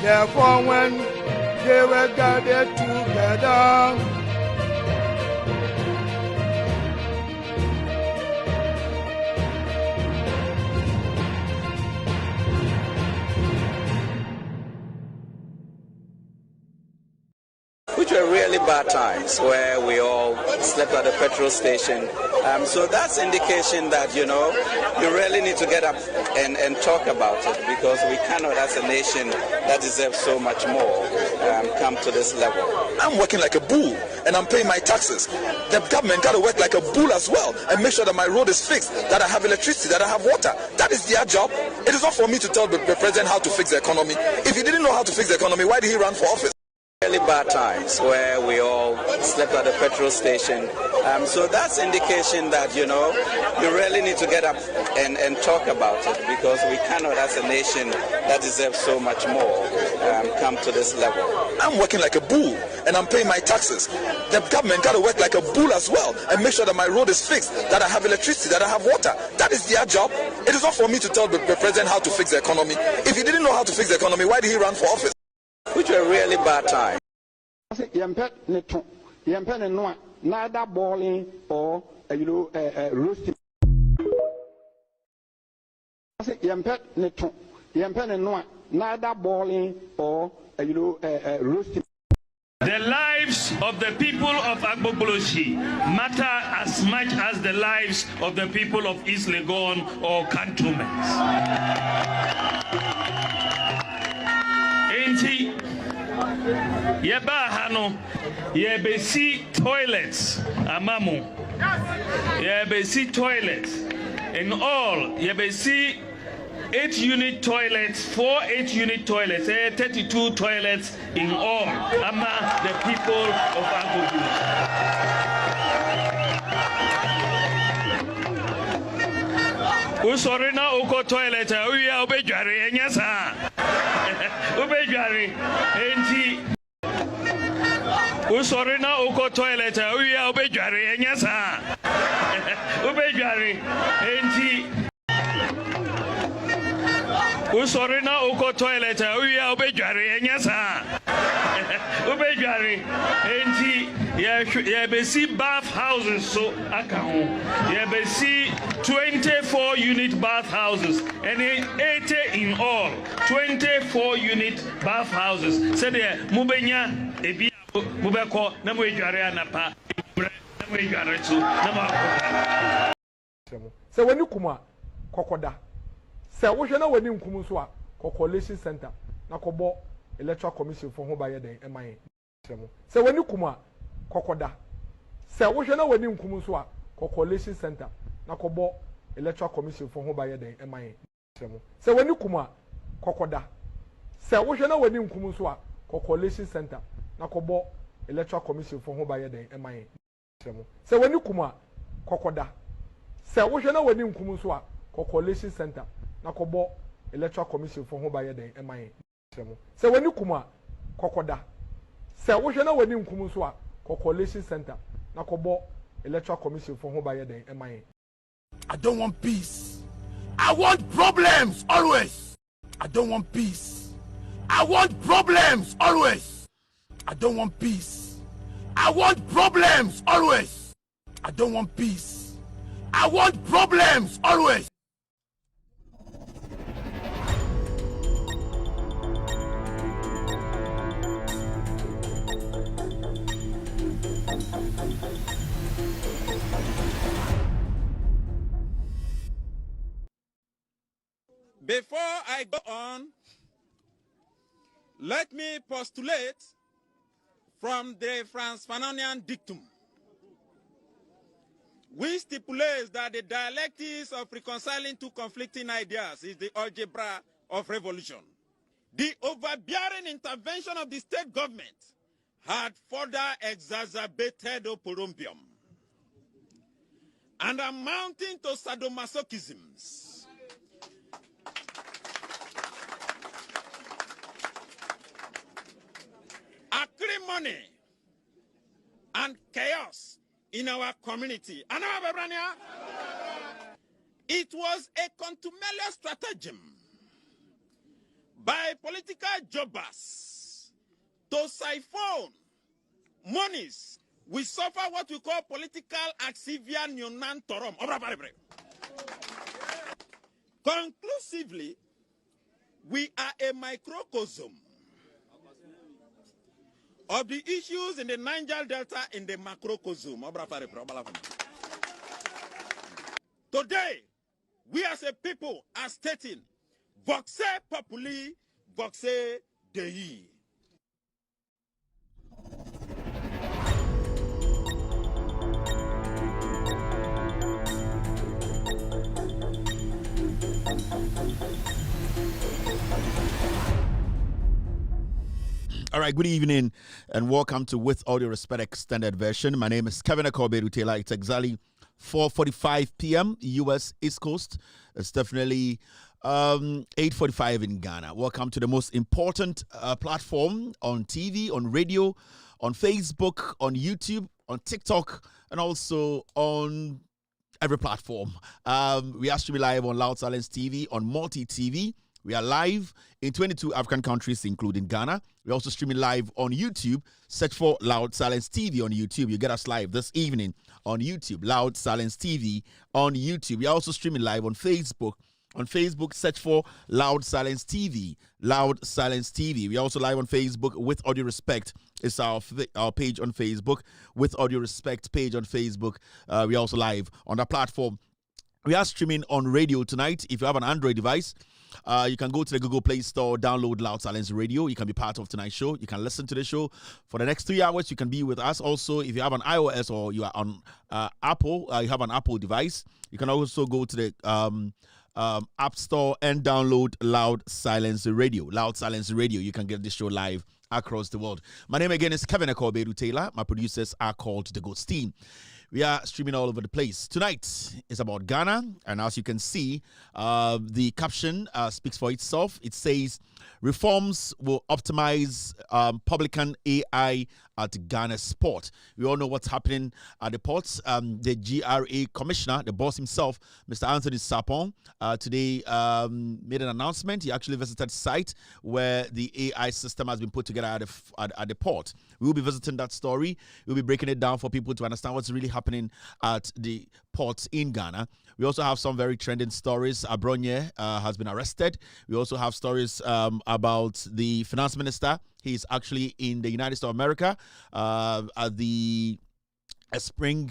Therefore, when they were gathered together, which were really bad times where we all slept at the petrol station. So that's indication that, you really need to get up and talk about it, because we cannot, as a nation that deserves so much more, come to this level. I'm working like a bull and I'm paying my taxes. The government got to work like a bull as well and make sure that my road is fixed, that I have electricity, that I have water. That is their job. It is not for me to tell the president how to fix the economy. If he didn't know how to fix the economy, why did he run for office? Really bad times where we all slept at the petrol station. So that's indication that, you really need to get up and talk about it, because we cannot, as a nation that deserves so much more, come to this level. I'm working like a bull and I'm paying my taxes. The government got to work like a bull as well and make sure that my road is fixed, that I have electricity, that I have water. That is their job. It is not for me to tell the president how to fix the economy. If he didn't know how to fix the economy, why did he run for office? Which were really bad times. Neither boiling or roasting. Neither boiling or roasting. The lives of the people of Agbogbolosi matter as much as the lives of the people of East Legon or cantonments. Yeba hano, yebesi toilets, amamu. Yebesi toilets. In all, yebesi 8-unit toilets, 4 8-unit toilets, 32 toilets in all, ama the people of Agbogbolosi. Usorina uko toilet, uya ubejari enyasa. Ubejari enti. Usorina uko toilet, uya ubejari enyasa. Ubejari enti. Usorina uko toilet, uya ubejari enyasa. Ubejari enti. Yebesi bath houses so akaho. Yebesi 24-unit bath houses and 80 in all. 24-unit bath houses. Say there, mubenya ebi mubeko na mujare anapa. Na mujare tu na ma. Se wani kuma kokoda. Se wo hwe na wani nkumu so a coalition center na kobo electoral commission for ho ba ye den eman. Se wani kuma kokoda. Se wo hwe na wani nkumu so a coalition center na kobo electoral commission for ho ba ye den eman. Se wani kuma kokoda. Se wo hwe na wani nkumu so a coalition center na kobo electoral commission for ho ba ye den eman. Se wani kuma kokoda. Se wo hwe na wani nkumu so a coalition center na kobo electoral commission for ho ba ye den eman. Se wani kuma kokoda. Se wo hwe na wani nkumu so a coalition center na kobo electoral commission for ho ba ye den eman. I don't want peace. I want problems always. I don't want peace. I want problems always. I don't want peace. I want problems always. I don't want peace. I want problems always. Before I go on, let me postulate from the Franz Fanonian dictum, which stipulates that the dialectics of reconciling two conflicting ideas is the algebra of revolution. The overbearing intervention of the state government had further exacerbated oporombium and amounting to sadomasochisms. Acrimony and chaos in our community. And our Abronye, it was a contumelious stratagem by political jobbers to siphon monies. We suffer what we call political axivia nunan torum. Conclusively, we are a microcosm of the issues in the Niger Delta in the macrocosm. Today, we as a people are stating, voxe populi, voxe Dei. All right, good evening and welcome to With All Due Respect Extended Version. My name is Kevin Akobedu-Taylor. It's exactly 4:45 p.m. U.S. East Coast. It's definitely 8:45 in Ghana. Welcome to the most important platform on TV, on radio, on Facebook, on YouTube, on TikTok, and also on every platform. We are streaming live on Loud Silence TV, on Multi TV. We are live in 22 African countries, including Ghana. We're also streaming live on YouTube. Search for Loud Silence TV on YouTube. You get us live this evening on YouTube. Loud Silence TV on YouTube. We're also streaming live on Facebook. On Facebook, search for Loud Silence TV. Loud Silence TV. We're also live on Facebook with All Due Respect. It's our page on Facebook. With All Due Respect page on Facebook. We're also live on that platform. We are streaming on radio tonight. If you have an Android device, you can go to the Google Play Store, download Loud Silence Radio. You can be part of tonight's show. You can listen to the show for the next 3 hours. You can be with us. Also, if you have an iOS or you are on Apple, you have an Apple device, you can also go to the App Store and download Loud Silence Radio. Loud Silence Radio. You can get this show live across the world. My name again is Kevin Akobedu-Taylor. My producers are called The Ghost Team. We are streaming all over the place. Tonight is about Ghana, and as you can see, the caption speaks for itself. It says, reforms will optimize Publican AI at Ghana Sport. We all know what's happening at the ports. The GRA commissioner, the boss himself, Mr. Anthony Sapon, today made an announcement. He actually visited the site where the AI system has been put together at the port. We will be visiting that story. We'll be breaking it down for people to understand what's really happening at the ports in Ghana. We also have some very trending stories. Abronye has been arrested. We also have stories about the finance minister. He's actually in the United States of America at the spring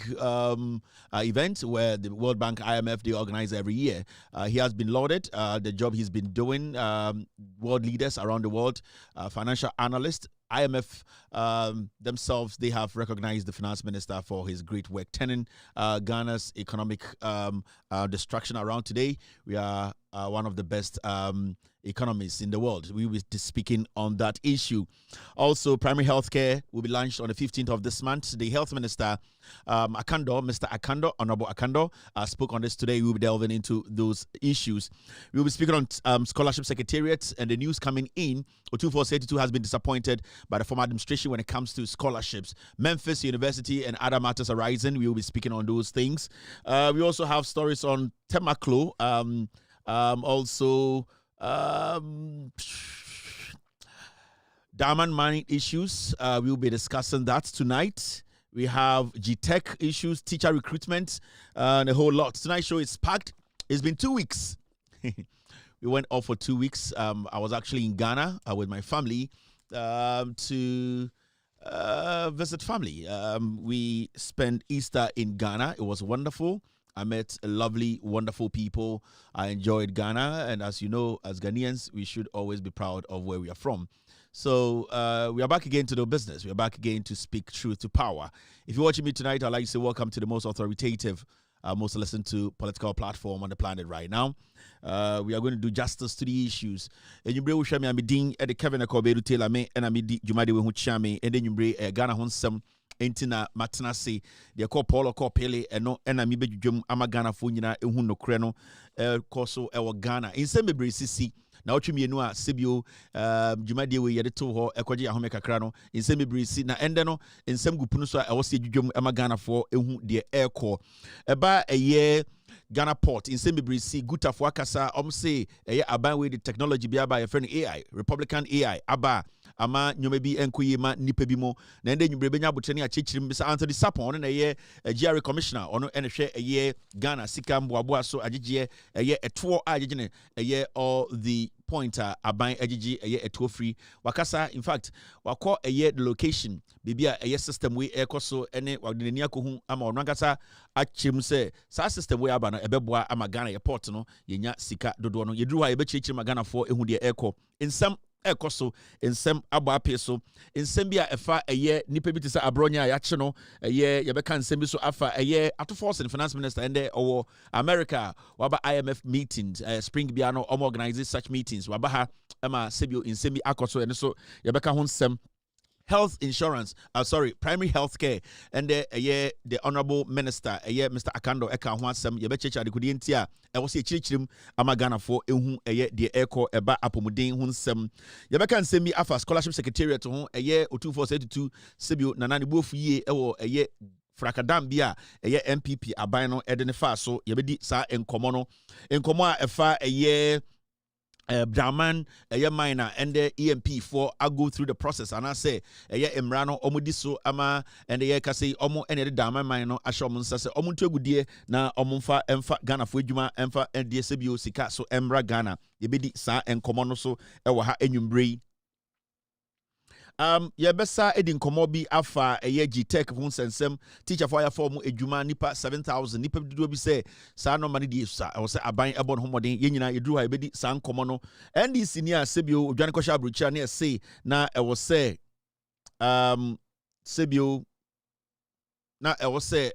event where the World Bank, IMF, they organize every year. He has been lauded. The job he's been doing, world leaders around the world, financial analysts, IMF themselves, they have recognized the finance minister for his great work, turning Ghana's economic destruction around today. We are one of the best economies in the world. We will be speaking on that issue. Also, primary health care will be launched on the 15th of this month. The health minister, Mr. Honorable Akando, spoke on this today. We will be delving into those issues. We will be speaking on scholarship secretariat and the news coming in. O2432 has been disappointed by the former administration when it comes to scholarships. Memphis University and other matters arising. We will be speaking on those things. We also have stories on Temaklo. Also, diamond mining issues. We will be discussing that tonight. We have GTech issues, teacher recruitment, and a whole lot. Tonight's show is packed. It's been 2 weeks. We went off for 2 weeks. I was actually in Ghana with my family to visit family. We spent Easter in Ghana. It was wonderful. I met lovely, wonderful people. I enjoyed Ghana. And as you know, as Ghanaians, we should always be proud of where we are from. So we are back again to do business. We are back again to speak truth to power. If you're watching me tonight, I'd like to say welcome to the most authoritative, most listened to political platform on the planet right now. We are going to do justice to the issues. And you bring me, I'm Dean at the Kevin Akobedu-Taylor, and I'm Jumadi Wehuchame, and then you bring Ghana Honsem. Entina Matanasi, the call Paulo Pele, and no enemy bedroom Amagana Funina, Ehuno Creno, Corso, our Ghana. In Semibri Sisi, now Chimianua, Sibio, Jumadi, we had to her, Equaji Homeka Crano, in Semibri Sina, and then in Sem Gupunusa, I was Jum Amagana for Ehu, the air core. About a year. Ghana port in Sembibri see Guta Fuakasa say aban with the technology be by a friend AI Republican AI aba ama nyomebi enkuyi ma nipa bi mo na ende nyubrebe abotani a chechirim bisa Anthony Sapon na ye GRA commissioner ono ene hwe ye Ghana sika mboaboa so agegye ye eto a agegye ye all the pointer aban agegye ye eto free wakasa in fact wako ye the location bibia ye system we ekoso ene wadeni akohu ama ono nkasa achim se sa system we aba na ebeboa ama Ghana ye port no yenya sika dodo no yeduru ha ye be chechirim Ghana fo ehu de eko in some ekoso ensem abo apeso ensem bia efa eye nipa bi tese Abronye a yache no eye yebeka ensem bi so afa eye ato force and finance minister ende owo America waba IMF meetings spring bia no organize such meetings waba ha ama sebio ensem bi akoso ene so yebeka ho nsem health insurance, primary health care, and the honorable minister, Mr. Akando Eka Hwansam, Yabecha, the Kudientia, I was a chichim, Amagana for Ehu, the Echo, Eba Apomudin Hunsam, Yabekan send me afa scholarship secretariat to home, a year or 2472, Sibu, Nanani Boof ye, or a year. Frakadambia, MPP, Abino, Edenefa, so Yabedi Sa en Komono, en Komoa, Efa, a year. Braman a minor and the EMP for I go through the process and I say Emrano omudiso ama and the kasi omo and the dama minor ashomun sase omuntu egudie na omunfa emfa Ghana for adwuma emfa and the SBO sika so emra Ghana yebedi sa enkomo no so ewo ha enwumbre yebesa edin komobi afa G Tech fun sensem teacher for ya form edwuma nipa 7,000 nipa dodo bi say sa no mane die sa o say aban ebon homoden ye nyina yedru ha ebedi sa nkomo no NDC ni asebio odwane kwasha abrochia na say na e wo say sebio na e wo say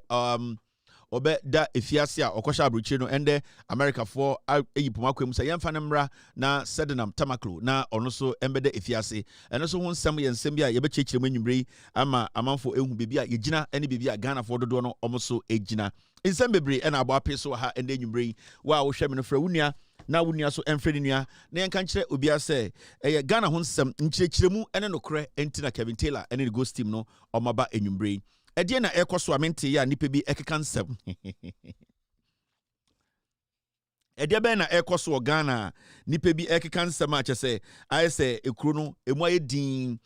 obe da efiase a okosha abrochie no ende America for eyipoma kwem say yemfa ne mra na Sedina tamaklo na ono so embede efiase eno so ho nsem ye nsem bia ye be chechire manwumre ama amanfo ehu bibia ye gina ene bibia Ghana for dodo no omoso egina nsem bebre ena abo apeso ha ende nwumre wa wo hwe me no fra wunia na wunia so emfredi nua na yenka nkire obia se Ghana ho nsem nchirechiremu ene nokre entina Kevin Taylor ene the ghost team no omaba enwumre Edie na ekoso amente ya nipa bi ekeka nsem. Edie be na ekoso Ghana nipa bi ekeka nsem a chese ayese ekuru no emu ayedin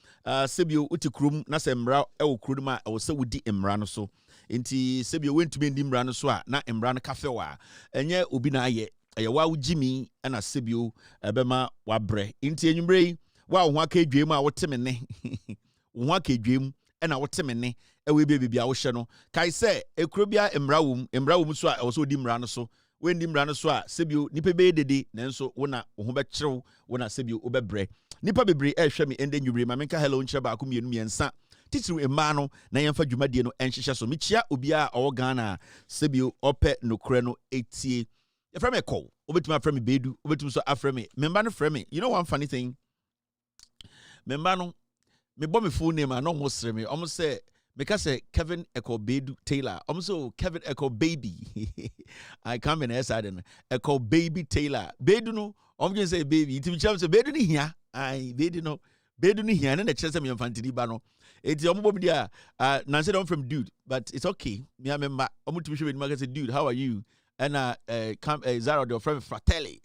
sebio uti krum na se mra ewo kuru ma ewo se wudi mra no so. Enti sebio wentumi ndi mra no so a na mra no kafe wa. Enye obi na aye wa wujimi na sebio ebema wabre. Enti enwumre wa ho aka edwem a woteme ne. Wo aka edwem na woteme ne ewe bibia wo hye no kai se ekrobia emrawum so a wo so di mra no so wendi mra no so a sebio nipa be dede nanso wona wo ho be kyerew wona sebio wo bebre nipa bebre ehwe me ende nwure ma menka hello nkyere ba ko mienu miensa titiru emma no na yemfa dwumadie no enhyehyɛ so mechia obia owo Ghana sebio ope nokre no etie ye frame call obetuma frame bedu obetum so aframe memba no frame you know one funny thing memba no me bomb me full name and no sre me almost say because Kevin Echo Bedu Taylor almost Kevin Echo Baby I come in aside Echo Baby Taylor Bedu no just say baby it me say Bedu ni here I Bedu no Bedu ni here na the chese me infantili ba no eti omo dia na say don't from dude but it's okay me amemba omo to show me say dude how are you and come Zara your friend Fratelli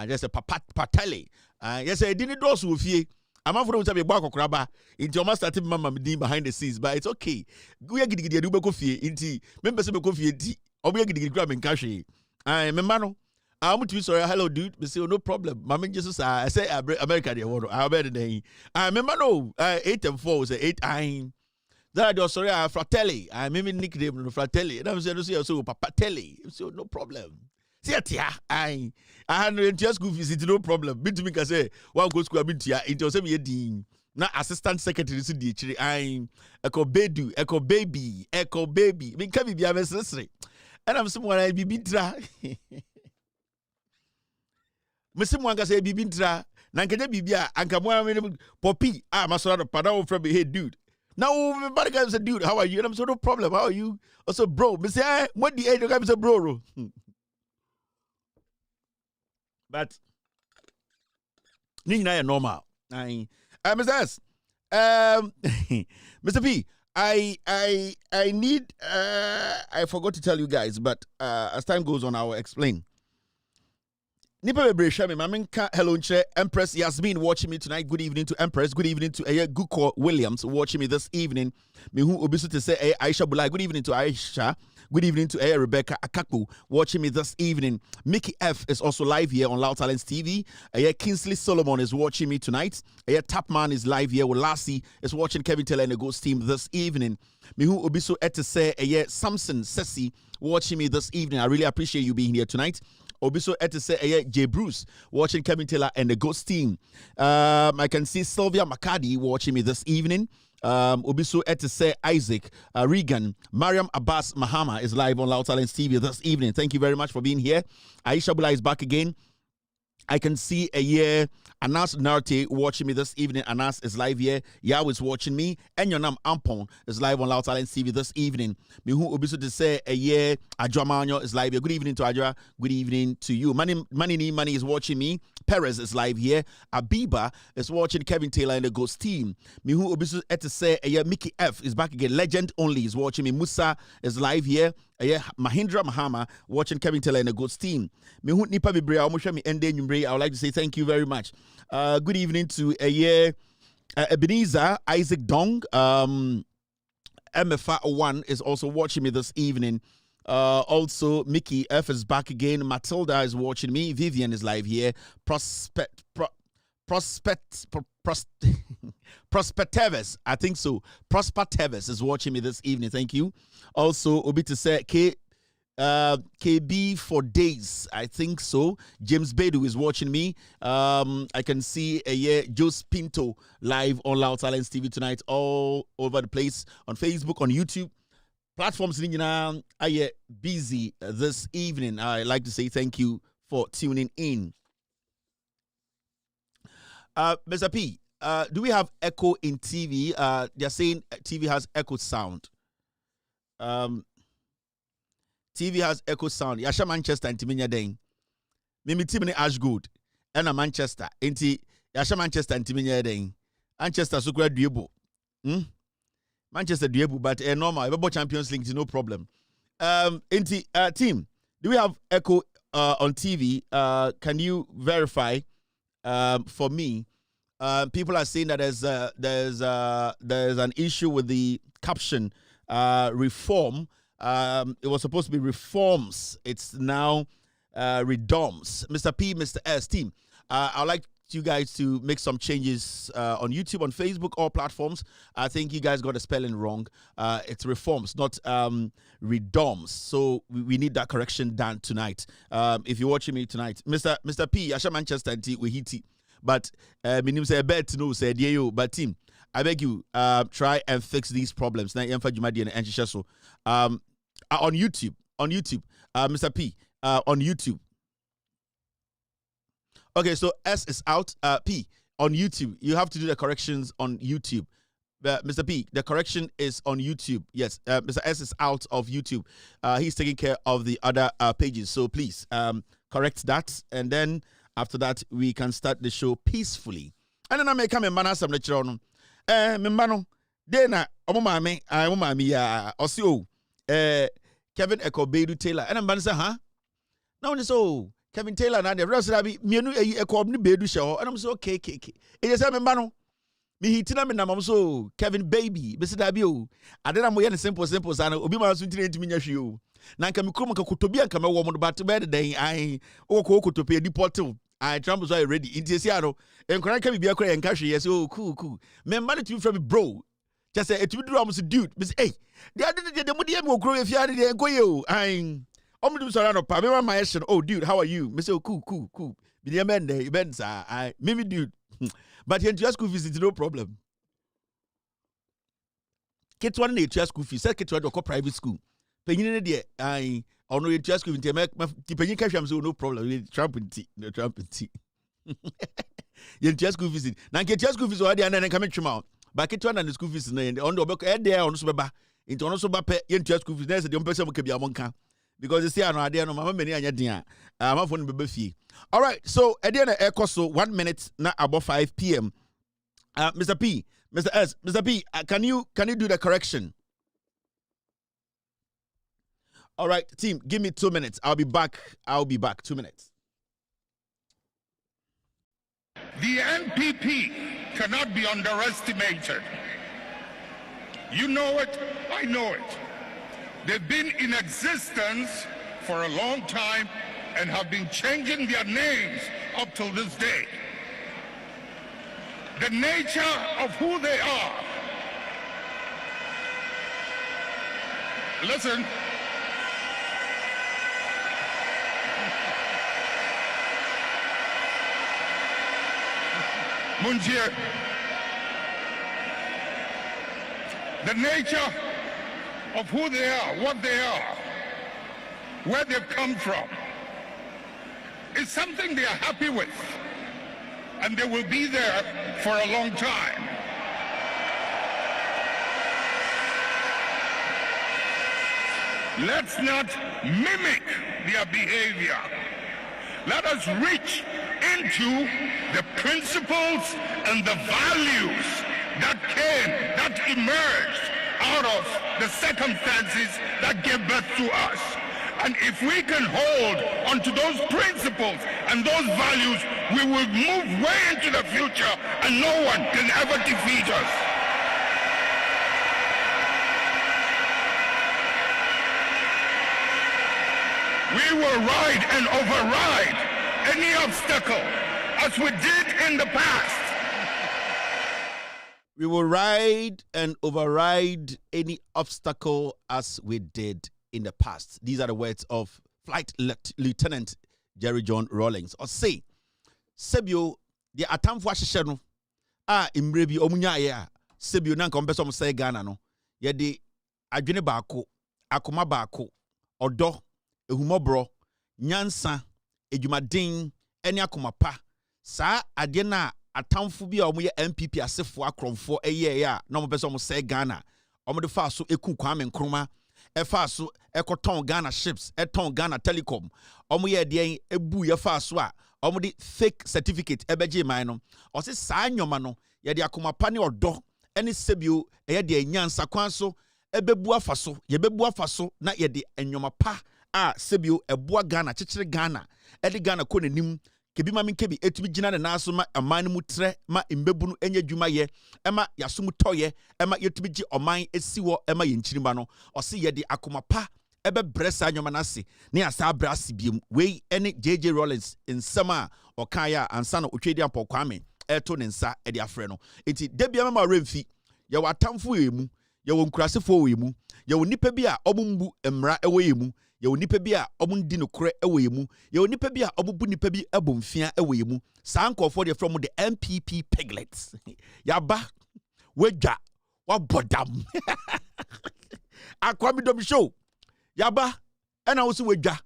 just a Patelli yes I didn't do so fie I'm for to be back okraba into your master team mama behind the scenes but it's okay go ya gidigidi adu be ko fie inti member se be ko fie ti obo ya gidigidi kra me nka hwe member no I'm to be sorry hello dude me say no problem mama Jesus I say America dey word I better than remember no 8 and 4 say 8 that was sorry Fratelli I maybe nickname no Fratelli and I'm saying so Papa Telly so no problem. See I had no school visit, no problem. Bit to me can say one go school bit here. It was me dean. Na assistant secretary to the I echo baby. Me can be a necessary. And I'm someone I be bitra. Me someone can say be bitra. Nankanya bibia anka mo poppy. My son pada from hey dude. Now everybody guy say dude, how are you? And I'm so no problem. How are you? Also bro, me say what the age guy say bro. But Nina normal. Mr. S. Mr. P, I need I forgot to tell you guys, but as time goes on, I will explain. Nipa Bebresha, Maminka, hello, Empress Yasmin watching me tonight. Good evening to Empress. Good evening to Guko Williams watching me this evening. Me who obisu to say Aisha Bulai. Good evening to Aisha. Good evening to Rebecca Akaku watching me this evening. Mickey F is also live here on Loud Talents TV. Kingsley Solomon is watching me tonight. Tapman is live here with Lassie is watching Kevin Taylor and the Ghost team this evening. Me who obisu to say Samson Sessi watching me this evening. I really appreciate you being here tonight. Obiso to say J. Bruce watching Kevin Taylor and the Ghost team. I can see Sylvia McCarty watching me this evening. Obiso to say Isaac Regan. Mariam Abbas Mahama is live on Loud Talents TV this evening. Thank you very much for being here. Aisha Bula is back again. I can see Anas Narte watching me this evening. Anas is live here. Yao is watching me. And your name Ampon is live on Loud Talents TV this evening. Mihu Obiso to say Adra Manyo is live here. Good evening to Adra. Good evening to you. Money is watching me. Perez is live here. Abiba is watching Kevin Taylor and the Ghost team. Mihu Obiso to say Mickey F is back again. Legend only is watching me. Musa is live here. Mahindra Mahama watching Kevin Taylor and the Ghost team. Mihu Nipa Bibrea Omusha mi ende nyumbre. I would like to say thank you very much. Good evening to Ebenezer Isaac Dong. MFA1 is also watching me this evening. Also, Mickey F is back again. Matilda is watching me. Vivian is live here. Prosperteves, I think so. Prosperteves is watching me this evening. Thank you. Also, Obi to say KB for days, I think so. James Bedu is watching me. I can see Jose Pinto live on Loud Talents TV tonight, all over the place on Facebook, on YouTube. Platforms are busy this evening. I'd like to say thank you for tuning in. Mr. P, do we have echo in TV? They're saying TV has echo sound. TV has echo sound. Yasha Manchester and Timinya Dane. Mimi Timini Ashgood. And a Manchester. Inti Yasha Manchester and Timinya Dane. Manchester Sukra Duebo. Manchester Duebo, but normal. If Champions League, no problem. Inti team, do we have echo on TV? Can you verify for me? People are saying that there's an issue with the caption reform. It was supposed to be reforms. It's now Redorms. Mr. P, Mr. S, team. I'd like you guys to make some changes on YouTube, on Facebook, all platforms. I think you guys got the spelling wrong. It's reforms, not Redorms. So we need that correction done tonight. If you're watching me tonight, Mr. P, Asha Manchester and we hit it. But minim say bet to know said yeah, but team, I beg you, try and fix these problems. Now, on YouTube, Mr. P, on YouTube. Okay, so S is out. P on YouTube. You have to do the corrections on YouTube. Mr. P, the correction is on YouTube. Yes, Mr. S is out of YouTube. He's taking care of the other pages. So please correct that, and then after that we can start the show peacefully. And then I may come and manage some lecture on. Membano, Dena, Omami, ya, Osio, Kevin Echo Bedu Taylor, and I'm bansa, huh? Now, so Kevin Taylor and the rest of the Mianu Echo Bedu show, and I'm so okay. It is a membano. Me hitina me namam so Kevin baby, Mr. Dabio. I don't know simple sana. Obi ma so ntire ntimi nyahwe o. Na nka me krom ka kotobi anka me wo mo but be den ai o ko kotopi deportal. I Trump is ready. Intesiano. And can I come be a cry and cash? Yes, oh, cool. Man, money to you from bro. Just say, it will do almost a dude. Miss, hey, the other day, the Mudian will grow if you had it. Go you. I'm almost around a pavement. My action. Oh, dude, how are you? Miss, oh, cool. Be the man, the events. I maybe dude. But here to school fees is no problem. Get one day to school fees. Get one to private school. Penny, dear, I. Oh no, you just give me the cash. I'm so no problem. Trump and tea. You just go visit. Now get just go visit. Already and then come to out. But get one and the school fees on the book. There on Subaba. Into also Bape. You just go visit. There's the person who can be a monka because you see I know there no mama many anya dia. I'm phone be fee. All right. So at the end of so 1 minute now about 5 p.m. Mr. P, Mr. S, Mr. P, can you do the correction? All right, team, give me 2 minutes. I'll be back. 2 minutes. The NPP cannot be underestimated. You know it, I know it. They've been in existence for a long time and have been changing their names up till this day. The nature of who they are. Listen. Munjir, the nature of who they are, what they are, where they've come from, is something they are happy with, and they will be there for a long time. Let's not mimic their behavior. Let us reach into the principles and the values that emerged out of the circumstances that gave birth to us. And if we can hold onto those principles and those values, we will move way into the future and no one can ever defeat us. We will ride and override any obstacle as we did in the past. We will ride and override any obstacle as we did in the past. These are the words of Flight Lieutenant Jerry John Rawlings. Or say, Sebio, the atamfo ahyehyɛ no imre bi omunya ya Sebio na nka mpɛ say Ghana no. Ye de adwene baako, akoma baako, odo, ehumobro, nyansa, edwumaden, ene akoma pa. Saa ade na atamfo bi a omo ye MPP asefo akromfo ya na omo pɛ sɛ omo say Ghana. Omo de fa so eku Kwame Nkrumah efa so ekoton Ghana ships, eton Ghana Telecom. Omo ye de ebu ye fa so a omo de fake certificate ebeje man no. O se saa nyoma no ye de akoma pa ne odo ene Sebio ye de nyansa kwan so ebebu afa so, ye bebu afa so na ye de nyoma pa a Sebio eboa Ghana kyekere Ghana ede Ghana ko nanim kebi ma menkebi etumi gina ne naso ma aman mu tre ma mbebu no enye dwuma ye ema yaso mu toye ema yetumi gi oman esiwo ema ye nkyirima no o se ye de akoma pa ebe bresa nyoma na se ne asa brase biem we ene JJ Rawlings nsema o kan ya ansa na otwedi ampo Kwame eto ne nsa e de afre no enti debia ma remfi ye watamfo emu ye wo nkurasefo emu ye wo nipa bi a omumbu emra ewo emu ye wo nipa bi a omundi no kore ewo emu ye wo nipa bi a omubu nipa bi ebomfia ewo emu saa nkofo de from the MPP piglets yaba wedwa wabodam akwami dom show yaba ena wo so wedwa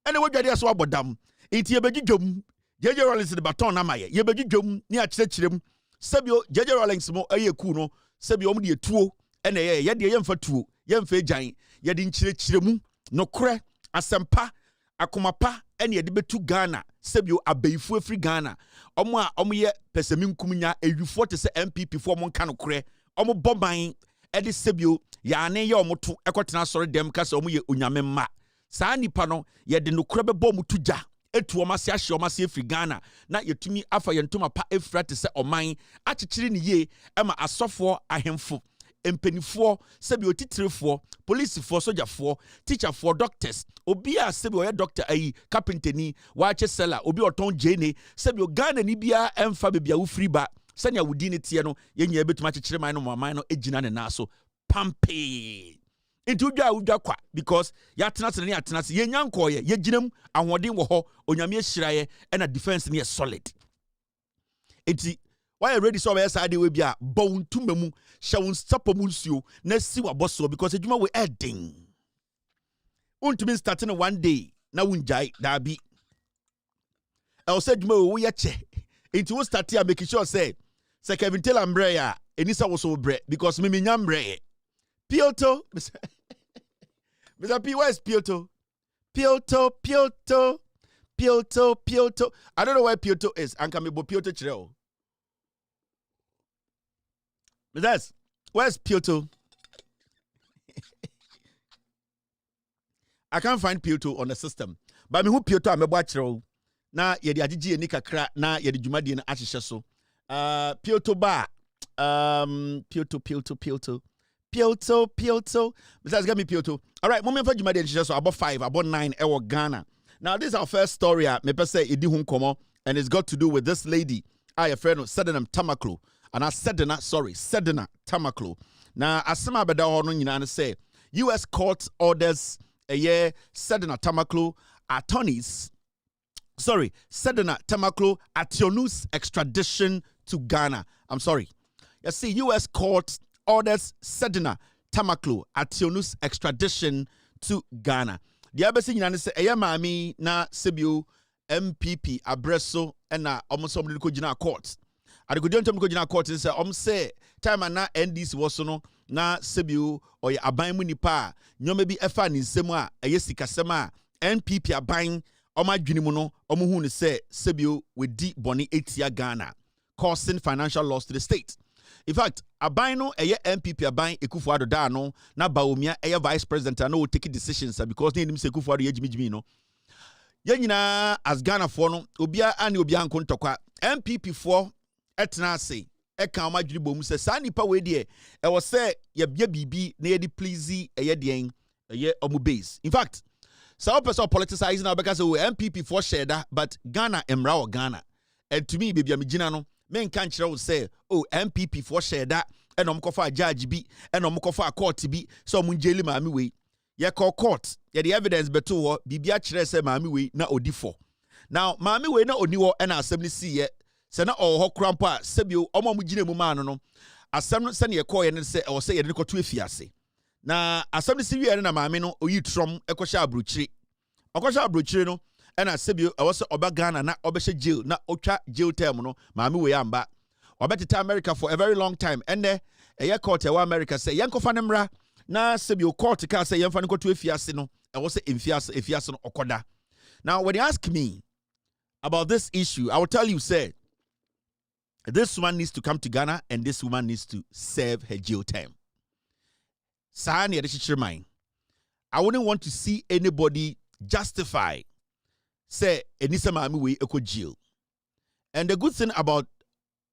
ena wedwa de so wabodam enti ye begidwom JJ Rawlings de baton na maye ye begidwom ni akyerɛkyerɛm Sebio JJ Rawlings mo ayeku no Sebio om de tuo ena ye de yemfa tuo yemfa agyan ye de nkyerɛkyerɛmu no kore asempa akomapa ene de betu Ghana Sebio abeyifu afri Ghana omo a omo ye pesemi nkumnya ewifo te se MPP fo omo nka no kore omo boban ede Sebio ya ne ye omo to ekotena sori dem ka se omo ye onyame mma saa nipa no ye de no kore bebo omo tuja etu omo ase ahye omo ase afri Ghana na yetumi afa ye ntoma pa efra te se oman akyekere ne ye ema asofo ahemfo empenifo Sebio titirefo policefoɔ sojafoɔ teacherfoɔ doctors obi a Sebio yɛ doctor ayi carpenteri waache seller obi oton jene Sebio Ghana ni bia emfa bebia wo free ba sanya wudi ne tie no yenya betuma kyekere man no maman no egina ne na so pampe into udwa kwa because ya tenase ne ya tenase yenya nkoye yeginam ahoden wo ho onyame ahiraye na defense ne solid enti why ready so be side we bia bon tumamu shawun sapomu nsuo na si waboso because adwuma we ending untumi starting one day na wunjai da bi I said adwuma we ye che enti we start here make sure say Kevin Taylor mbre ya enisa wo so bre because me nyam bre Piotto Mr. P, where's Piotto? Piotto. I don't know where Piotto is. Anka me bo Piotto chireo. That's where's Piotr? I can't find Piotr on the system. But me who Piotr I'm watch na yedi agigi ni kakra na yedi dwumadi na ahyehyɛ so. Piotr ba Piotr. Besides, get me Piotr. All right, moment for dwumadi ahyehyɛ so about 5, about 9 ewo Ghana. Now this is our first story. Me per say edi hu komo and it's got to do with this lady. I a friend Sedina Tamaklo. And I Sedina Tamaklo. Now asema beda ho no nyina say US court orders a year Sedina Tamaklo attorneys. Sedina Tamaklo Ationu's extradition to Ghana. I'm sorry. You see, US court orders Sedina Tamaklo Ationu's extradition to Ghana. The other thing you say, mami na Sibiu MPP Abreso and na almost somebody could jina court. I could don't go jina court and say, time and na NDC was no na Sibiu or ya abain nipa. Nyo maybe efa ni semwa a yesika sema NPP abain. Oma Junimuno, Omuhuni say, Sibiu with deep boni etia Ghana, causing financial loss to the state. In fact, Abino, a year MPP Abain, Ekufuado Dano, na Baumia, a vice president, and no taking decisions because they didn't say Kufuado Yejimino. Yanina, as Ghana for no, Ubia and Ubian Kontokwa, MPP 4, etnase, Ekama Jubum says, Sani Pawedie, I was say, ye bibi, near the pleasy, a year ding, a year omubase. In fact, some person politicizing now because we MPP for share that, but Ghana emra or Ghana. And to me, baby, I'm Ginano, men can't say, oh, MPP for share that, and I'm for a judge be, and I'm for a court to be, so munjeli mami way. Ye call court, ye the evidence beto, bibia chere se mami way na odifo. Now, mami way na oniwo and assembly see ye, sena or ho crampa, sebio, omo mujine mumano no. Assembly send ye call and say, or say ye niko tu fiase. Na asem si wi na maame no oyi trom ekosha abrochire no na sebio e wose oba Ghana na obehye jail na otwa jail term no maame we amba obeteta America for a very long time ene eye court e wa America say yenkofa ne mra na sebio court ka say yemfa ne koto efiase no e wose efiase no okoda. Now when you ask me about this issue, I will tell you, say this woman needs to come to Ghana and this woman needs to serve her jail term. I wouldn't want to see anybody justify, say, Enisa Mami we eco jail. And the good thing about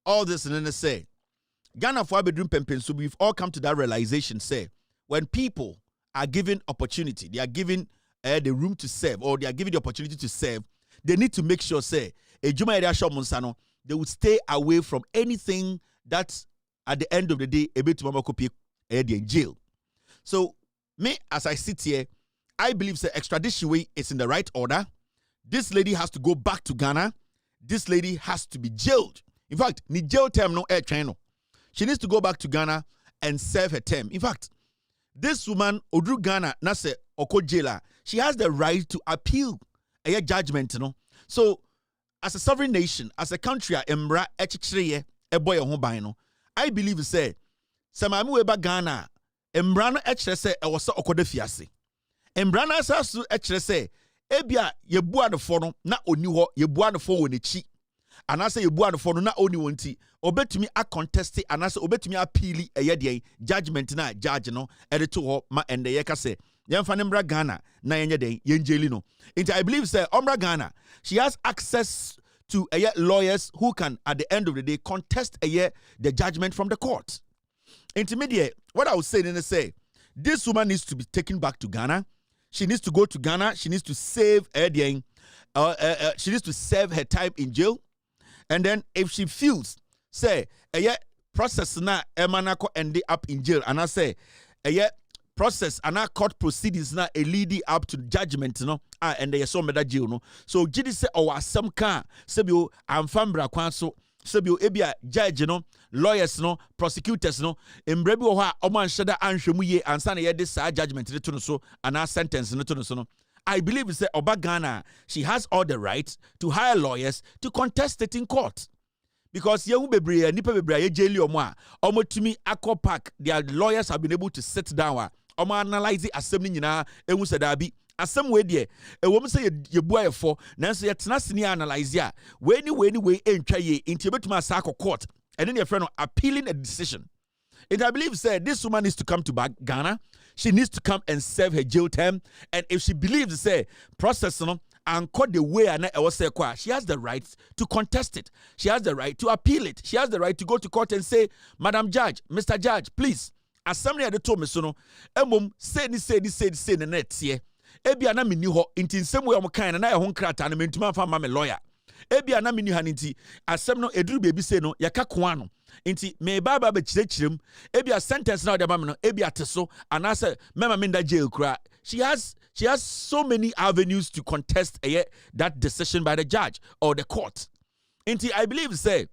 all this, and then say, Ghana for bedroom pempen, so we've all come to that realization, say, when people are given opportunity, they are given the room to serve, or they are given the opportunity to serve, they need to make sure, say, a Juma area shop Monsano, they would stay away from anything that at the end of the day, a bit to mama copy in jail. So, me, as I sit here, I believe the extradition way is in the right order. This lady has to go back to Ghana. This lady has to be jailed. In fact, ni jail term no air channel. She needs to go back to Ghana and serve her term. In fact, this woman, Odru Ghana, Nase Oko Jela, she has the right to appeal a judgment, you know. So, as a sovereign nation, as a country, Embra, Echichriye, Eboy Hobaino, I believe, say, Samamu Eba Ghana. Embrana echere se e wose okode fiase. Embrana asasu echere se ebia yebua de fo no na oni ho yebua de fo woni chi. Anase yebua de fo no na oni wonti. Obetumi a contest anase obetumi appeal eye de judgment na judge no ede to ho ma ende ye ka se yemfa ne mbra Ghana na yenye den yenjeli no. Into I believe say Ombra Ghana, she has access to lawyers who can at the end of the day contest the judgment from the court. Intermediate, what I was saying is say, this woman needs to be taken back to Ghana. She needs to go to Ghana. She needs to save she needs to serve her time in jail. And then if she feels, say, process na emanako end up in jail, and I say, process and our court proceedings na a leading up to judgment, no, and they saw me that jail, no. So Jidi say, oh, some car, sebio, I'm fambra kwanso. Sebio ebia judge no lawyers no prosecutors no embrebi wo ha oman sheda anhwemu ye ansa na ye de sa judgment ne to no so and our sentence ne to no so no. I believe say Oba Ghana, she has all the rights to hire lawyers to contest it in court. Because yehu bebre nipa bebre ye jeli omo a omo tumi akọ park, their lawyers have been able to sit down omo analyze asem ni nyina ehu sedabi asem we de e wo say ye bua ye for nanso ye tena sini analyze a we ni entwa ye nti betuma sa akọ court and then your friend appealing a decision. And I believe, said this woman needs to come to Ghana. She needs to come and serve her jail term. And if she believes, say, process, and caught the way and she has the right to contest it. She has the right to appeal it. She has the right to go to court and say, Madam Judge, Mr. Judge, please, as somebody had told me, say the net here. Ebi ana mini ho inti nsem we omkan na ho nkrata na mentuma fa ma me lawyer. Ebi ana mini ha nti asem no eduru bebi se no yaka koa no. Inti me baba be kirechirem ebi a sentence na odeba me no ebi ateso anase mema me nda jail kura. She has so many avenues to contest that decision by the judge or the court. Inti I believe say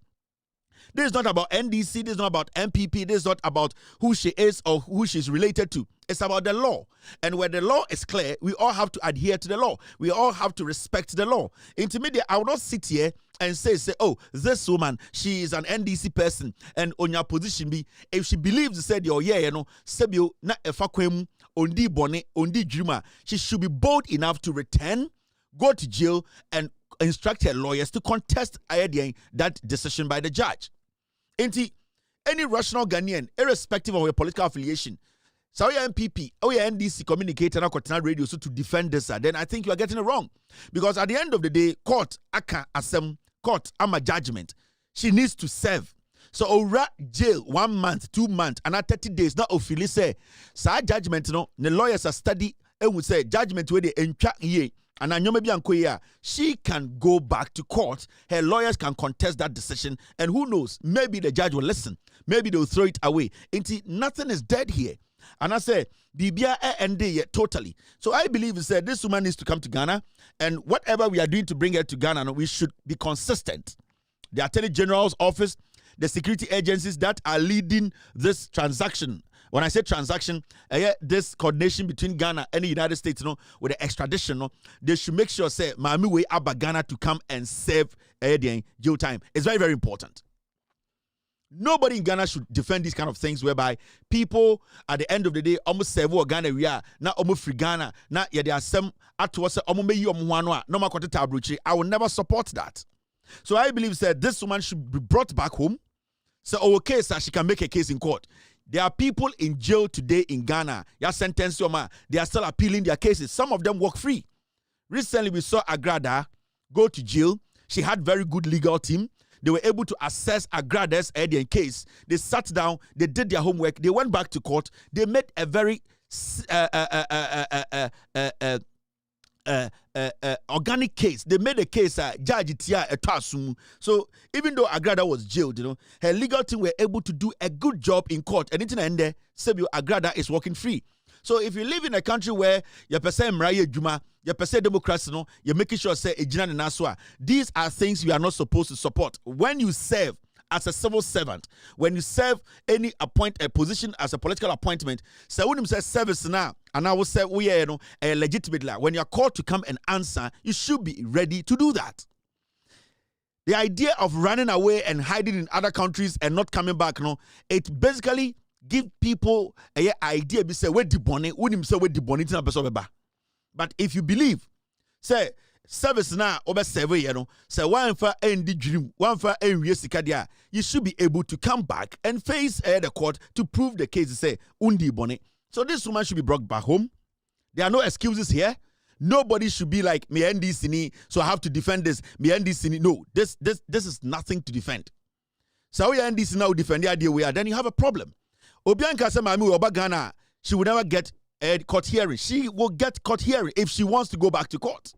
this is not about NDC, this is not about MPP, this is not about who she is or who she's related to. It's about the law. And where the law is clear, we all have to adhere to the law. We all have to respect the law. Intermediate, I will not sit here and say, oh, this woman, she is an NDC person, and on your position be, if she believes, said, sebio na efakwem ondi bone, ondi juma, she should be bold enough to return, go to jail, and instruct her lawyers to contest that decision by the judge. Any rational Ghanaian, irrespective of your political affiliation, so your MPP or your NDC communicator na radio so to defend this, then I think you are getting it wrong. Because at the end of the day, court aka asem, court ama judgment. She needs to serve. So ora jail 1 month, 2 months, and 30 days. Not officially say, sa judgment no, the lawyers are study and would say judgment where they entra ye. And she can go back to court. Her lawyers can contest that decision. And who knows, maybe the judge will listen. Maybe they'll throw it away. Nothing is dead here. And I say, Bibia end yet totally. So I believe this woman needs to come to Ghana. And whatever we are doing to bring her to Ghana, we should be consistent. The Attorney General's office, the security agencies that are leading this transaction. When I say transaction, this coordination between Ghana and the United States, with the extradition, they should make sure, say, Mami way Abba Ghana to come and serve jail time. It's very, very important. Nobody in Ghana should defend these kind of things whereby people, at the end of the day, almost serve Ghana, we are not almost free Ghana, not yet there are some at us, I will never support that. So I believe that this woman should be brought back home. So our case, she can make a case in court. There are people in jail today in Ghana. They are still appealing their cases. Some of them walk free. Recently, we saw Agrada go to jail. She had very good legal team. They were able to assess Agrada's case. They sat down. They did their homework. They went back to court. They made a very organic case. They made a case judge tia etasum. So even though Agrada was jailed, her legal team were able to do a good job in court. And in the Sebio Agrada is walking free. So if you live in a country where you perceive mraye juma, you perceive democracy, you're making sure say ejina and naswa. These are things you are not supposed to support. When you serve as a civil servant, when you serve any a position as a political appointment, so when you say service now, and I will say we are legitimately. When you are called to come and answer, you should be ready to do that. The idea of running away and hiding in other countries and not coming back, it basically give people a idea. Be say we debonne, we say we debonne it na person beba. But if you believe, say service now over serve say one for end dream, one for end sika dia, you should be able to come back and face the court to prove the case. Say undi bone. So this woman should be brought back home. There are no excuses here. Nobody should be like me NDC, so I have to defend this. Me NDC, no, this is nothing to defend. So we NDC now defend the idea we are, then you have a problem. Obianka say mami oba Ghana, she will never get a court hearing. She will get court hearing if she wants to go back to court.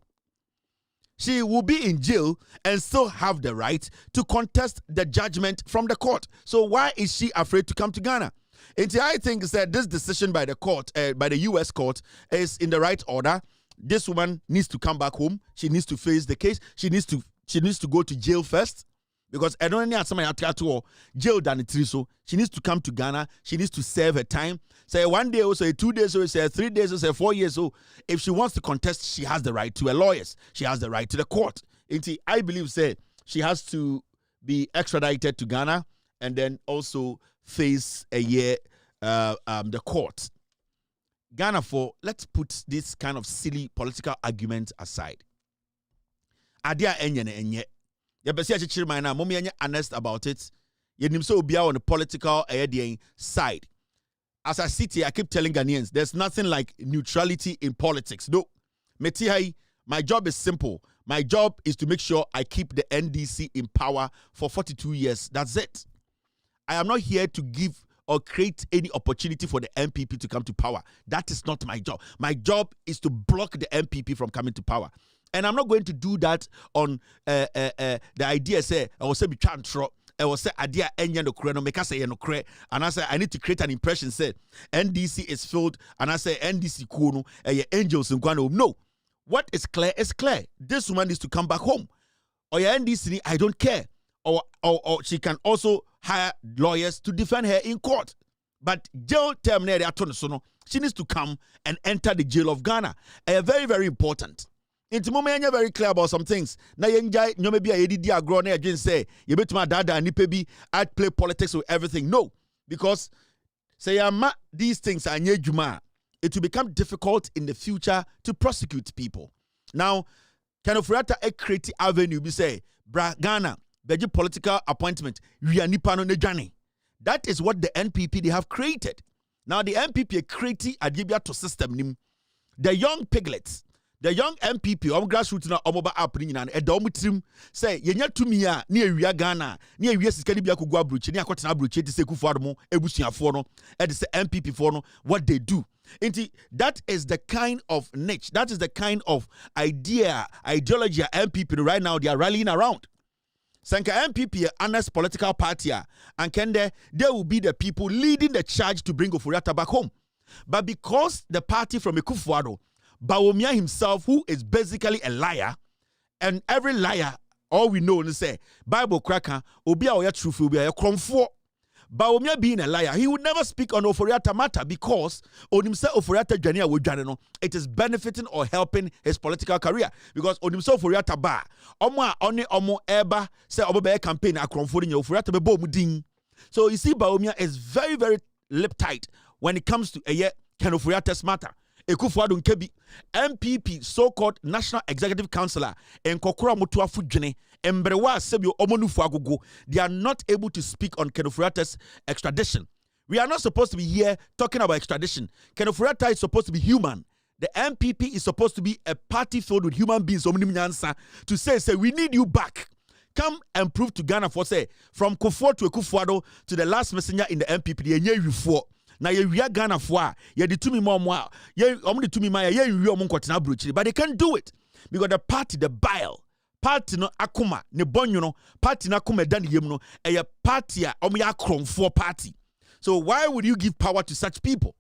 She will be in jail and still have the right to contest the judgment from the court. So why is she afraid to come to Ghana? And I think that this decision by the court, by the U.S. court, is in the right order. This woman needs to come back home. She needs to face the case. She needs to go to jail first, because I don't need somebody to jail than it is. So she needs to come to Ghana. She needs to serve her time. Say 1 day or say 2 days or say 3 days or say 4 years. So if she wants to contest, she has the right to her lawyers. She has the right to the court. I believe she has to be extradited to Ghana and then also face a year the court. Ghana let's put this kind of silly political argument aside. Adia enye. You be say chirma na mommy honest about it. Yenim so be on the political side. As I sit here, I keep telling Ghanaians, there's nothing like neutrality in politics. No. Metihai, my job is simple. My job is to make sure I keep the NDC in power for 42 years. That's it. I am not here to give or create any opportunity for the MPP to come to power. That is not my job. My job is to block the MPP from coming to power. And I'm not going to do that on the idea, say, I will say, be chantro. I will say, idea, enya no kre, no make us say, no kre. And I say, I need to create an impression, say, NDC is filled. And I say, NDC kuno, angels and guano. No. What is clear is clear. This woman needs to come back home. Or your NDC, I don't care. Or she can also hire lawyers to defend her in court. But jail term, she needs to come and enter the jail of Ghana. Very, very important. Into moment, you're very clear about some things. Now, you maybe a EDD grown again say, you bet my dad and nipebi, I'd play politics with everything. No, because say these things are near Juma. It will become difficult in the future to prosecute people. Now, kind of a creative avenue, we say, Ghana, beji political appointment, we are nipano nejani. That is what the NPP they have created. Now, the NPP created a to system. The young piglets, the young MPP, grassroots na omoba apni na edomutrim say yenya tumia ni ewia Ghana ni ewia sikani bia kugwa bruche ni akotena bruche ti se kufuadmo ebusuafo no e de se MPP for no what they do. That is the kind of niche, that is the kind of ideology MPP right now they are rallying around. Sanka MPP honest political party and can they will be the people leading the charge to bring Oforiatta back home. But because the party from Ekufuado, Bawumia himself, who is basically a liar, and every liar, all we know is say Bible cracker, Obia oya truth, Obia oya kromfo. Bawumia being a liar, he would never speak on Oforiatta matter because on himself Oforiatta Jania Wujano, it is benefiting or helping his political career. Because on himself Oforiatta ba, omo eba say obo campaign akromfo ni Oforiatta bebo muding. So you see, Bawumia is very, very lip tight when it comes to a year can Oforiatta's matter. Ekufuado Nkebi, MPP, so-called National Executive Councillor, and Kokora Mutua Fujene, and Brewa Sebio Omonufu Agogo, they are not able to speak on Ken Oforiatta's extradition. We are not supposed to be here talking about extradition. Ken Oforiatta is supposed to be human. The MPP is supposed to be a party filled with human beings, to say, we need you back. Come and prove to Ghana for say, from Kufuor to Ekufuado to the last messenger in the MPP, the year you for. Now you are Ghana for ye the 2 more ye only 2 my ye you but they can't do it because the party the bile party no akuma ne bonyo no party na akuma dan yem no a party a ya kromfo party. So why would you give power to such people?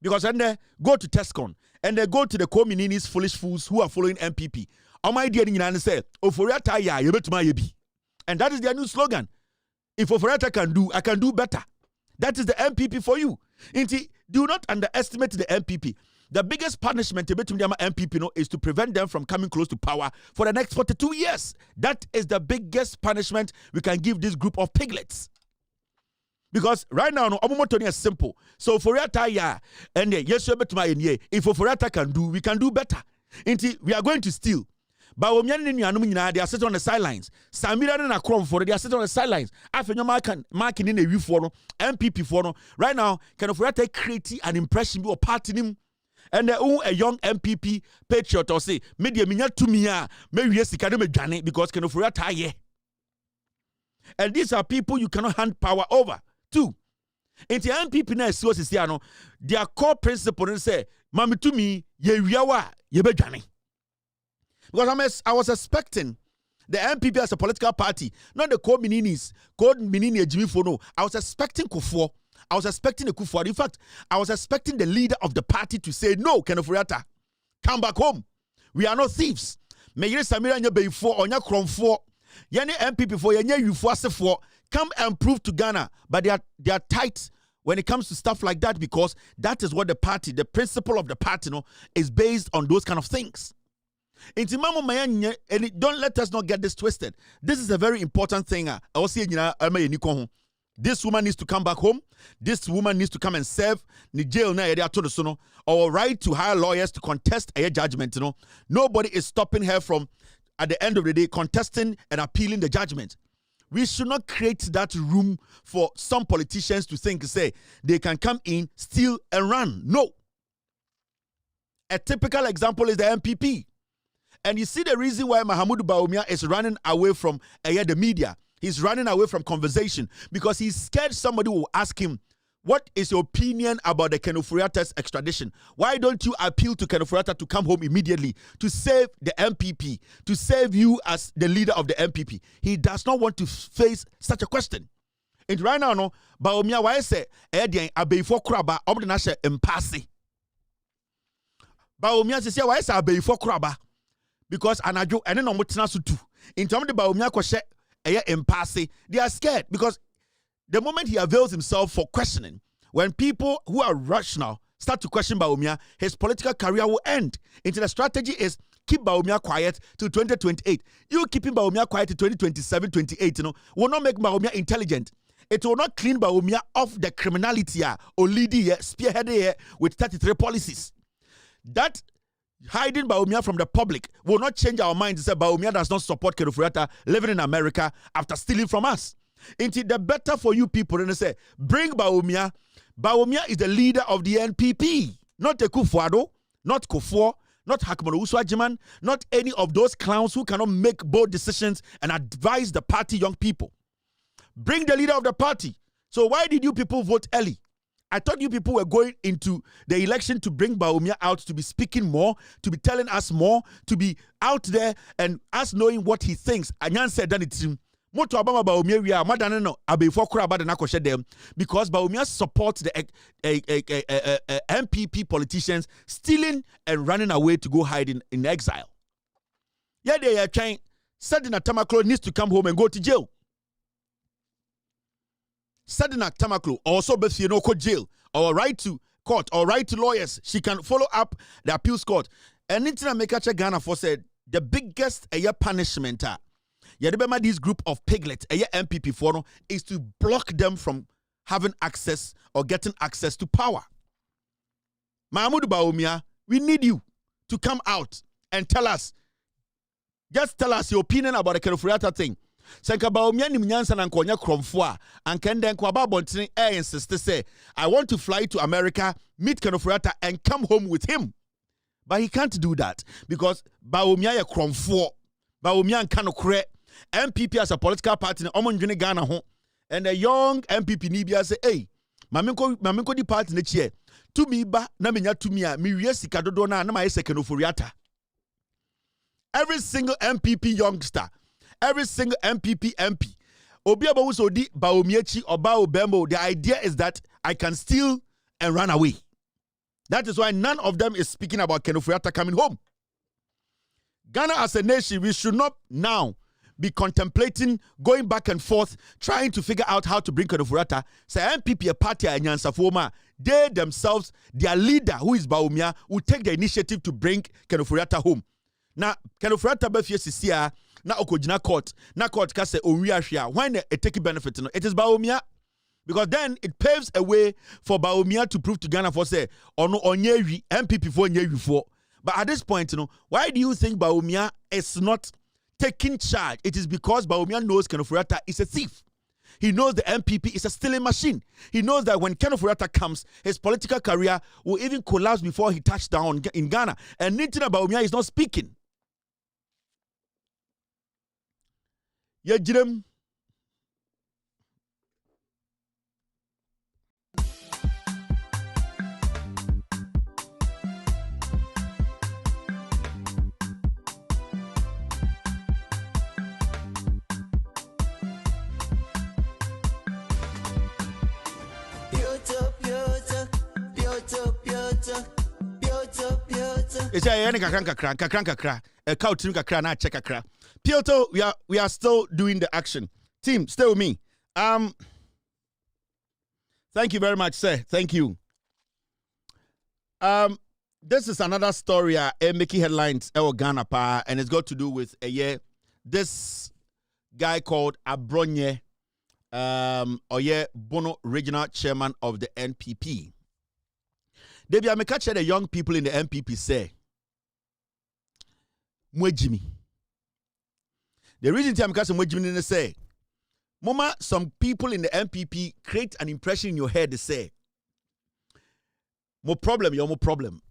Because then they go to Tescon and they go to the communities foolish fools who are following MPP. My dear and say Oforiatta ya ye betuma ye bi, and that is their new slogan. If Oforiatta can do, I can do better. That is the MPP for you. Do not underestimate the MPP. The biggest punishment between the MPP is to prevent them from coming close to power for the next 42 years. That is the biggest punishment we can give this group of piglets. Because right now, Omomotoni is simple. So Oforiatta, yeah, and yes, if Oforiatta can do, we can do better. We are going to steal. But they are sitting on the sidelines. Samira and Akron for they are sitting on the sidelines. After your marking in a view for MPP for right now, can Oforiatta create an impression or party him? And a young MPP patriot or say, media minya to me, maybe yes, academic Johnny because can Oforiatta ye. And these are people you cannot hand power over to. Into MPP na so sisiano, their core principle is say, Mami to me, ye wiawa, ye be Johnny. Because I was expecting the MPP as a political party, not the code Minini Jimmy Fono. I was expecting Kufuor. I was expecting a Kufuor. In fact, I was expecting the leader of the party to say, no, Ken Oforiatta, come back home. We are not thieves. May you Samira and your bay for on your chrome for Yanni MPP for Yanya you for come and prove to Ghana. But they are tight when it comes to stuff like that because that is what the party, the principle of the party, is based on those kind of things. And don't let us not get this twisted. This is a very important thing. This woman needs to come back home. This woman needs to come and serve the jail or right to hire lawyers to contest a judgment. Nobody is stopping her from, at the end of the day, contesting and appealing the judgment. We should not create that room for some politicians to think, say, they can come in, steal, and run. No. A typical example is the MPP. And you see the reason why Mahamudu Bawumia is running away from the media. He's running away from conversation because he's scared somebody will ask him, what is your opinion about the Ken Ofori-Attah's extradition? Why don't you appeal to Ken Ofori-Attah to come home immediately to save the MPP, to save you as the leader of the MPP? He does not want to face such a question. And right now, no, Bawumia, why say, Abeifo Kraba, Obdinashe Mpasi. Bawumia says, why say Abeifo Kraba? Because Anajo, and then Omotina Sutu. In terms of the Bawumia Koshe, Mpasi, they are scared because the moment he avails himself for questioning, when people who are rational start to question Bawumia, his political career will end. Into the strategy is keep Bawumia quiet till 2028. You keeping Bawumia quiet till 2027, 28, will not make Bawumia intelligent. It will not clean Bawumia off the criminality or leading spearheaded with 33 policies. That hiding Bawumia from the public will not change our minds to say Bawumia does not support Ken Ofori-Attah living in America after stealing from us. Into the better for you people, and they say, bring Bawumia. Bawumia is the leader of the NPP, not Ekufuado, not Kufuor, not Hakman Uswajiman, not any of those clowns who cannot make bold decisions and advise the party young people. Bring the leader of the party. So why did you people vote early? I thought you people were going into the election to bring Bawumia out, to be speaking more, to be telling us more, to be out there and us knowing what he thinks. Anyan said that it's him. Moto Obama Bawumia we are madana no Abeifo Kraba de nakoshe dem because Bawumia supports the MPP politicians stealing and running away to go hide in exile. Yeah, they are trying. Sedina Tamaklo needs to come home and go to jail. Sedina Tamaklo also be no court jail or right to court or right to lawyers. She can follow up the appeals court. And Nitina Mekache Ghana for said the biggest punishment Yadebema this group of piglets, MPP for is to block them from having access or getting access to power. Mahamudu Bawumia, we need you to come out and tell us. Just tell us your opinion about the Ken Ofori-Attah thing. Senka Bawumia ni mnyansa na nkonya kromfoa ankende kwa babontini insist say I want to fly to America, meet Ken Ofori-Attah and come home with him. But he can't do that because Bawumia ye kromfo. Bawumia nkano kre. MPP as a political party, Omonjuni Ghana ho, and a young MPP Nibia say, hey, Maminko di party next year. To me ba na menya to me a mi wiesi kadodo na ma yese Ken Ofori-Attah. Every single MPP youngster, every single MPP MP, Obi Abawu di Bawumiechi Oba Obembo, the idea is that I can steal and run away. That is why none of them is speaking about Ken Ofori-Attah coming home. Ghana as a nation, we should not now be contemplating going back and forth, trying to figure out how to bring Ken Ofori-Attah. Say MPP a party and Nyansafoma, they themselves, their leader, who is Bawumia, will take the initiative to bring Ken Ofori-Attah home. Now, Ken Ofori-Attah befie sisia, na okojina court, na court kase onwiahwea, when it take benefit, it is Bawumia. Because then it paves a way for Bawumia to prove to Ghana for say, ono onyewi, MPP for onyewi for. But at this point, why do you think Bawumia is not taking charge? It is because Bawumia knows Ken Ofori-Attah is a thief. He knows the MPP is a stealing machine. He knows that when Ken Ofori-Attah comes, his political career will even collapse before he touches down in Ghana. And Nitina Bawumia is not speaking. Yeah, Jim. It's a kakra. A cow team kakra na check kakra. Piotr, we are still doing the action. Team, stay with me. Thank you very much, sir. Thank you. This is another story making headlines Ghana pa, and it's got to do with this guy called Abronye Bono, regional chairman of the NPP. Debi amekache the young people in the NPP say, Mwejimi. The reason I'm catching Mwejimi say, Mama, some people in the MPP create an impression in your head. They say, "Mo problem, you're more problem."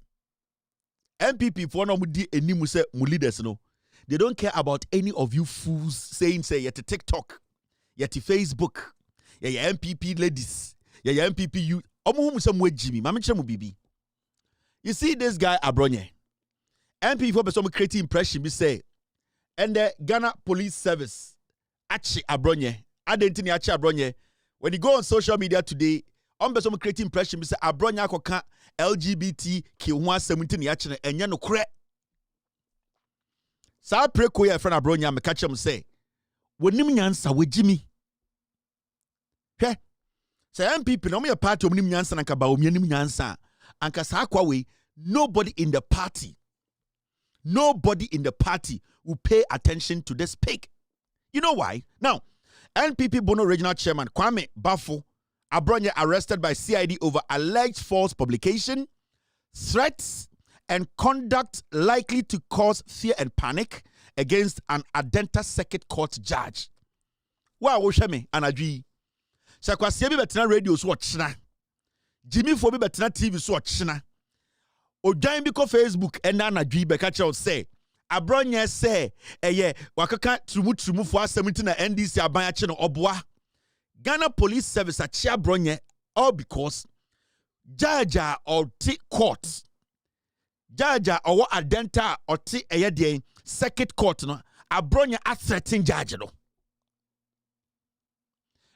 MPP for no mudi any muse leaders no. They don't care about any of you fools saying say yet TikTok, yet Facebook, yeah MPP ladies, yeah MPP you. Omo some way Jimmy, mama chemu bibi. You see this guy Abronye. MPP for some creating impression. We say, and the Ghana Police Service, Achi Abronye, Adentini Achi Abronye. When you go on social media today, on some creating impression. We say Abronye akoka LGBT K1 17 yachine enya no kre. Sa preko ya friend Abronye me catch him say, "Wonim nyansa we Jimmy." He say MPP no me party onim nyansa na kaba omianim nyansa anka sa kwa we nobody in the party will pay attention to this pig. You know why? Now, NPP Bono Regional Chairman Kwame Bafo Abronye arrested by CID over alleged false publication, threats, and conduct likely to cause fear and panic against an Adenta Circuit Court judge. Wa wo hwe me anadwi. Sakwasie bi betena radio so ochina. Jimmy for bi betena TV so ochina. Odan bi ko Facebook and anadwi be ka che say Abronye say eye wakaka trumu for 17 na NDC aban ache no oboa. Ghana Police Service ache Abronye all because judge or court. Judge or Adenta or eye dey circuit court no Abronye a threatening judge no.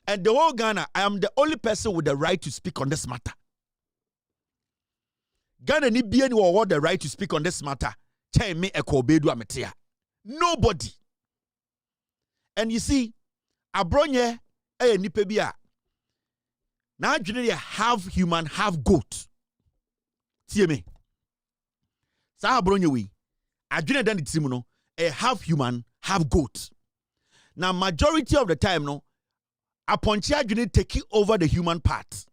And the whole Ghana, I am the only person with the right to speak on this matter. Ghana ni bien or the right to speak on this matter. Tell me a kobedu ametia. Nobody. And you see, Abronye nipebia. Now generally half human, half goat. See me. Sa Abronye we. Adwene dan timu no a half human, half goat. Now majority of the time no Aponchi adwene taking over the human part.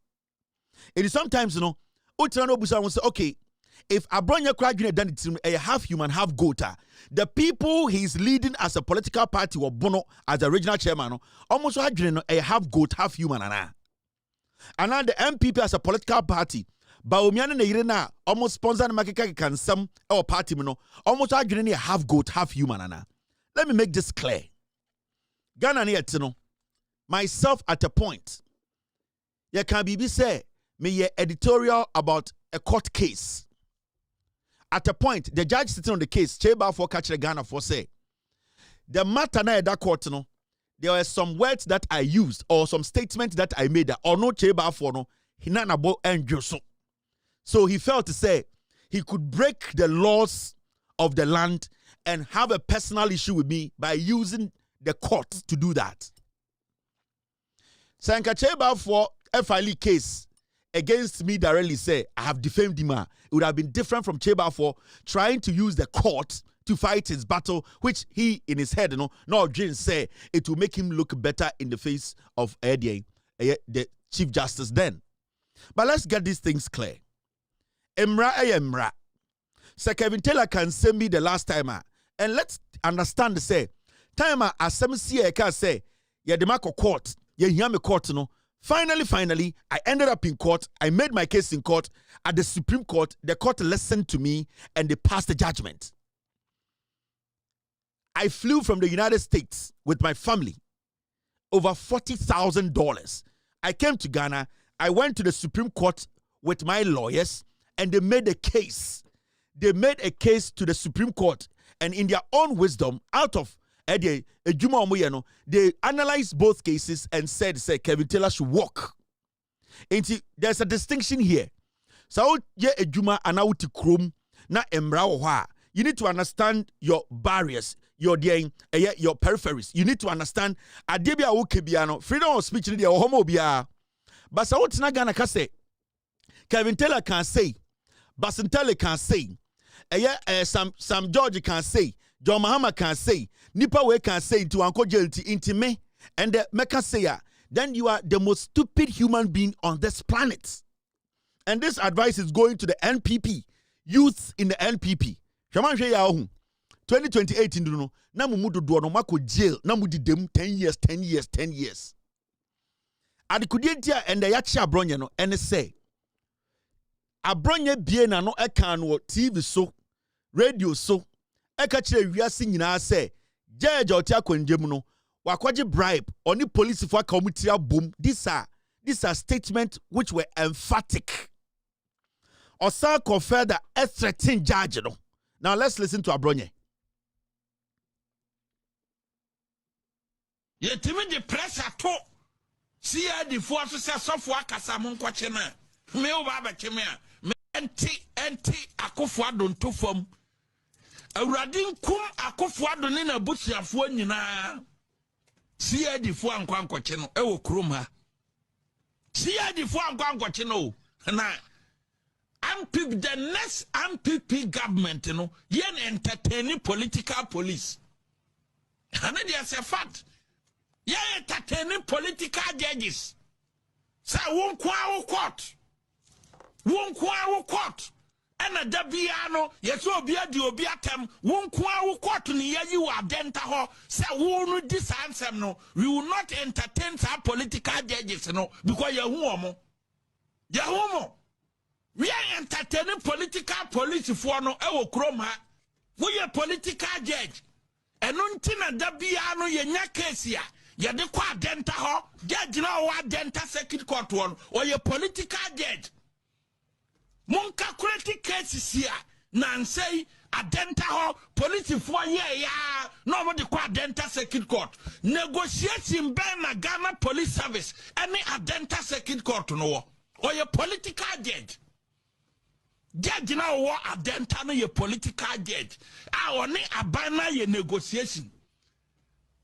It is sometimes, Utrano Busa will say, okay, if Abronye adwene done it a half human, half goat, the people he's leading as a political party or Bono as the regional chairman, almost adwene a half goat, half human, and now the MPP as a political party, Baomiana Irena almost sponsor Makika can some or party, almost adwene a half goat, half human, Let me make this clear. Ghana ni myself at a point, you can be say me editorial about a court case. At a point, the judge sitting on the case, Cheba for catch the Ghana for say the matter na that court no, there were some words that I used or some statements that I made that or no Cheba for no hinanabo and so he felt to say he could break the laws of the land and have a personal issue with me by using the court to do that. Sanka Cheba for FILE case against me directly say I have defamed him. It would have been different from Cheba for trying to use the court to fight his battle, which he in his head, no Jane say it will make him look better in the face of the Chief Justice then. But let's get these things clear. Emra. Sir Kevin Taylor can send me the last timer. And let's understand say timer as some can say the Marco court. Court, Finally, I ended up in court. I made my case in court. At the Supreme Court, the court listened to me and they passed the judgment. I flew from the United States with my family, over $40,000. I came to Ghana. I went to the Supreme Court with my lawyers and they made a case. They made a case to the Supreme Court and in their own wisdom, out of they analyzed both cases and said, Kevin Taylor should walk. There's a distinction here. So, Ejuma anauti krum na emra. You need to understand your barriers, your peripheries. You need to understand adebia ukebiano freedom of speech ni homo bia. But so what's not gonna say? Kevin Taylor can say, Basintele can say, Sam George can say. John Mahama can say, Nipa we can say to Uncle Jelty into me, and the Mecca say, then you are the most stupid human being on this planet. And this advice is going to the NPP, youth in the NPP. 2028 no na mu dodo no mako jail na mu didem 10 years adekudie ntia ende ya chi Abronye no ene say Abronye bie na no eka no TV so radio so eka kire wiase nyina say judge otia kwangem no wakwaje bribe oni police for aka omutira bom. These are statements which were emphatic. Osa confer the threatening judge no. Now let's listen to Abronye. Yetimi the pressure to see the force so akasa mo nkwache na me o ba cheme a me enti Akufo-Addo nto fam awurade nkum Akufo-Addo ne na busuafo nyina see the fo ankwankwache no e wo krom ha see the fo ankwankwache no na MPP, the next MPP government, yen entertaining political police. And there's a fact. Yen entertaining political judges. Say, won't court. And a Dabiano, yes, will be a diobiatem, won't court ni you are dentaho. Say, won't this answer no. We will not entertain some political judges, because you're homo. You're homo. We are entertaining political police for no ewo kroma. We are political judge. And untina dabiano ye nya case ya. Ya de kwa denta ho. Judge na wa denta circuit court one. Or ye political judge. Munka kureti cases ya. Nan say a denta ho. Police for ye ya. No mo de kwa denta circuit court. Negotiating ben na Ghana police service. Any a denta circuit court no. Or ye political judge. Judge na wo adenta no ye political judge. Oni abana ye negotiation.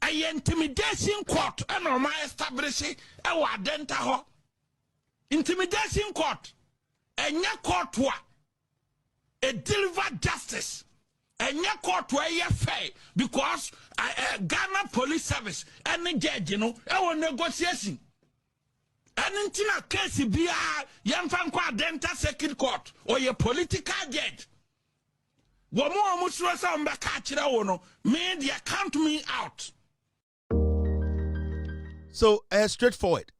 A intimidation court and ma establish e wo adenta ho. Intimidation court. Enya court wa e deliver justice. Enya court wa ye fair because Ghana police service any judge no e wo negotiation. And intina case bia yamfa kwa denta circuit court or your political judge. Womo amusro sa mbaka kire wo no media count me out. So straightforward.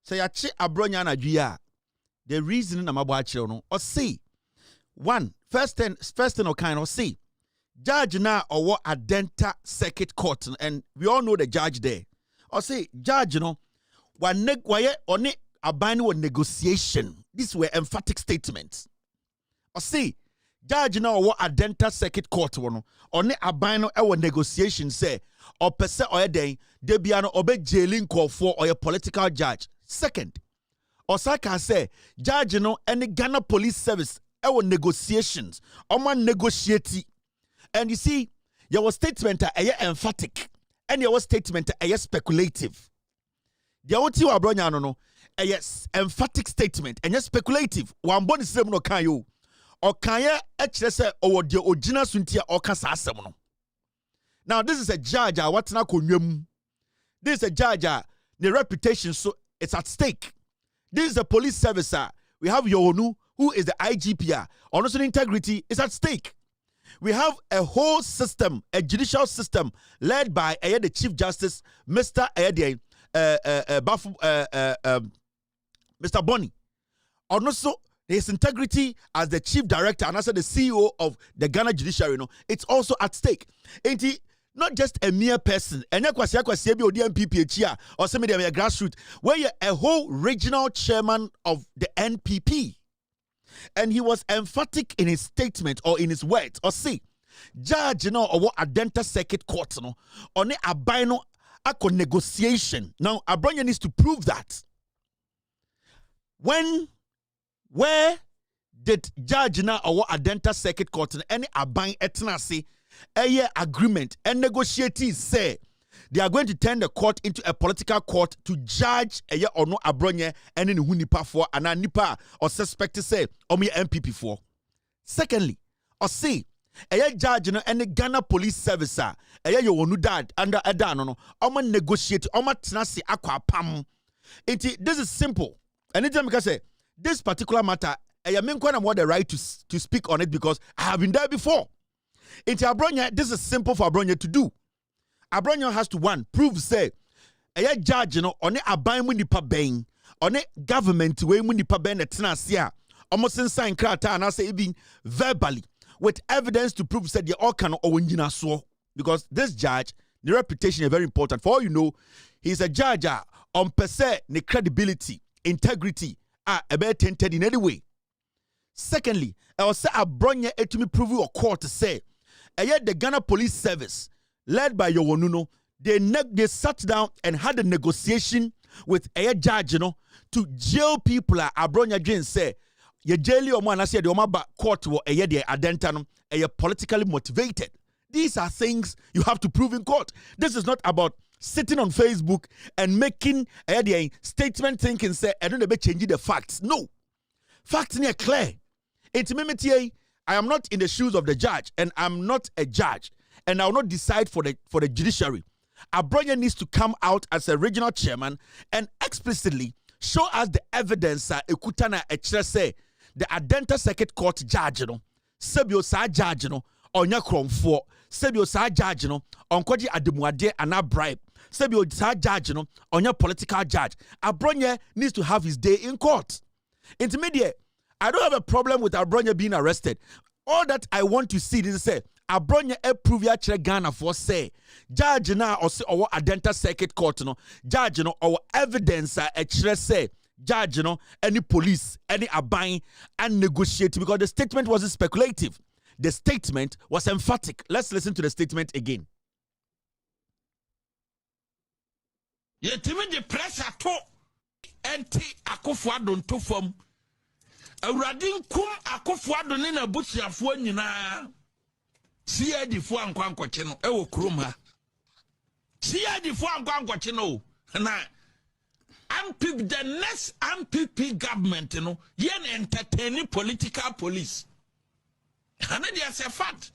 Say yachi Abronye anadua. The reason na mabo akire no or see one first thing or kind or see judge na or adenta circuit court and we all know the judge there. Or say judge no waye on it abandon negotiation. These were emphatic statements. Or see, judge now what adenta circuit court one on it abandon our negotiation say or per se or day they be an obey jailing call for or a political judge. Second, Osaka say judge no any Ghana police service our negotiations or man negotiate. And you see, your statement are emphatic and your statement are speculative. The oti wa Abronye no yes emphatic statement and yes speculative one body same no kan yo o kan ye e kire se o de ogina suntia o ka sa asem no. Now this is a judge what na konwam. This is a judge the reputation so it's at stake. This is a police service we have Yonu who is the IGP also integrity is at stake. We have a whole system, a judicial system led by the Chief Justice Mr. Mr. Bonny. Also, his integrity as the chief director and also the CEO of the Ghana Judiciary, it's also at stake. Ain't he? Not just a mere person. And or some media grassroots, where you're a whole regional chairman of the NPP. And he was emphatic in his statement or in his words. Or see, judge or what adenta circuit court on the abino a negotiation. Now, Abronye needs to prove that. Where did judge now or adenta circuit court any abine etnasi a year agreement and negotiatees say they are going to turn the court into a political court to judge a year or no Abronye and in Hunipa for and a nipa or suspect to say or me MPP for. Secondly, or see a judge no any Ghana police service a you wonu dad under a dan no negotiate tenasi akwa pam. This is simple. Anytime I say this particular matter I am the right to speak on it because I have been there before. Into Abronye, this is simple for Abronye to do. Abronye has to one prove say a judge on a aban mu nipa ben on a government way mu nipa ben etena se a almost sign krata and I say even verbally with evidence to prove said the all can or nyina so, because this judge, the reputation is very important. For all you know, he's a judge on per se the credibility, integrity a better tainted in any way. Secondly, I will say Abronye to me prove or court to say the Ghana Police Service led by Yowonuno, they sat down and had a negotiation with a judge, to jail people. Abronye Jane say, ye jail your man, I said, your maba court or a year adentanum, a politically motivated. These are things you have to prove in court. This is not about sitting on Facebook and making a statement thinking, say, I don't know, changing the facts. No. Facts are clear. Intimity, I am not in the shoes of the judge, and I'm not a judge, and I will not decide for the judiciary. Abronye needs to come out as a regional chairman and explicitly show us the evidence ekutana say the Adenta Circuit Court judge sebio sa judge onya kromfo sebio sa judge onkoji ademuade ana bribe sebio sa judge onya political judge. Abronye needs to have his day in court. Intermediate, I don't have a problem with Abronye being arrested. All that I want to see is say Abronye approve ya chere Ghana for say judge na or say our Adenta Circuit Court judge our evidence chere say judge any police any aban and negotiate, because the statement wasn't speculative. The statement was emphatic. Let's listen to the statement again. Yetimi the pressure to enti Akufo-Addo nto fam. Awurade nkum Akufo-Addo ne na busuafo nyina. CID fo ankwankwache no ewo kurom ha. CID fo ankwankwache no na MPP, the next MPP government, yen entertaining political police. And there's a fact.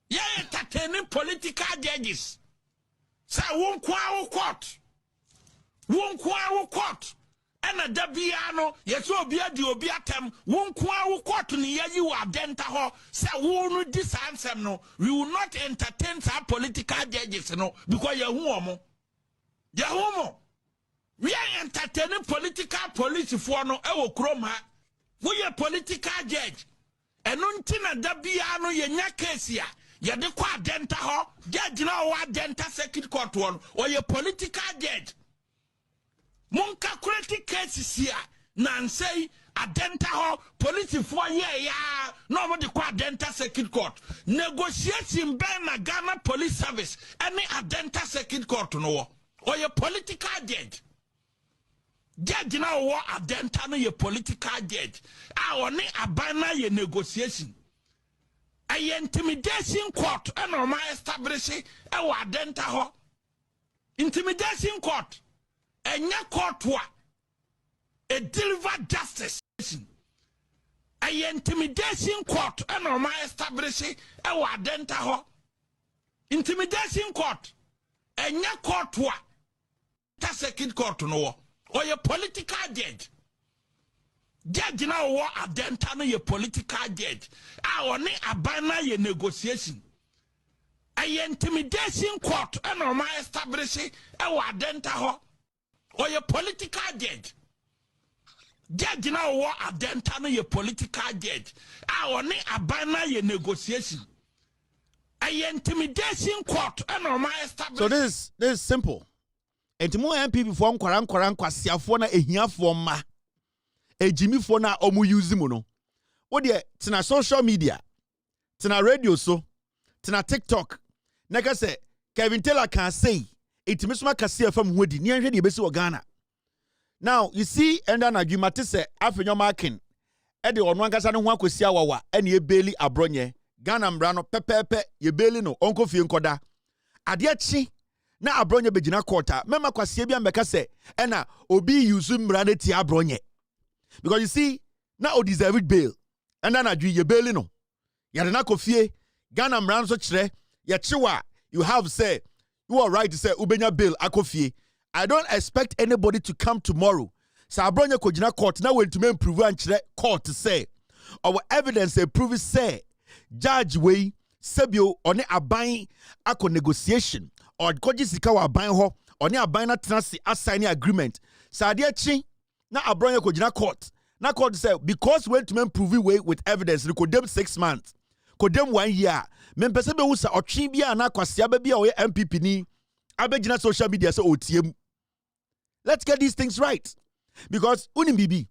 Yen entertaining political judges. Say, won't court. And a Dabiano, yes, will be a diobiatem, won't court ni you are denta. Say, won't this answer no. We will not entertain some political judges, because you're homo. You're homo. We are entertaining political police for no ewo kroma. We are political judge. And untina dabiano ye nya case ya. Ya de kwa denta ho. Judge na wa denta circuit court one. Or ye political judge. Monka kureti cases ya. Nansei a denta ho. Police for ye ya. No mo de kwa denta circuit court. Negotiating ben na Ghana Police Service. Any a denta circuit court no. Or ye political judge. Judge now war Adenta no ye political judge. Our ne abana ye negotiation. A intimidation court and my establishing our Adenta ho. Intimidation court. A nya court wa. A deliver justice. A intimidation court and my establishing our Adenta ho. Intimidation court. A nya court wa. Ta second court no. Or your political judge. Judge now war Adenta no your political judge. Our ne abana ye negotiation. A intimidation court and my establishing our Adenta ho. Or your political judge. Judge now war Adenta no your political judge. Our ne abana ye negotiation. A intimidation court and my establishing. So this is simple. And more MPP for nkwaran kwasiafo na ehiafo ma ejimifo na omu use mu no wo de tena social media tena radio so tena TikTok na ka say Kevin Taylor can say itimi soma kase afam hodi ni anhwe de besi wo Ghana. Now you see enda na dwumate say afenyo marking e de ono ankasa ne ho akosi awawa ene ebeli Abronye Ghana mbra no pepepe ye beli no onko fie nkoda ade achi na Abronye begina quarter mema kwasie bia mbeka se ena obi use mrane ti Abronye, because you see na o deserve bail and na adwi ye bail no ya na kofie Ghana mran so kire ye chiwa you have say you are right to say ubenya bail akofie. I don't expect anybody to come tomorrow sa Abronye kogina court na we to improve and kire court to say our evidence prove say judge we sebio one aban akọ negotiation or koji sika wa aban ho one aban na tenase assign agreement sade chi na Abronye ko gina court na court say because we to prove way with evidence we could them 6 months could them 1 year men pese be hu sa otwe bia na kwase aba bia o MPP ni abegina social media say otiem. Let's get these things right because unibibi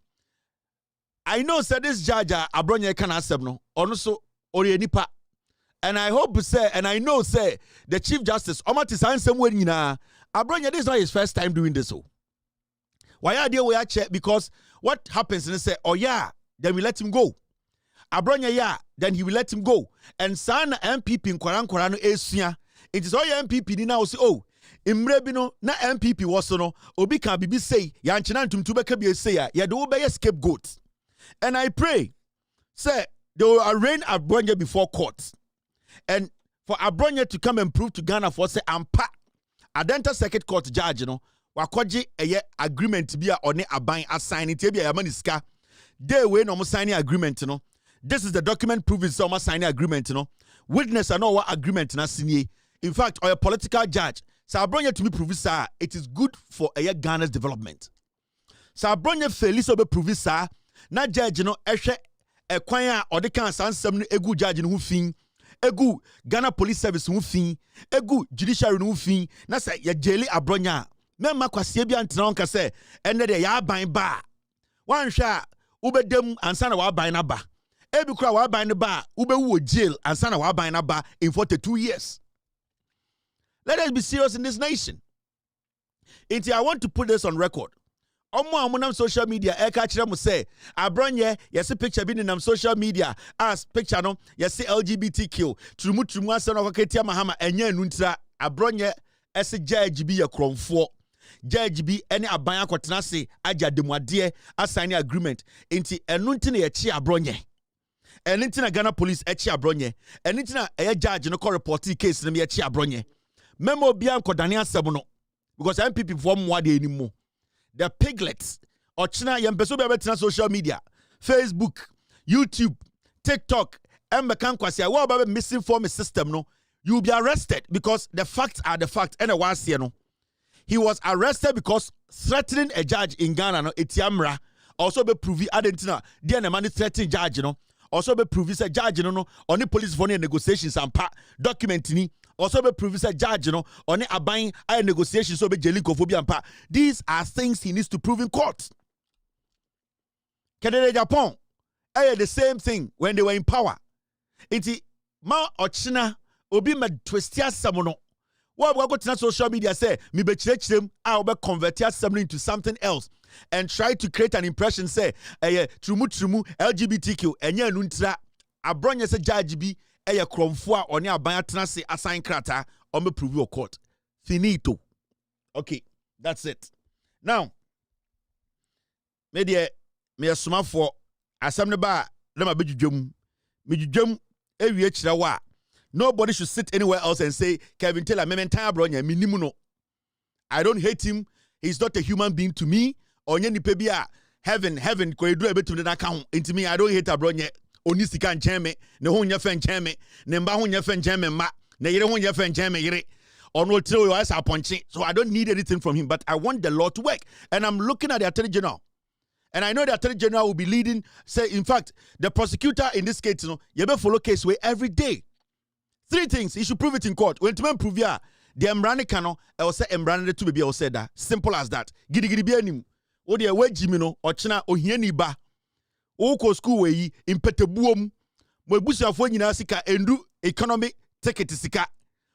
I know say this judge Abronye can accept no ono so ori enipa. And I hope say, and I know say, the Chief Justice, Omati Sansem Wenina, Abronye, this is not his first time doing this. Why are they we are check? Because what happens and they say, oh yeah, then we let him go. Abronye, yeah, then he will let him go. And Sana MPP in Korano Esia, it is all your MPP now say, oh, Imrebino, na MPP was no, Obi can be say, Yanchinan Tumtubeka be say, ya do be a scapegoat. And I pray, say, they will arraign Abronye before court. And for Abronye to come and prove to Ghana for say ampa Adenta Circuit Court judge wakoji eye agreement bia one aban assign it bia yamaniska day we no signing agreement no. This is the document proving some signing agreement no. Witness and what agreement na sinye. In fact, or a political judge so Abronye to me prove sir it is good for eye Ghana's development. So Abronye fairly so be prove sir na judge no ehwe ekwan a ode kan sansem no egu judge no hu fin egu Ghana Police Service hu fin egu judiciary no hu fin na say ya jeli Abronye memma kwase bia ntena onka say enne de ya ban ba wanhwa ubedem ansa na wa ban na ba ebi kura wa ban ne ba ubewu jail ansa na wa ban na ba in 42 years. Let us be serious in this nation. I want to put this on record. Omo social media eka kire mo say Abronye yesi picture bi nam social media as picture no yesi LGBTQ trumu ase no koketia mahama enye enuntra Abronye ese judge bi ye kromfo judge bi ene aban akotena se aja demuade assign agreement enti enunti na ye chi Abronye enunti na Ghana police echi Abronye enunti na eye judge no ko report case na me echi Abronye memo bia nkodane asem no because MPP for mo ade enimo. The piglets or China yampeso be social media, Facebook, YouTube, TikTok, and mekan kwase what about misinform system no, you will be arrested because the facts are the facts. And was here no. He was arrested because threatening a judge in Ghana no etiamra also be proved identity there na man threatening judge no also be proved say judge no on the police for negotiations and document ni also be proved say judge no on aban I negotiations so be jelikophobia and these are things he needs to prove in court. Canada Japan the same thing when they were in power. Iti ma ochina obi ma twistia samono. What we go to social media say me be chirechirem I will convert something into something else and try to create an impression say trumu LGBTQ enye nuntra Abronye se judge bi kromfo a oni aban atena se assign krata on me prove your court. Finito. Okay, that's it. Now, me asuma for asem ne ba na ma bedwudwam. Me dwudwam ewie kira wa. Nobody should sit anywhere else and say Kevin Taylor mementan Abronye minimu no. I don't hate him. He's not a human being to me. Onye ni pebia heaven ko edu ebetum na ka ho. Enti me I don't hate Abronye. Oni sika ncheme ne ho nya fe ncheme ne mba ho nya fe ncheme ma ne yire ho nya fe ncheme yire ono tire yo asa ponche. So I don't need anything from him, but I want the law to work. And I'm looking at the Attorney General. And I know the Attorney General will be leading, say, in fact, the prosecutor in this case, you be follow case way every day. 3 things, he should prove it in court. When to prove ya, the Embrane Kano, I will say Embrane to be said that. Simple as that. Gidi be anim. O de we jimino, or china, or hieni ba. Oko school we impetebuom. We busia for nyina sika endu economy ticket sika.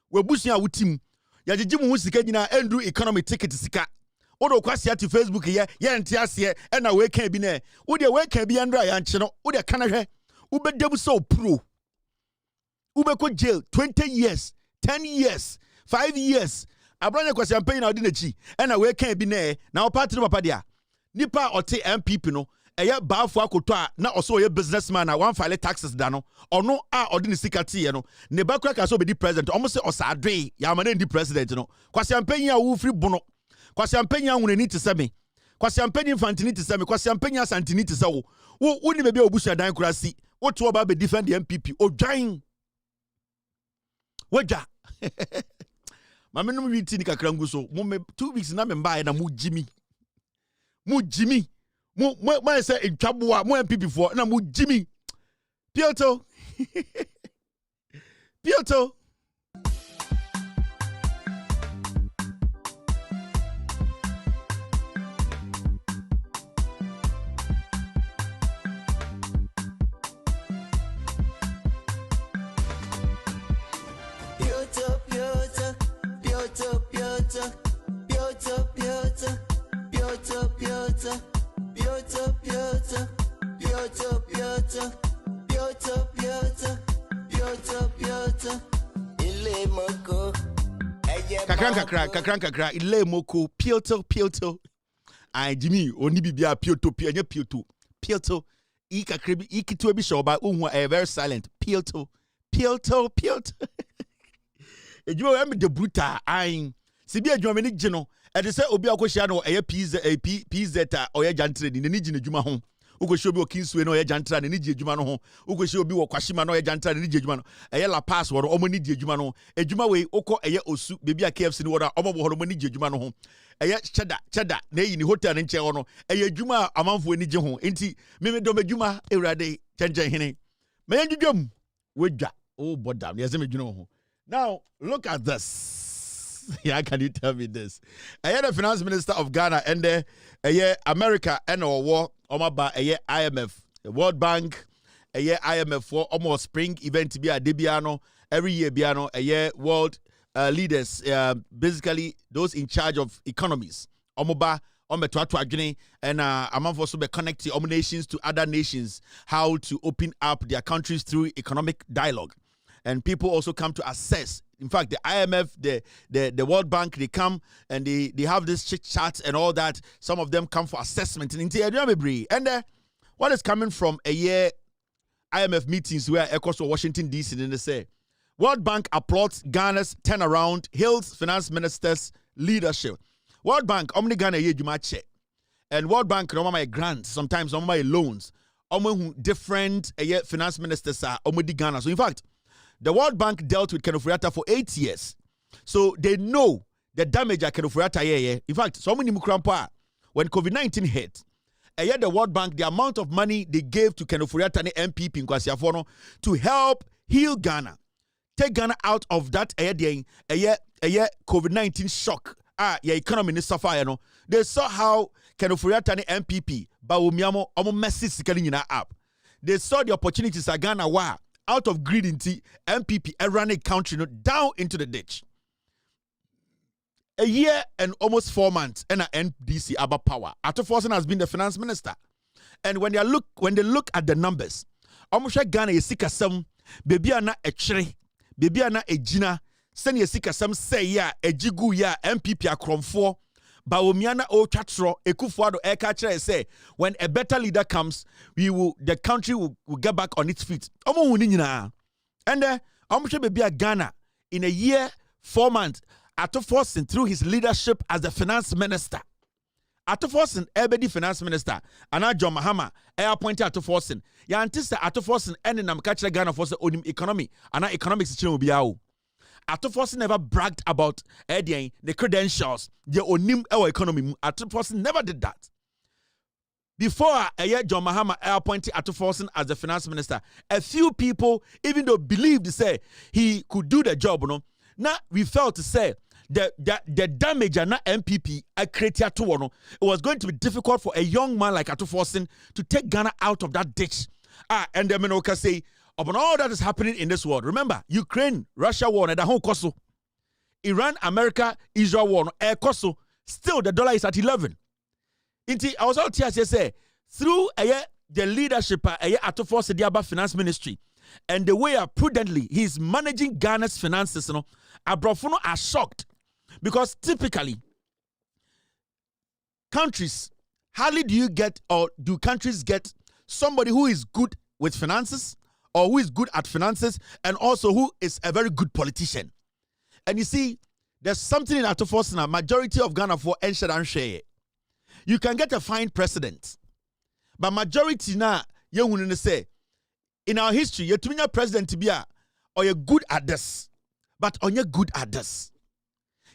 We busia wutim. Ya jijimu hu sika nyina endu economy ticket sika. Odo kwasi ati Facebook ye nti ase e na we kan bi na. Wo de we kan bi andra ya nche no. Wo de kana hwe. Wo bedem so pro. Ubeko jail 20 years, 10 years, 5 years. Abronye kwasi campaign na odi na chi. E na we kan bi na party no papa dia. Nipa ote MPP no eye baafo akoto a na oso ye businessman na one file taxes da no. Ono a odi ne sikati ye no. Ne bakura ka so be di president. Omo se osadwe ya ma na di president no. Kwasi campaign a wo free bono. Kwasi campaign a woni ti sebe. Kwasi campaign infantini ti sebe. Kwasi campaign asantini ti se wo. Wo ni bebe obusu dan kurasi. Wo to ba be defend the MPP. Odwan Waja. Mama no mi ti ni kakra ngu so. Mo me 2 weeks na me mba na mo Jimmy. Mo Jimmy. Mo say etwaboa mo MPP for na mo Jimmy. Piotto. Piotto. Kakra ile moko Piotto ai Jimmy oni bibia Piotto I kakra bi ikitu bi shoba ohun very silent Piotto ejuma am de bruta ai sibi ejuma me ni gino e de se obi akohia no eye PZ oye jantre ni ni gina ejuma ho ukohia obi okinsue no oye jantra ni gi ejuma no ho ukohia obi wokwashima no oye jantra ni gi ejuma no eye la pass wo omo ni gi ejuma no ejuma we ukọ eye osu bebi a KFC ni wo da omo bo ho ni gi ejuma no ho eye cheda na eyi ni hotel ni nche ho no eye ejuma amanfo ni gi ho enti me do ejuma ewrade chenchen hene me yendwum wedwa oh boda me yeze me dwuna ho. Now look at this. Yeah, can you tell me this? The finance minister of Ghana and the America and our war omaba IMF, the World Bank, IMF for almost spring event be a debiano every year biano world leaders basically those in charge of economies omoba ometwatwa and among also be connecting nations to other nations how to open up their countries through economic dialogue. And people also come to assess. In fact, the IMF, the World Bank, they come and they have this chit chat and all that. Some of them come for assessment. And what is coming from a year IMF meetings where across Washington DC, and they say, World Bank applauds Ghana's turnaround, hails finance minister's leadership. World Bank, omni Ghana ye jumache. And World Bank, no my grants, sometimes no my loans. Different finance ministers are omdi Ghana. So in fact, the World Bank dealt with Kenofriata for 8 years. So they know the damage at Kenofriata. In fact, so many mukrampa, when COVID-19 hit, the World Bank, the amount of money they gave to Kenofriata and MPP in Kwasiafono to help heal Ghana, take Ghana out of that COVID-19 shock. Your economy is suffering. They saw how Kenofriata and MPP, Bawumiamo, omo messi sikali up. They saw the opportunities at Ghana wa. Out of greed into MPP ran a country down into the ditch. A year and almost 4 months, and NDC about power. Ato Forson has been the finance minister, and when they look at the numbers, almost Ghana is sick some baby ana a chere, baby ana a jina, send ye sick some say ya a jigu ya MPP a crom 4. Bawomiana o chatro ekufuado eka say when a better leader comes the country will get back on its feet. And be a Ghana in a year 4 months Ato Forson through his leadership as the finance minister. Ato Forson ebedi finance minister ana John Mahama appointed Ato Forson. Ya antisa Ato Forson enenam ka kire Ghana for onim economy ana economics chire obiawo. Ato Forson never bragged about the credentials, the onim our economy. Ato Forson never did that. Before John Mahama appointed Ato Forson as the finance minister, a few people, even though believed to say he could do the job, now we felt to say the damage and not MPP created to it was going to be difficult for a young man like Ato Forson to take Ghana out of that ditch. And then Menoka say, upon all that is happening in this world, remember, Ukraine, Russia war, and the whole Koso, Iran, America, Israel war, air Koso, still the dollar is at 11. I was out here to say, through the leadership of Ato Forson Diaba Finance Ministry, and the way prudently he's managing Ghana's finances, Abrofono are shocked because typically countries, hardly do countries get somebody who is good with finances, or who is good at finances, and also who is a very good politician. And you see, there's something in Ato Forson, majority of Ghana for enshare and share. You can get a fine president, but majority now, you wouldn't say, in our history, you're president to be or you're good at this. but on your good at this.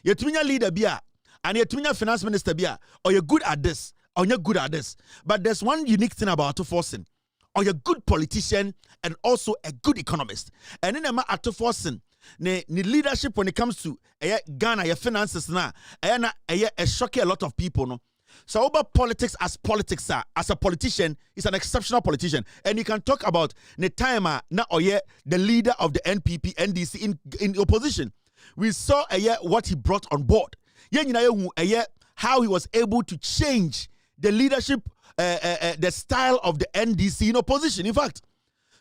Yetiminya leader bia, and yetiminya finance minister bia, or you're good at this, or you're good at this. But there's one unique thing about Atuforsen. Or you're a good politician and also a good economist. And in a Atuforsen, ne leadership when it comes to Ghana, your finances na, a shocking a lot of people, no. So about politics as politics, as a politician, he's an exceptional politician. And you can talk about the time na the leader of the NPP, NDC in opposition. We saw what he brought on board. How he was able to change the leadership, the style of the NDC in opposition. In fact,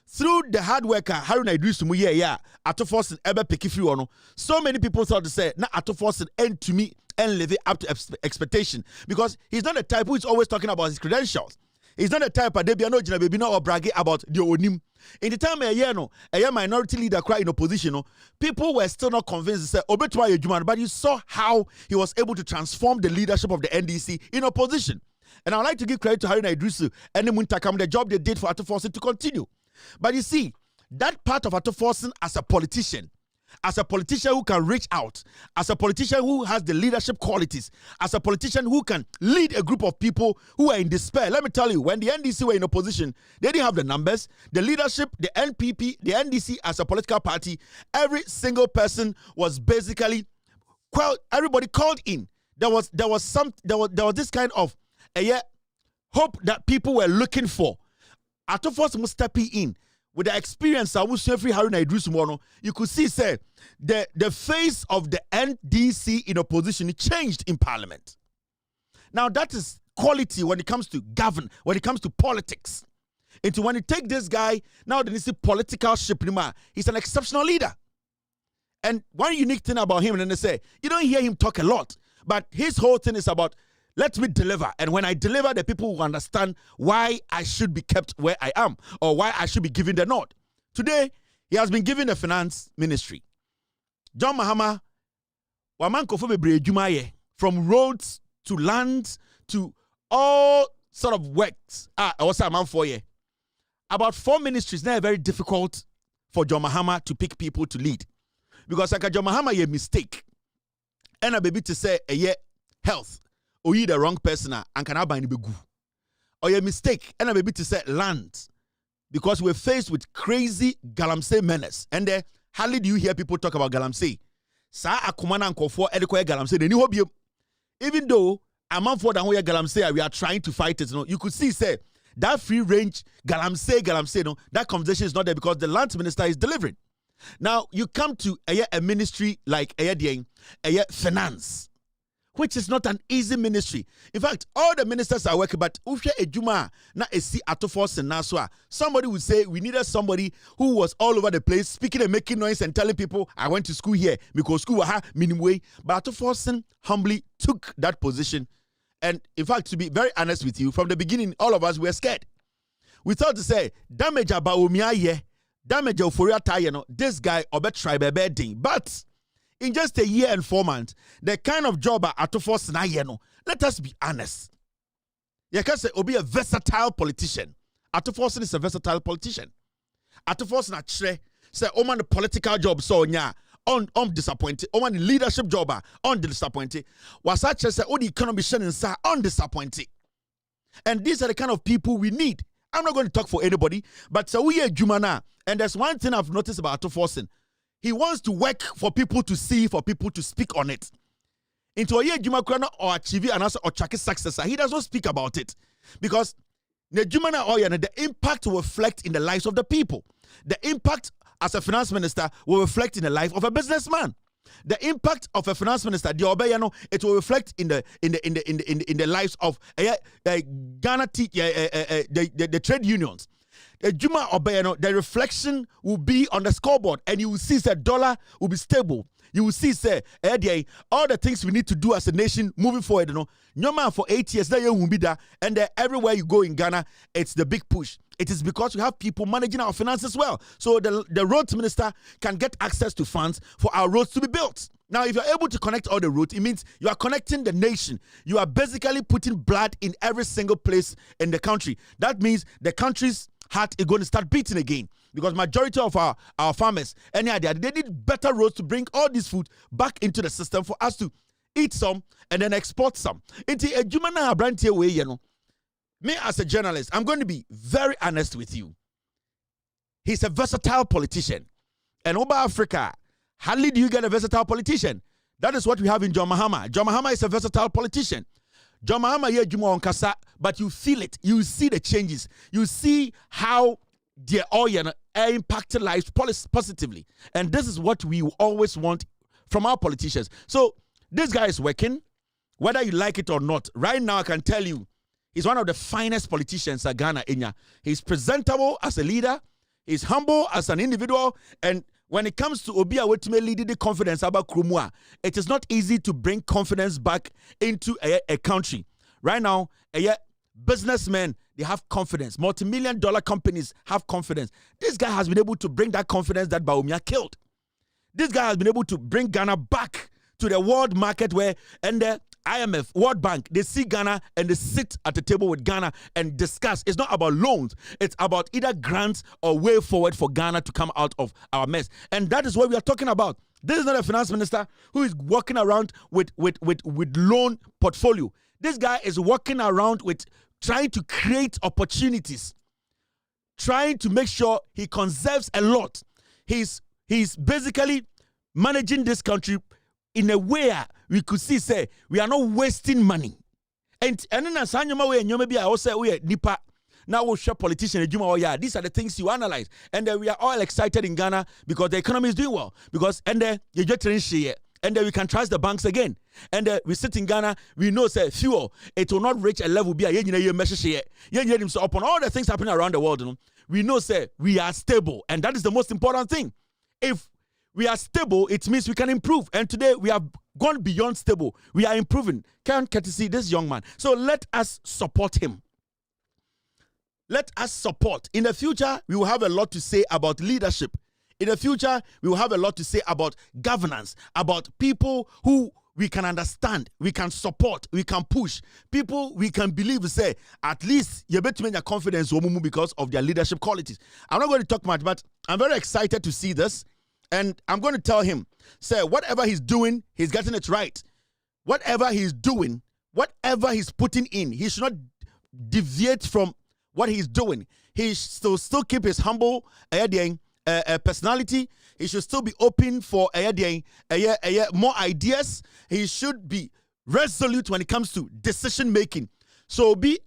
through the hard worker, Haruna Idris Muye, Atuforsen ebe pekifri ono. So many people thought to say, na Atuforsen end to me and live up to expectation. Because he's not the type who is always talking about his credentials. He's not the type of Debiano Jinabino or bragging about the onim. In the time a minority leader cry in opposition, people were still not convinced to say, Obetwa Yejuman, but you saw how he was able to transform the leadership of the NDC in opposition. And I would like to give credit to Haruna Idrisu and the Muntakam, the job they did for Atuforsen to continue. But you see, that part of Atuforsen as a politician who can reach out, as a politician who has the leadership qualities, as a politician who can lead a group of people who are in despair. Let me tell you, when the NDC were in opposition, they didn't have the numbers, the leadership, the NPP, the NDC as a political party, every single person was basically, everybody called in. There was this kind of hope that people were looking for. Atuforsen was stepping in with the experience I was free Haruna Idris Mono. You could see, say, the face of the NDC in opposition changed in parliament. Now that is quality when it comes to govern, when it comes to politics. Into when you take this guy, now that you see political ship, he's an exceptional leader. And one unique thing about him, and they say, you don't hear him talk a lot, but his whole thing is about, let me deliver. And when I deliver, the people will understand why I should be kept where I am or why I should be given the nod. Today, he has been given the finance ministry. John Mahama, from roads to lands to all sort of works. About 4 ministries now are very difficult for John Mahama to pick people to lead. Because like John Mahama, a mistake. And a baby to say, health. Or you the wrong person and can buy begu. Or your mistake, and a baby to say land. Because we're faced with crazy Galamsey menace. And hardly do you hear people talk about Galamsey. Sa akumana and kofo edikoya Galamsey. They hope you. Even though a man for the Galamsey, we are trying to fight it. You could see, say, that free range Galamsey, no, that conversation is not there because the land minister is delivering. Now you come to a ministry like finance, which is not an easy ministry. In fact, all the ministers are working, but somebody would say we needed somebody who was all over the place, speaking and making noise and telling people, I went to school here because school was minimum way. But Atuforsen humbly took that position. And in fact, to be very honest with you, from the beginning, all of us were scared. We thought to say, damage about Umiaye, damage Euphoria Tayeno, this guy, Obet Tribe Bedding. But in just a year and 4 months, the kind of job at Atuforsen na let us be honest. You can say Obi a versatile politician. Atuforsen is a versatile politician. Atuforsen actually say Oman the political job so nya on disappointed. Oman the leadership job on disappointed. Was actually say the economy shining sa on disappointed. And these are the kind of people we need. I'm not going to talk for anybody, but so we are Jumana. And there's one thing I've noticed about Atuforsen. He wants to work for people to see, for people to speak on it. Into a year Jumakrana or achieve and also or check his successor. He does not speak about it. Because the Jumana Oya, the impact will reflect in the lives of the people. The impact as a finance minister will reflect in the life of a businessman. The impact of a finance minister, it will reflect in the lives of Ghana, the trade unions. Juma Obeyano, the reflection will be on the scoreboard, and you will see that dollar will be stable. You will see, say, all the things we need to do as a nation moving forward. No man for 8 years, there will be there, and everywhere you go in Ghana, it's the big push. It is because we have people managing our finances well. So the roads minister can get access to funds for our roads to be built. Now, if you're able to connect all the roads, it means you are connecting the nation. You are basically putting blood in every single place in the country. That means the country's heart is going to start beating again. Because majority of our farmers, any idea, they need better roads to bring all this food back into the system for us to eat some and then export some. Me as a journalist, I'm going to be very honest with you. He's a versatile politician. And over Africa, hardly do you get a versatile politician. That is what we have in John Mahama. John Mahama is a versatile politician. John Mahama here Juma on Kasa, but you feel it. You see the changes. You see how their oil impacted lives positively. And this is what we always want from our politicians. So this guy is working, whether you like it or not. Right now, I can tell you, he's one of the finest politicians at Ghana. He's presentable as a leader. He's humble as an individual. And when it comes to Obi Awetime leading the confidence about Krumua, it is not easy to bring confidence back into a country. Right now, businessmen, they have confidence. Multi-million-dollar companies have confidence. This guy has been able to bring that confidence that Bawumia killed. This guy has been able to bring Ghana back to the world market where, and the IMF, World Bank, they see Ghana and they sit at the table with Ghana and discuss. It's not about loans. It's about either grants or way forward for Ghana to come out of our mess. And that is what we are talking about. This is not a finance minister who is walking around with loan portfolio. This guy is walking around with trying to create opportunities, trying to make sure he conserves a lot. He's basically managing this country in a way we could see, say, we are not wasting money. And then as I maybe I also we are nipa. Now we'll share politician. These are the things you analyze. And we are all excited in Ghana because the economy is doing well. Because and then you get share. And then we can trust the banks again. And we sit in Ghana, we know, say, fuel, it will not reach a level, upon all the things happening around the world, we know, say, we are stable. And that is the most important thing. If we are stable, it means we can improve. And today, we have gone beyond stable. We are improving. Can't see this young man. So let us support him. Let us support. In the future, we will have a lot to say about leadership. In the future, we will have a lot to say about governance, about people who we can understand, we can support, we can push, people we can believe, say, at least you better make your confidence because of their leadership qualities. I'm not going to talk much, but I'm very excited to see this. And I'm going to tell him, say, whatever he's doing, he's getting it right. Whatever he's doing, whatever he's putting in, he should not deviate from what he's doing. He should still keep his humble personality. He should still be open for more ideas. He should be resolute when it comes to decision making. So be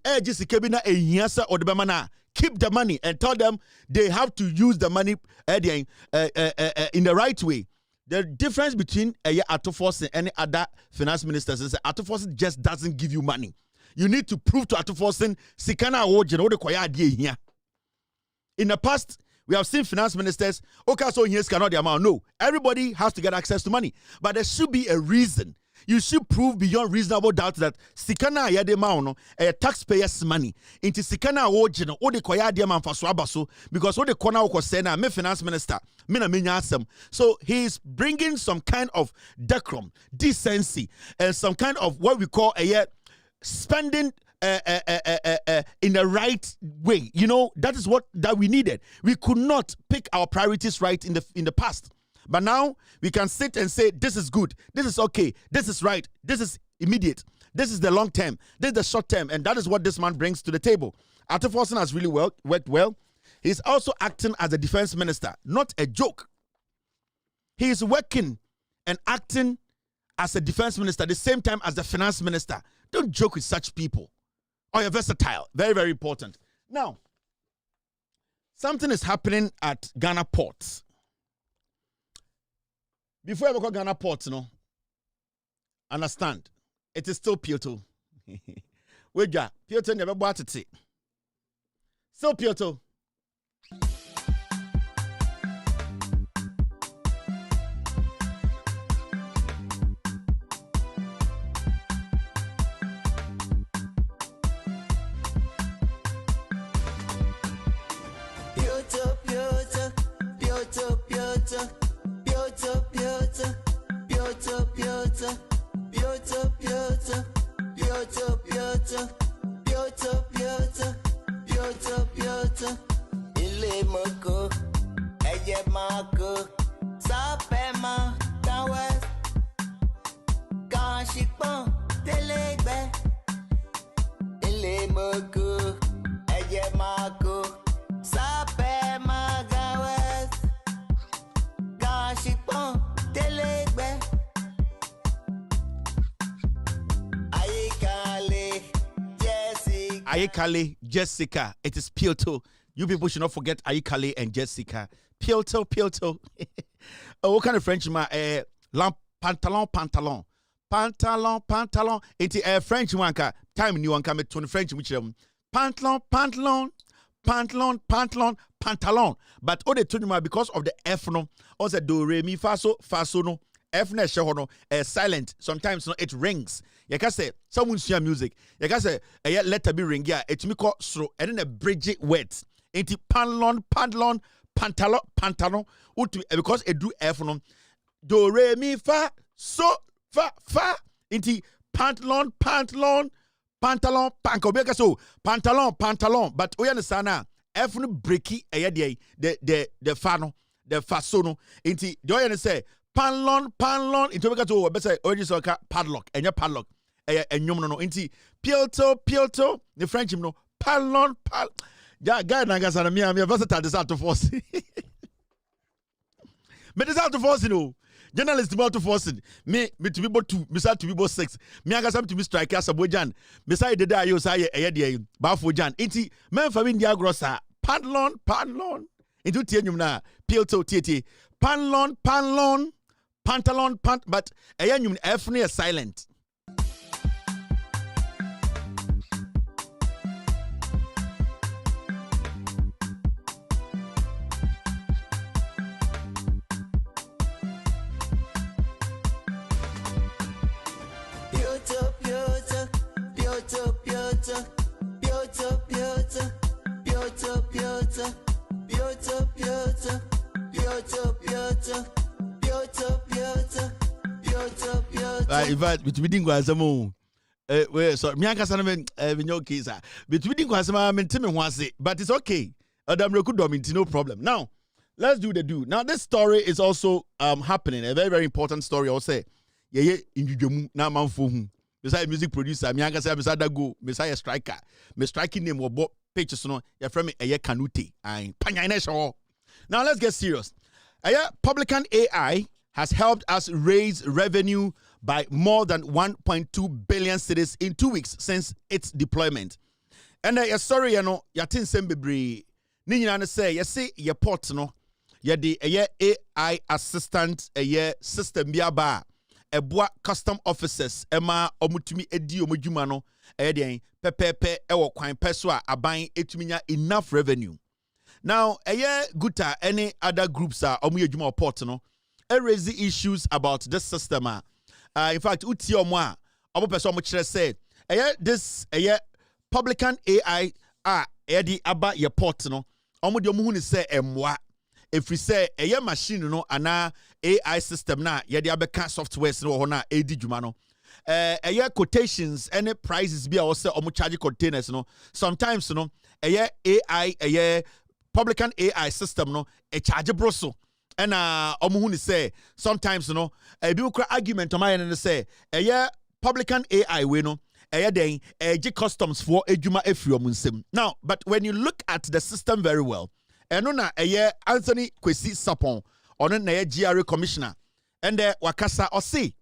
keep the money and tell them they have to use the money in the right way. The difference between Atufos and any other finance ministers is that Atufos just doesn't give you money. You need to prove to Atufos sikana here. In the past, we have seen finance ministers, okay, so here's cannot the amount. No, everybody has to get access to money. But there should be a reason. You should prove beyond reasonable doubt that sikana ya de maono a taxpayers' money. Into sikana ojino o de koya de man for swabaso because o de kona o kosena me finance minister me na menya asem. So he is bringing some kind of decorum, decency, and some kind of what we call spending in the right way. You know, that is what that we needed. We could not pick our priorities right in the past. But now we can sit and say, this is good, this is okay, this is right, this is immediate, this is the long term, this is the short term, and that is what this man brings to the table. Atufos has really worked well. He's also acting as a defense minister, not a joke. He is working and acting as a defense minister at the same time as the finance minister. Don't joke with such people. Oh, you're versatile. Very, very important. Now, something is happening at Ghana ports. Before I go Ghana ports, understand, it is still Pioto. Weja, Pioto never bought it. Still Pioto. ele moko, eye mako, sapema, kawes, kanshipon, telegbe, ele moko, eye mako, sapema, kawes, kanshipon, telegbe. Ayikale, Jessica. It is Pielto. You people should not forget Ayikale and Jessica. Pielto. What kind of French man? Pantalon. It's a French one. Time new one come to French which pantalon. But all the two because of the F no, also do re mi fa so no. F na no silent. Sometimes no it rings. You can say someone share music. You can say a letter be ring ya. It me call slow and then a bridge wet. Into pantalon. Because it do F no. Do re mi fa so fa into pantalon. Pantalon. So pantalon. But we understand now. F no breaky the fa no the fa so no. Into do you say panlon into we to better already so padlock and your padlock and no into pielto the French no panlon guy nagasana me am versatile this out to force me this out to force no journalist about to force me to be about 2 me start to be about 6 me agasam to be striker sabojan me say the day you say e ba fo jan into men for me dia grossa panlon into tienum na pielto tie panlon but ayanyum F near silent. In fact, between Guazamo, so Mianca in your case, between Guazama and Timmy was it, but it's okay. Adam Rokudomint, no problem. Now, let's do the do. Now, this story is also happening, a very, very important story. I'll say, yeah, in Jujumu, now man for whom. Besides music producer, Mianca said, Messiah go, Messiah striker, my striking name was Bob Pictures, no, you're from a year canute, and Panyana. Now, let's get serious. Publican AI has helped us raise revenue by more than 1.2 billion cedis in 2 weeks since its deployment. And sorry, you know, yatin sembebre. Ninyana say, you see, your port no, the AI assistant, system biaba, bois custom officers, Emma omutumi edi omujuma no, pepe ewo kwan peswa aban etuminya enough revenue. Now, guta any other groups are omuyejuma port no, raise the issues about this system. In fact, uti omwa omo person mo kire say this Publican AI di aba ye port no omo de omo hu ni say emwa if we say machine no ana AI system na ye de abeka softwares no ho na edi dwuma no quotations any prices be also omo charge containers no sometimes no AI Publican AI system no e charge broso. And omuhuni say sometimes you know a bill argument on my end say Publican AI we no then customs for ejuma efriom. Now, but when you look at the system very well, and na Anthony Kwesi Sapon on na GRA commissioner and wakasa or say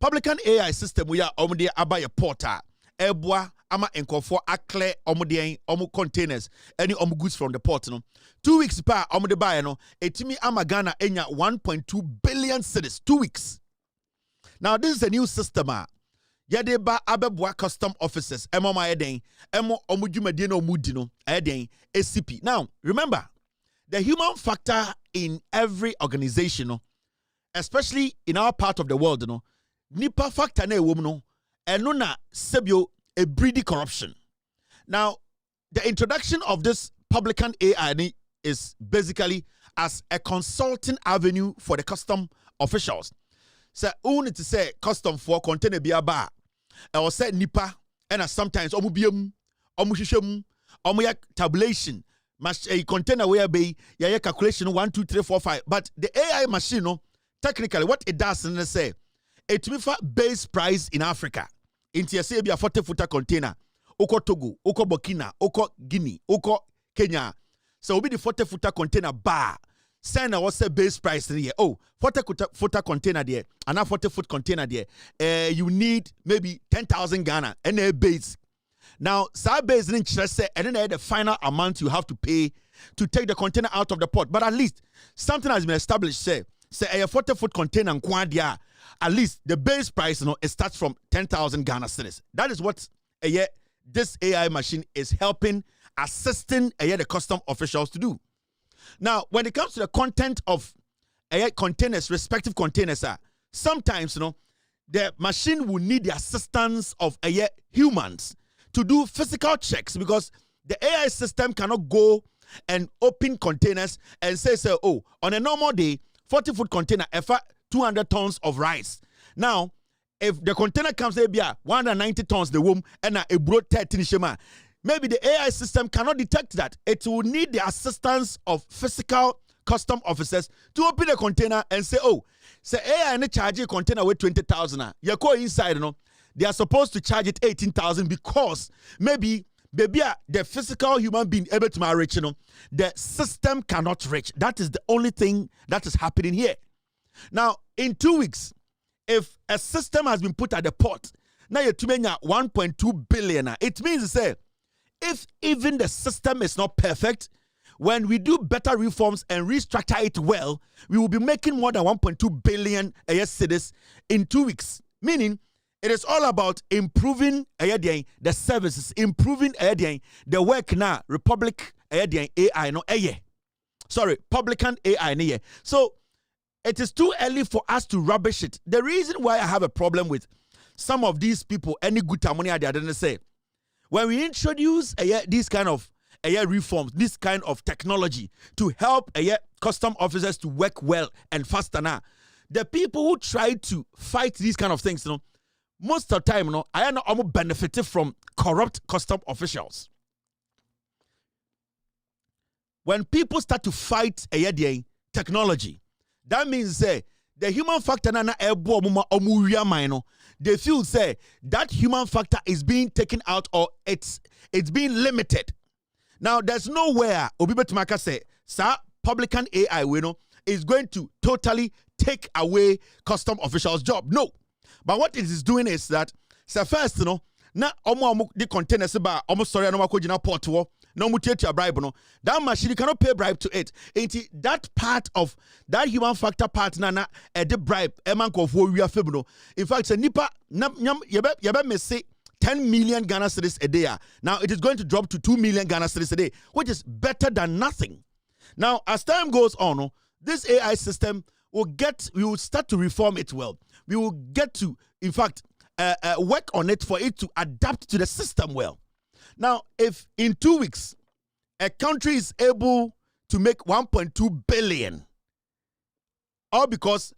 Publican AI system we are omde abaya porter ebwa ama enkofo akle omde omu containers any omu goods from the port no 2 weeks pa omde buy no etimi ama Ghana enya 1.2 billion cedis 2 weeks. Now this is a new system yede ba abebwa custom officers emo ma eden emo omu dwumade na omu di no eden ACP. Now remember the human factor in every organization no, especially in our part of the world no, nipa factor na ewom no eno na sebio a breedy corruption. Now, the introduction of this Publican AI is basically as a consulting avenue for the custom officials. So, only to say custom for container be a bar, or say nipa, and sometimes omu bium, omu shishum, omu yak tabulation, a container where be yeah calculation 1 2 3 4 5, but the AI machine no technically what it does and say it will for base price in Africa into say be a 40-footer container oko Togo oko Burkina oko Guinea oko Kenya, so will be the 40-footer container bar send what's the base price here. Oh, 40-footer container there, and a 40-foot container there. You need maybe 10,000 Ghana and a base. Now, side base in interest say, and then the final amount you have to pay to take the container out of the port. But at least something has been established. Say a 40-foot container and quadia. At least the base price, it starts from 10,000 Ghana cedis. That is what this AI machine is helping, assisting the custom officials to do. Now, when it comes to the content of containers, respective containers, sometimes the machine will need the assistance of humans to do physical checks, because the AI system cannot go and open containers and say, oh, on a normal day, 40-foot container, 200 tons of rice. Now, if the container comes there, 190 tons the womb and a broad 13 shema. Maybe the AI system cannot detect that. It will need the assistance of physical custom officers to open the container and say, oh, say AI and charge a container with 20,000. You go inside, they are supposed to charge it 18,000 because maybe the physical human being able to reach, the system cannot reach. That is the only thing that is happening here. Now, in 2 weeks, if a system has been put at the port, now you're to 1.2 billion. It means, say, if even the system is not perfect, when we do better reforms and restructure it well, we will be making more than 1.2 billion cedis in 2 weeks. Meaning, it is all about improving the services, improving the work now. Publican AI. So it is too early for us to rubbish it. The reason why I have a problem with some of these people, any good money I didn't say. When we introduce these kind of reforms, this kind of technology to help custom officers to work well and faster now, the people who try to fight these kind of things, most of the time, I am not benefited from corrupt custom officials. When people start to fight technology, that means the human factor they feel say that human factor is being taken out or it's being limited. Now there's nowhere Obibetumaka say sir Publican AI is going to totally take away custom officials' job. No. But what it is doing is that first na the containers ba almost sorry no makojina port no mutate bribe that machine you cannot pay bribe to it. That part of that human factor part na the bribe emanko for we are in fact say nipa yebe me say 10 million Ghana cedis a day. Now it is going to drop to 2 million Ghana cedis a day, which is better than nothing. Now as time goes on, this AI system we will start to reform it well. We will get to, in fact, work on it for it to adapt to the system well. Now, if in 2 weeks, a country is able to make 1.2 billion, all because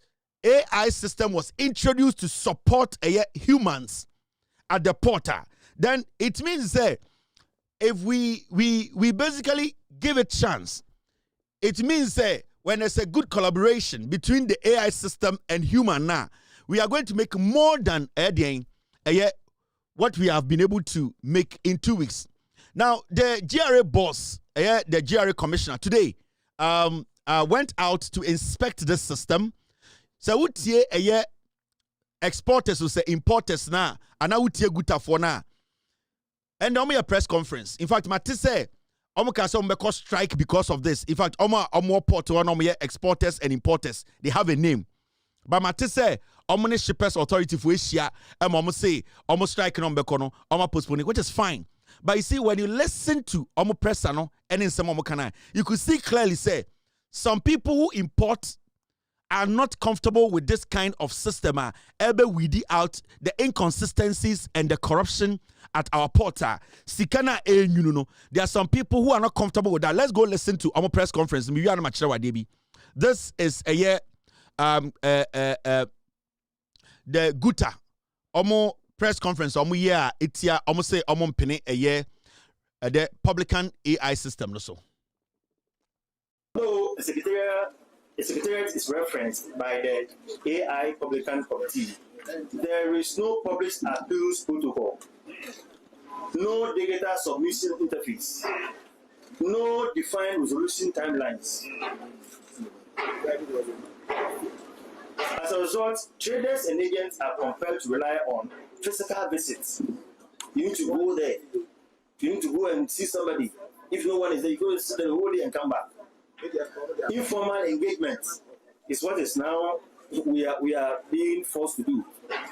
AI system was introduced to support humans at the portal, then it means that if we basically give it chance, it means that when there's a good collaboration between the AI system and human now, we are going to make more than what we have been able to make in 2 weeks. Now, the GRA boss, the GRA commissioner today, went out to inspect this system. So, what exporters will say importers now, and now what guta for now. And now a press conference. In fact, Matisse say, Omo strike because of this. In fact, Omo port one exporters and importers, they have a name. But Matisse say, Omo shippers authority for Asia, and Omo say, Omo strike no bekono, Omo postponing, which is fine. But you see, when you listen to Omo Pressano and in some Omo Kana, you could see clearly say, some people who import are not comfortable with this kind of system, able weed out the inconsistencies and the corruption at our portal. Sikana there are some people who are not comfortable with that. Let's go listen to our press conference. This is a year the Guta Omo press conference Omo year itia Omo say Omo mpene a year the Publican AI system no so. the secretariat is referenced by the AI Publican Committee. There is no published appeals protocol, no data submission interface, no defined resolution timelines. As a result, traders and agents are compelled to rely on physical visits. You need to go there. You need to go and see somebody. If no one is there, you go and sit there the whole day and come back. Informal engagement is what is now we are being forced to do.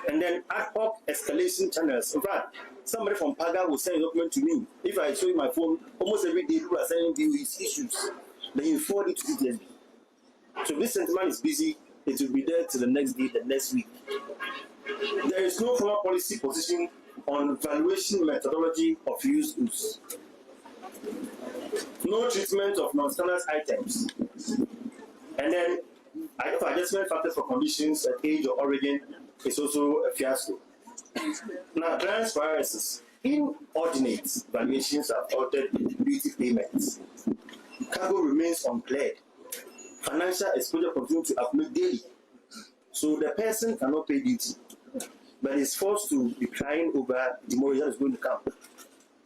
And then ad hoc escalation channels. In fact, somebody from Paga will send a document to me. If I show you my phone, almost every day people are sending me these issues. Then you forward it to DTSB. So this gentleman is busy. It will be there till the next day, the next week. There is no formal policy position on valuation methodology of used goods. No treatment of non-standard items. And then adjustment factors for conditions at age or origin is also a fiasco. Now, grants priorities. Inordinate valuations are altered with duty payments. Cargo remains uncleared. Financial exposure continues to accumulate daily. So the person cannot pay duty, but is forced to be crying over the mortgage that is going to come.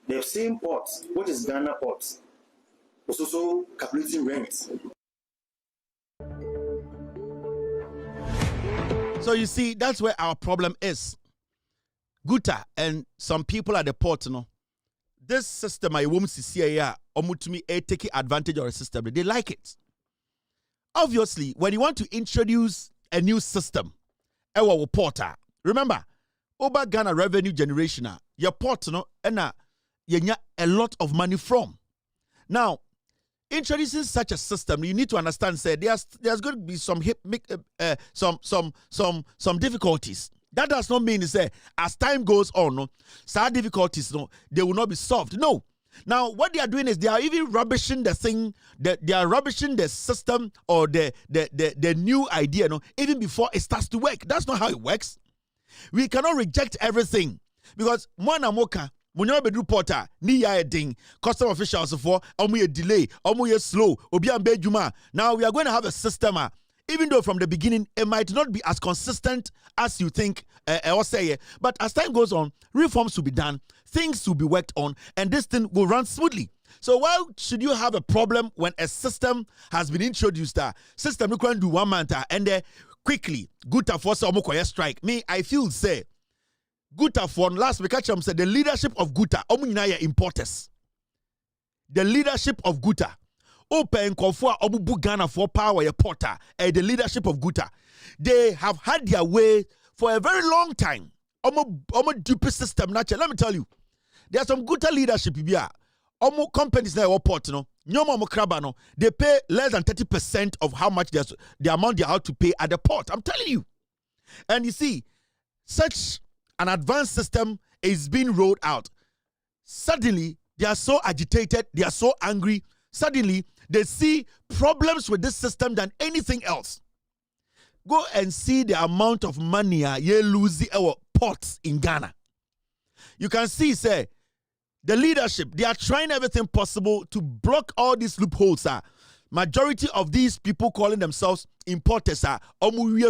The same port, which is Ghana port, was also calculating rent. So you see, that's where our problem is. Guta and some people at the port, you know, this system I won't see here, omutumi taking advantage of the system. They like it. Obviously, when you want to introduce a new system, our porter, remember, over Ghana revenue generation, your port, no, and you get a lot of money from. Now, introducing such a system, you need to understand. Say there's going to be some some difficulties. That does not mean say as time goes on, no, some difficulties, no, they will not be solved. No. Now, what they are doing is they are even rubbishing the thing, they are rubbishing the system or the new idea, no, even before it starts to work. That's not how it works. We cannot reject everything because mwana moka, munyo bedru porter, ni ya ding, custom officials for omu delay, omu slow, obi ambe juma. Now we are going to have a system. Even though from the beginning it might not be as consistent as you think, or say, but as time goes on, reforms will be done, things will be worked on, and this thing will run smoothly. So why should you have a problem when a system has been introduced? System you can do 1 month and quickly, Guta force omukoye strike. Me, I feel say Guta for last week, said the leadership of Guta, omunyaya importers. The leadership of Guta. Open Kofua Obu Ghana for power your porter and the leadership of Guta. They have had their way for a very long time. Omo dupe system natural. Let me tell you, there are some Guta leadership here. Omo companies now port no. Nyoma omo kraba no. They pay less than 30% of how much the amount they are out to pay at the port. I'm telling you. And you see, such an advanced system is being rolled out. Suddenly, they are so agitated, they are so angry. Suddenly, they see problems with this system than anything else. Go and see the amount of money you lose our ports in Ghana. You can see, say, the leadership, they are trying everything possible to block all these loopholes. Majority of these people calling themselves importers are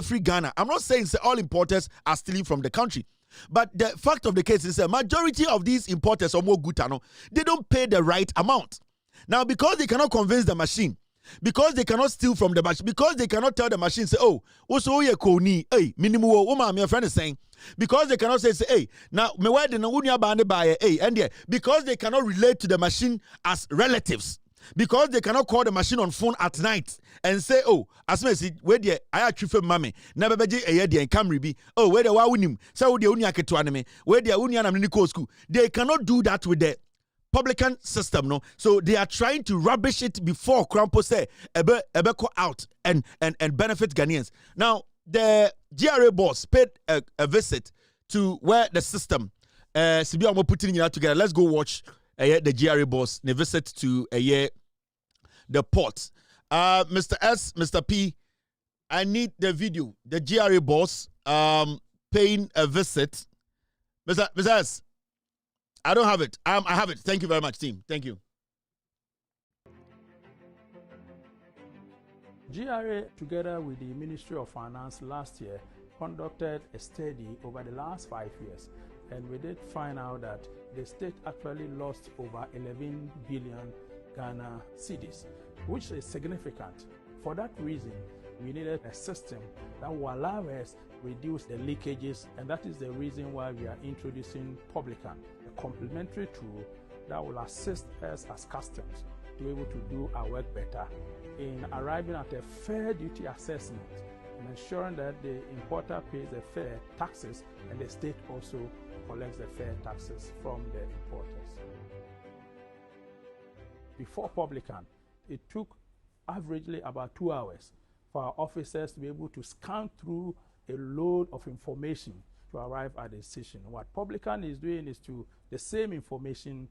free Ghana. I'm not saying say all importers are stealing from the country. But the fact of the case is a majority of these importers, they don't pay the right amount. Now, because they cannot convince the machine, because they cannot steal from the machine, because they cannot tell the machine, say, oh, also ye koni, hey, minimum, what my friend is saying, because they cannot say, hey, now me why the unya bande buy, hey, and yeah, because they cannot relate to the machine as relatives, because they cannot call the machine on phone at night and say, oh, as me see, where the I actually for mommy, never beji a year and Camry be, oh, where the wawunim, so the unya ketu anime, where the unya na mniko school, they cannot do that with the Publican system, no. So they are trying to rubbish it before Krampo say ebe go out and benefit Ghanaians. Now the GRA boss paid a visit to where the system Sibi Omo putting it together. Let's go watch the GRA boss. They visit to the port. Mr. S, Mr. P, I need the video. The GRA boss paying a visit. Mr. S. I don't have it. I have it. Thank you very much, team. Thank you. GRA, together with the Ministry of Finance last year, conducted a study over the last 5 years, and we did find out that the state actually lost over 11 billion Ghana cedis, which is significant. For that reason, we needed a system that will allow us reduce the leakages, and that is the reason why we are introducing Publican, a complementary tool that will assist us as customs to be able to do our work better in arriving at a fair duty assessment and ensuring that the importer pays the fair taxes and the state also collects the fair taxes from the importers. Before Publican, it took averagely about 2 hours for our officers to be able to scan through a load of information to arrive at a decision. What Publican is doing is to the same information,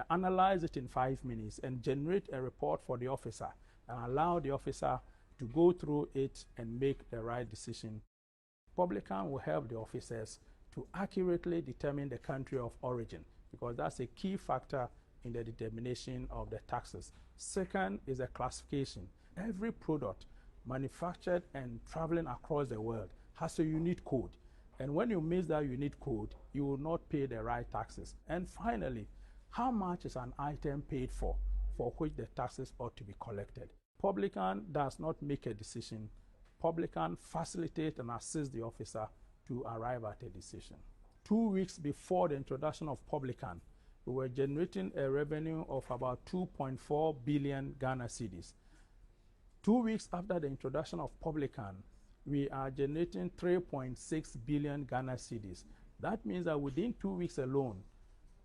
analyze it in 5 minutes and generate a report for the officer and allow the officer to go through it and make the right decision. Publican will help the officers to accurately determine the country of origin, because that's a key factor in the determination of the taxes. Second is a classification. Every product manufactured and traveling across the world has a unique code. And when you miss that unique code, you will not pay the right taxes. And finally, how much is an item paid for which the taxes ought to be collected? Publican does not make a decision. Publican facilitates and assists the officer to arrive at a decision. 2 weeks before the introduction of Publican, we were generating a revenue of about 2.4 billion Ghana cedis. 2 weeks after the introduction of Publican, we are generating 3.6 billion Ghana cedis. That means that within 2 weeks alone,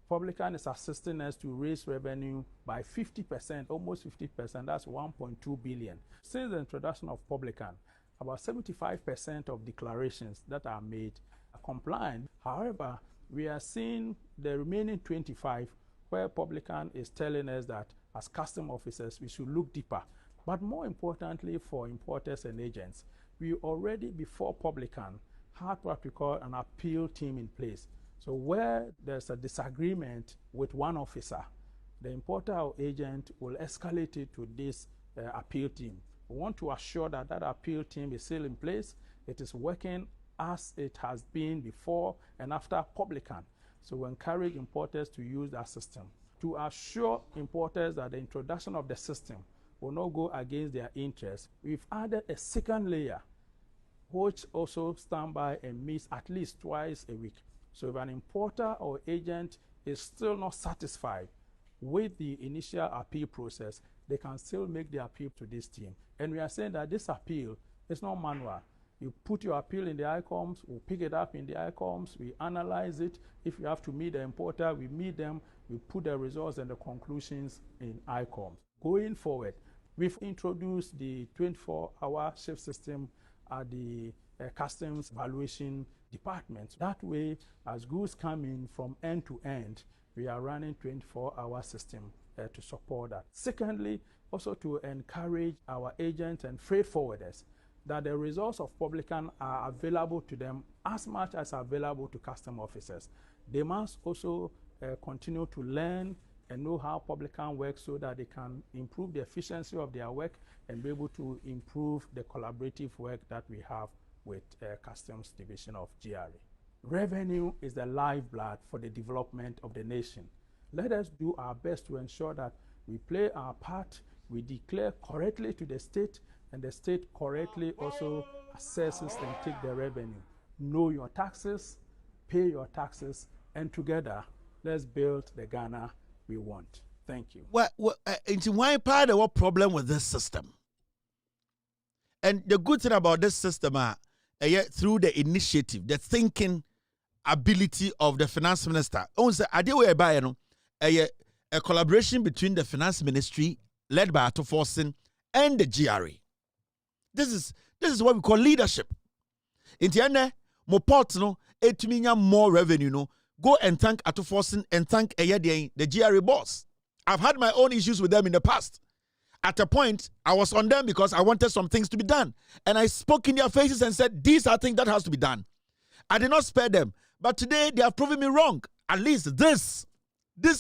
Publican is assisting us to raise revenue by 50%, almost 50%, that's 1.2 billion. Since the introduction of Publican, about 75% of declarations that are made are compliant. However, we are seeing the remaining 25 where Publican is telling us that as custom officers, we should look deeper. But more importantly for importers and agents, we already before Publican had what we call an appeal team in place. So where there's a disagreement with one officer, the importer or agent will escalate it to this appeal team. We want to assure that that appeal team is still in place. It is working as it has been before and after Publican. So we encourage importers to use that system. To assure importers that the introduction of the system will not go against their interests, we've added a second layer, which also stand by and meets at least twice a week. So if an importer or agent is still not satisfied with the initial appeal process, they can still make the appeal to this team. And we are saying that this appeal is not manual. You put your appeal in the ICOMS, we pick it up in the ICOMS, we analyze it. If you have to meet the importer, we meet them, we put the results and the conclusions in ICOMS. Going forward, we've introduced the 24-hour shift system at the customs valuation department. That way, as goods come in from end to end, we are running 24-hour system to support that. Secondly, also to encourage our agents and freight forwarders that the results of Publican are available to them as much as available to custom officers. They must also continue to learn and know how Publican works so that they can improve the efficiency of their work and be able to improve the collaborative work that we have with Customs Division of GRA. Revenue is the lifeblood for the development of the nation. Let us do our best to ensure that we play our part, we declare correctly to the state, and the state correctly also assesses and take the revenue. Know your taxes, pay your taxes, and together, let's build the Ghana we want. Thank you. Into why part of what problem with this system? And the good thing about this system through the initiative, the thinking ability of the finance minister. A collaboration between the finance ministry led by Ato Forsen and the GRA. This is what we call leadership. In the end, more part more revenue no. Go and thank Ato Forsen and thank the GRA boss. I've had my own issues with them in the past. At a point, I was on them because I wanted some things to be done. And I spoke in their faces and said, these are things that has to be done. I did not spare them. But today, they have proven me wrong. At least this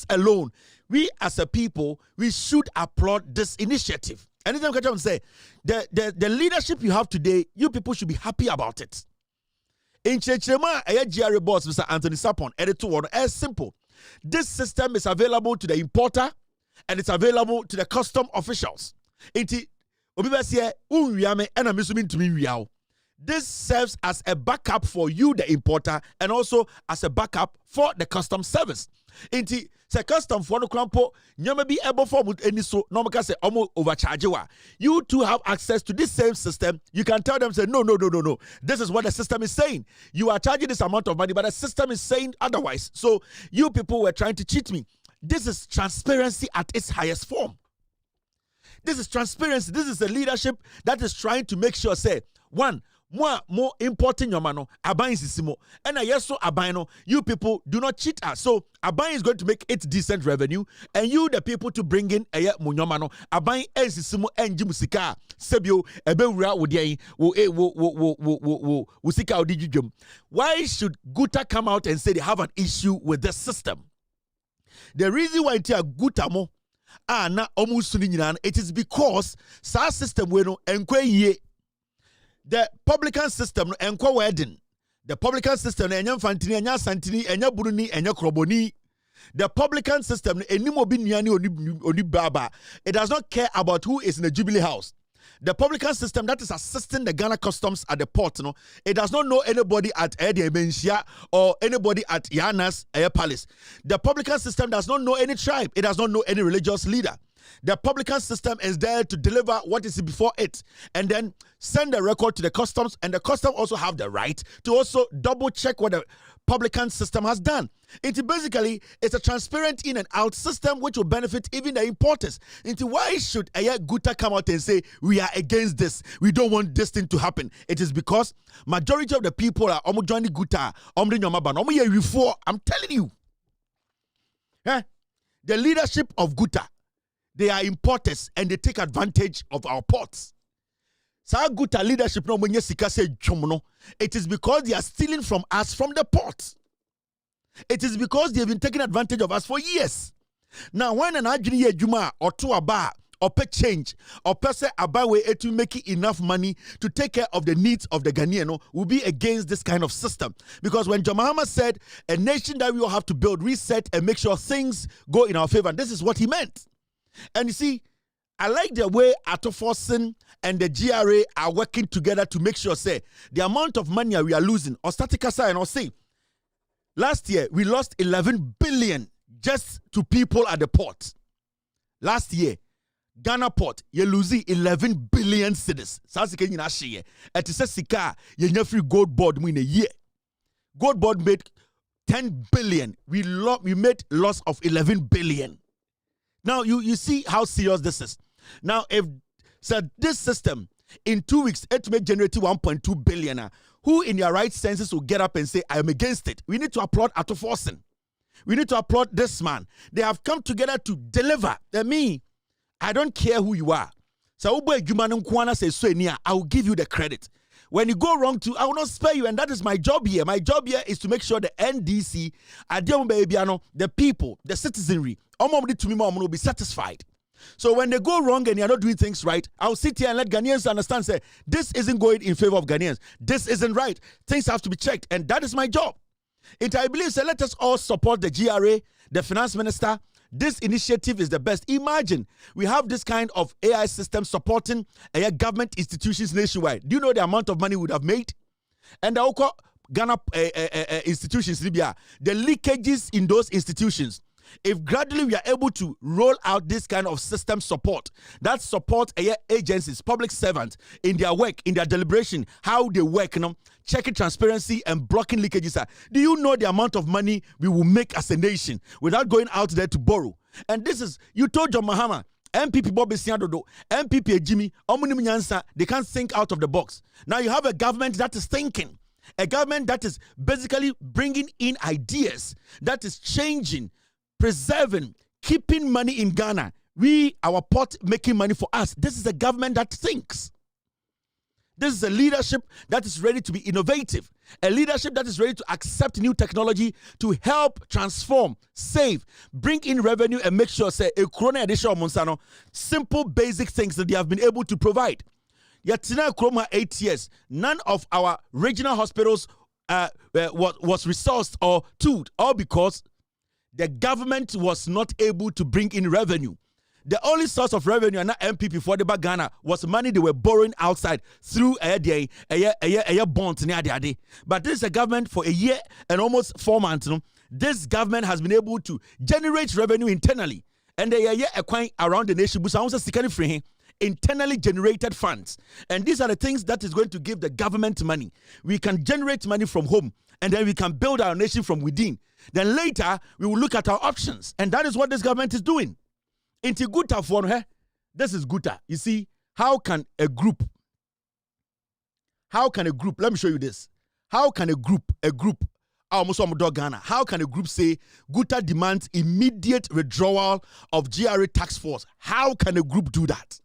alone, we as a people, we should applaud this initiative. Anytime catch on say the leadership you have today, you people should be happy about it. In Chechema, a GRA boss, Mr. Anthony Sapon, editor one, as simple. This system is available to the importer and it's available to the custom officials. This serves as a backup for you, the importer, and also as a backup for the custom service. Inti se custom for no clampo nyama be able for any so no say almost overcharge you too have access to this same system. You can tell them say no. This is what the system is saying. You are charging this amount of money, but the system is saying otherwise. So you people were trying to cheat me. This is transparency at its highest form. This is transparency. This is a leadership that is trying to make sure say one. More importing your mano, Abronye sisimo. And yes, so Abronye, you people do not cheat us. So Abronye is going to make its decent revenue, and you the people to bring in a munyomano. Abronye sisimo and jimusika sebio ebewura wodiai wo sika odijum. Why should Guta come out and say they have an issue with the system? The reason why it's a Guta mo na omusuni nyina, it is because sa system we no enkwe ye. The publican system enko wedding. The publican system enya fantini enya santini enya buruni enya kroboni. The publican system enimo bi nuani oni baba. It does not care about who is in the Jubilee House. The publican system that is assisting the Ghana Customs at the port, it does not know anybody at Edi Bensia or anybody at Yanas Palace. The publican system does not know any tribe. It does not know any religious leader. The publican system is there to deliver what is before it and then send the record to the customs, and the customs also have the right to also double check what the publican system has done. It's a transparent in and out system which will benefit even the importers. Why should Guta come out and say we are against this? We don't want this thing to happen. It is because majority of the people are joining Guta. I'm telling you. The leadership of Guta, they are importers and they take advantage of our ports. Guta leadership no mwenye sika se jomono. It is because they are stealing from us from the ports. It is because they have been taking advantage of us for years. Now when an adjini juma or two aba or pay change or person abawe to make enough money to take care of the needs of the Ghanaian will be against this kind of system. Because when John Mahama said a nation that we all have to build, reset and make sure things go in our favor, this is what he meant. And you see, I like the way Atoforsen and the GRA are working together to make sure, say, the amount of money we are losing, or Statica and or say, last year we lost 11 billion just to people at the port. Last year, Ghana port, you losing 11 billion cedis. Sasike nyina hye. Et is sika ye free gold board in a year. Gold board made 10 billion. We made loss of 11 billion. Now, you see how serious this is. Now, if this system, in 2 weeks, it may generate 1.2 billion, who in their right senses will get up and say, I am against it? We need to applaud Atoforsen. We need to applaud this man. They have come together to deliver. I don't care who you are. So, I will give you the credit. When you go wrong too, I will not spare you, and that is my job here. My job here is to make sure the NDC, the people, the citizenry, will be satisfied. So when they go wrong and you're not doing things right, I'll sit here and let Ghanaians understand, say, this isn't going in favor of Ghanaians. This isn't right. Things have to be checked, and that is my job. I believe, so let us all support the GRA, the finance minister. This initiative is the best. Imagine we have this kind of AI system supporting government institutions nationwide. Do you know the amount of money we would have made? And the Ghana institutions, the leakages in those institutions. If gradually we are able to roll out this kind of system support, that support agencies, public servants in their work, in their deliberation, how they work, checking transparency and blocking leakages. Do you know the amount of money we will make as a nation without going out there to borrow? And this is, you told John Mahama, MPP Bobby Siadodo, MPP Jimmy, Omunim Nyansa, they can't think out of the box. Now you have a government that is thinking, a government that is basically bringing in ideas, that is changing, preserving, keeping money in Ghana. Our port making money for us. This is a government that thinks. This is a leadership that is ready to be innovative, a leadership that is ready to accept new technology to help transform, save, bring in revenue, and make sure, say, a corona edition of Monsano, simple, basic things that they have been able to provide. Yet, Tina Kroma 8 years, none of our regional hospitals was resourced or tooled, all because the government was not able to bring in revenue. The only source of revenue and MPP for the Ghana was money they were borrowing outside through a bond. But this is a government for a year and almost 4 months. This government has been able to generate revenue internally. And they are acquiring around the nation. Internally generated funds. And these are the things that is going to give the government money. We can generate money from home and then we can build our nation from within. Then later, we will look at our options. And that is what this government is doing. Into Guta for this is Guta. You see, how can a group, let me show you this. How can a group, almost Ghana, how can a group say Guta demands immediate withdrawal of GRA tax force? How can a group do that?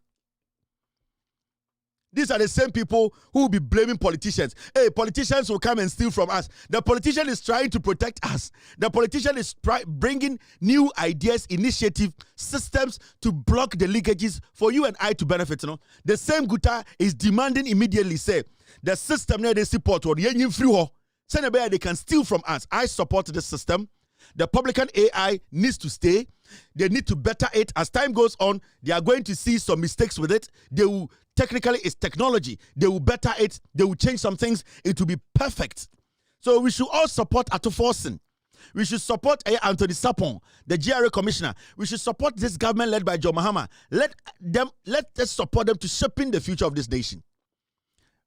These are the same people who will be blaming politicians. Hey, politicians will come and steal from us. The politician is trying to protect us. The politician is bringing new ideas, initiative, systems to block the leakages for you and I to benefit. The same Guta is demanding immediately, say, the system they support, or they can steal from us. I support this system. The Publican AI needs to stay. They need to better it. As time goes on, they are going to see some mistakes with it. They will, technically, it's technology. They will better it. They will change some things. It will be perfect. So we should all support Atoforsen. We should support Anthony Sapon, the GRA commissioner. We should support this government led by Joe Mahama. Let us support them to shaping the future of this nation.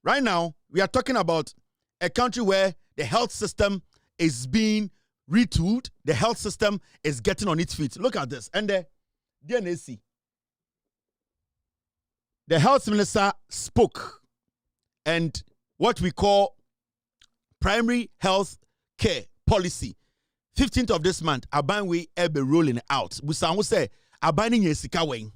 Right now, we are talking about a country where the health system is being retooled. The health system is getting on its feet. Look at this. And the DNAC. The health minister spoke, and what we call primary health care policy. 15th of this month, Abronye be rolling out. Busanwo say abani yesika wen.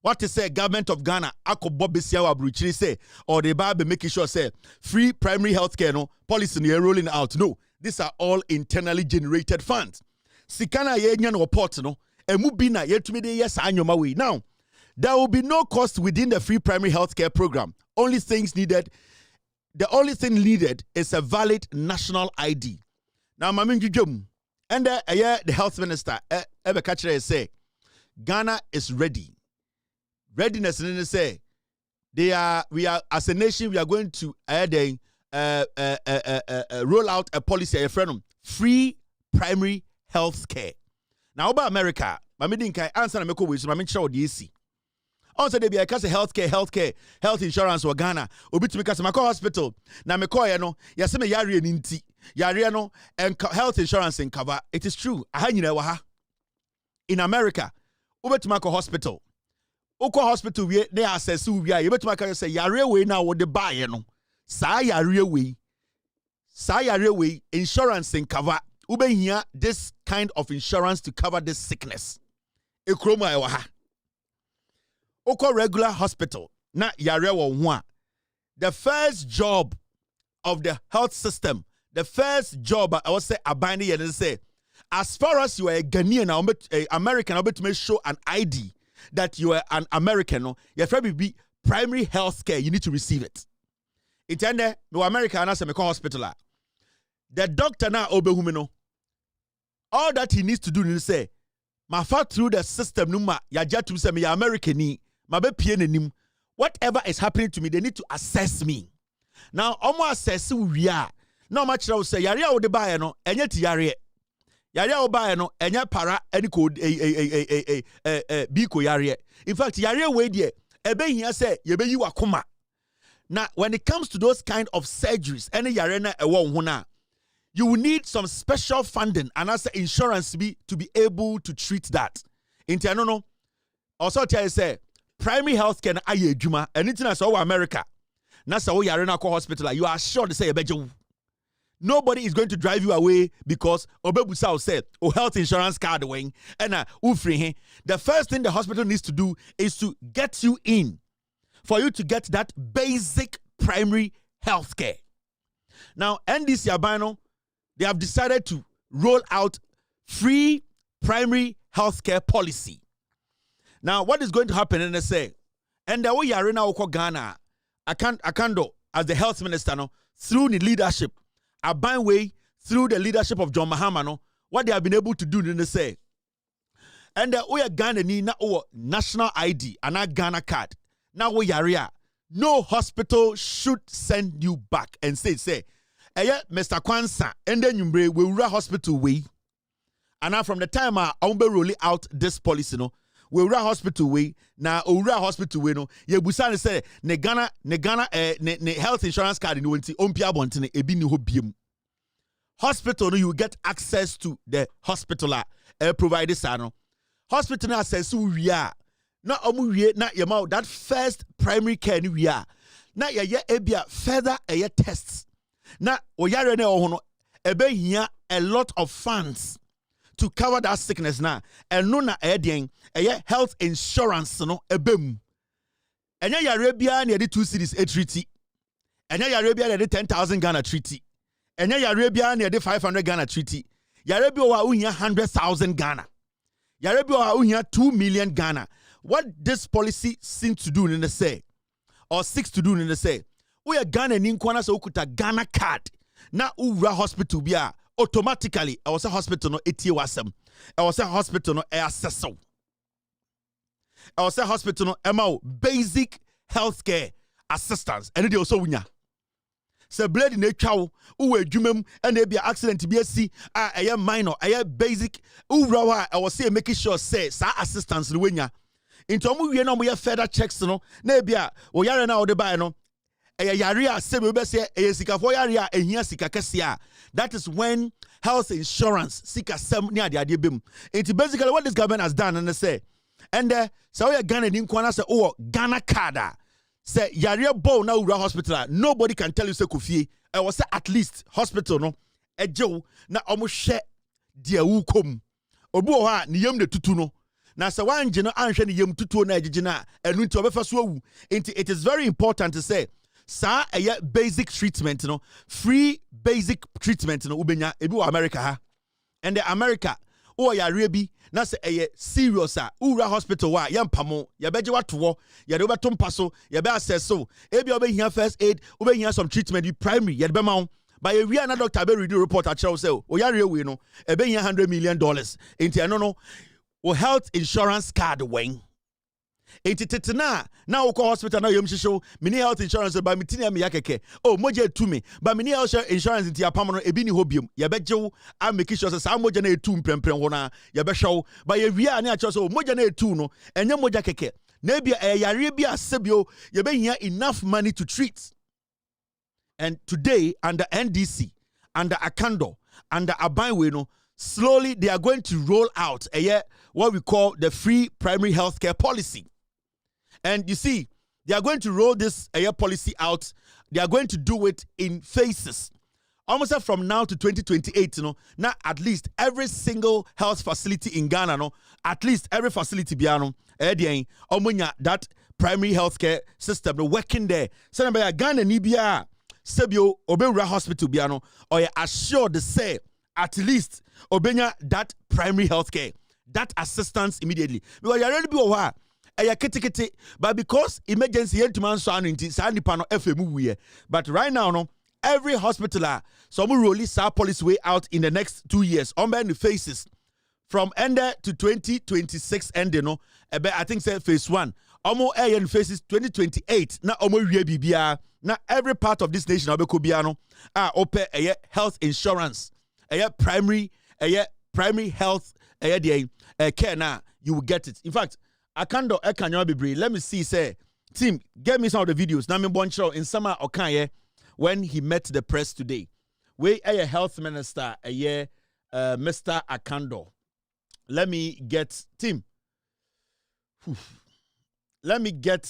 What is say government of Ghana akobo besia wa bruchiri say, or they be making sure say free primary health care no policy no rolling out. No. These are all internally generated funds. Sikana yenyan report no, emubina yetumide yes anyoma we. Now, there will be no cost within the free primary health care program. The only thing needed is a valid national ID. Now, Mamin Jujum, and the health minister, Ebe Kachire say, Ghana is ready. Readiness, and they say, we are, as a nation, we are going to roll out a policy, a friend, free primary health care. Now, about America, I didn't answer the with my DC. Also, they be a health insurance or Ghana, or bit because my hospital. Now, me call you know, yaseme yari ninti, yari no, and health insurance in cover. It is true. In America, over to my hospital. Oko hospital, they assess who we are. You bet to say yari way now what the buy, you know. Sa yari way, insurance in cover. Ube here, this kind of insurance to cover this sickness. Ekroma ewaha. Oko regular hospital. Na yare wa. The first job of the health system, the first job I would say abani and say, as far as you are a Ghanaian or American, I bet to show an ID that you are an American. No, you have to be primary health care. You need to receive it. It's ende no America and as a hospital. The doctor now obehumino. All that he needs to do is say, my fat through the system numa ya jatu say me American ni ma be pie nanim. Whatever is happening to me, they need to assess me. Now, omo assess we are. Now much will say yare o de buy no enye ti yare. Yare o buy no enye para any code biko yare. In fact, yare we there ebe hia say ye be yi wakoma. Now, when it comes to those kind of surgeries, any yare na ewo ho na, you will need some special funding and as insurance to be able to treat that. Inti no no. Also tell say primary health care na aye adwuma. Anything as over America. Na sa wo yare na ko hospital, you are sure to say ebeje. Nobody is going to drive you away because obebusa said, "Oh, health insurance card wing and ufri." The first thing the hospital needs to do is to get you in, for you to get that basic primary health care. Now, NDC Abano, they have decided to roll out free primary health care policy. Now, what is going to happen in the say? And the way Yarena Oko Ghana, Akando, as the health minister, no, through the leadership, Abronye through the leadership of John Mahama, no, what they have been able to do in the say. And the way Ghana need na national ID and a Ghana card. Now we are no hospital should send you back and say, Mr. Kwansa, and then you will run hospital way. And now from the time I rolling out this policy, no, we run hospital way. Now we run hospital way, no. Ye busane say ne Ghana health insurance card no nti ompia bontene ebi ni ho biem. Hospital no, you get access to the hospital providers no. Hospital na access we are. Na omu wie na yema that first primary care ni we are. Na ye ebia further tests. Na oyare na ho no ebe hia a lot of funds to cover that sickness na. And no na health insurance no ebem. Enya yare bia na 2 cities a treaty. Enya yare bia na 10,000 Ghana treaty. Enya yare bia na 500 Ghana treaty. Yare bia wa unya 100,000 Ghana. Yare bia wa unya 2 million Ghana. What this policy seems to do in the say, or seeks to do in the say, we are Ghana ni nkwana so ukuta Ghana card. Na ura hospital bia automatically I was a hospital no etie wasem. I was a hospital no assessor. I was a hospital no emao basic healthcare assistance. And they also winya. Se blade in a chow, uwe jumem, and there be an accident to be a see, a minor, a basic, urawa, I was say making sure say, sa assistance the winya. Into we no we further checks no, nebia, o yare na o de buy no. Yaria sebe be say sika for yaria ehia sika kesia. That is when health insurance sika sem near the adebem. It's basically what this government has done and they say. And so we Ghana din kwana say oh Ghana card. Say yaria bow na ura hospital. Nobody can tell you say kufie. I was say at least hospital no ejo na omo share dia wukom. Obu o ha ni yam de tutu no. Na say wan gye no anhwe ni yam tutu na agye na enu nti obefa so awu. It is very important to say sa basic treatment no free basic treatment no ubenya ebi wa America ha. And the America o ya rebi na say serious ura hospital wa yampamo ya beje wato ya de obeto mpaso ya be assess so ebi obehia first aid obehia some treatment the primary ya be ma by a real doctor be read report at show say o ya rewe no ebehia $100 million enti eno no o health insurance card wen enti na wo hospital na yom shisho mini health insurance ba mitini me yakeke oh moje tu me ba mini health insurance nti apam no ebi ni hobium ya bejew am make sure say sa moje na etu mprempren ho na ya be hwew ba ye wia na acho so moje na etu no enye moja keke na bia yare bia sebio ye be hia enough money to treat. And today under NDC, under Akando, under Abronye no, slowly they are going to roll out what we call the free primary healthcare policy. And you see, they are going to roll this policy out. They are going to do it in phases. Almost from now to 2028, now at least every single health facility in Ghana, at least every facility biano, that primary healthcare system, working there. So by Ghana Nibia, Sebio, Obera Hospital biano, or assured to say at least Obenya that primary healthcare, that assistance immediately. Because you already be aware. But because emergency but right now no every hospital some will release our policy way out in the next 2 years on the phases from end to 2026 end I think say phase 1 almost in phases 2028 na bibia na every part of this nation open health insurance primary health care na you will get it. In fact Akando Ekanyo Bibri. Let me see, say, team, get me some of the videos. Nami Boncho in summer Okanye when he met the press today. We a health minister, Mr. Akando. Let me get team. Let me get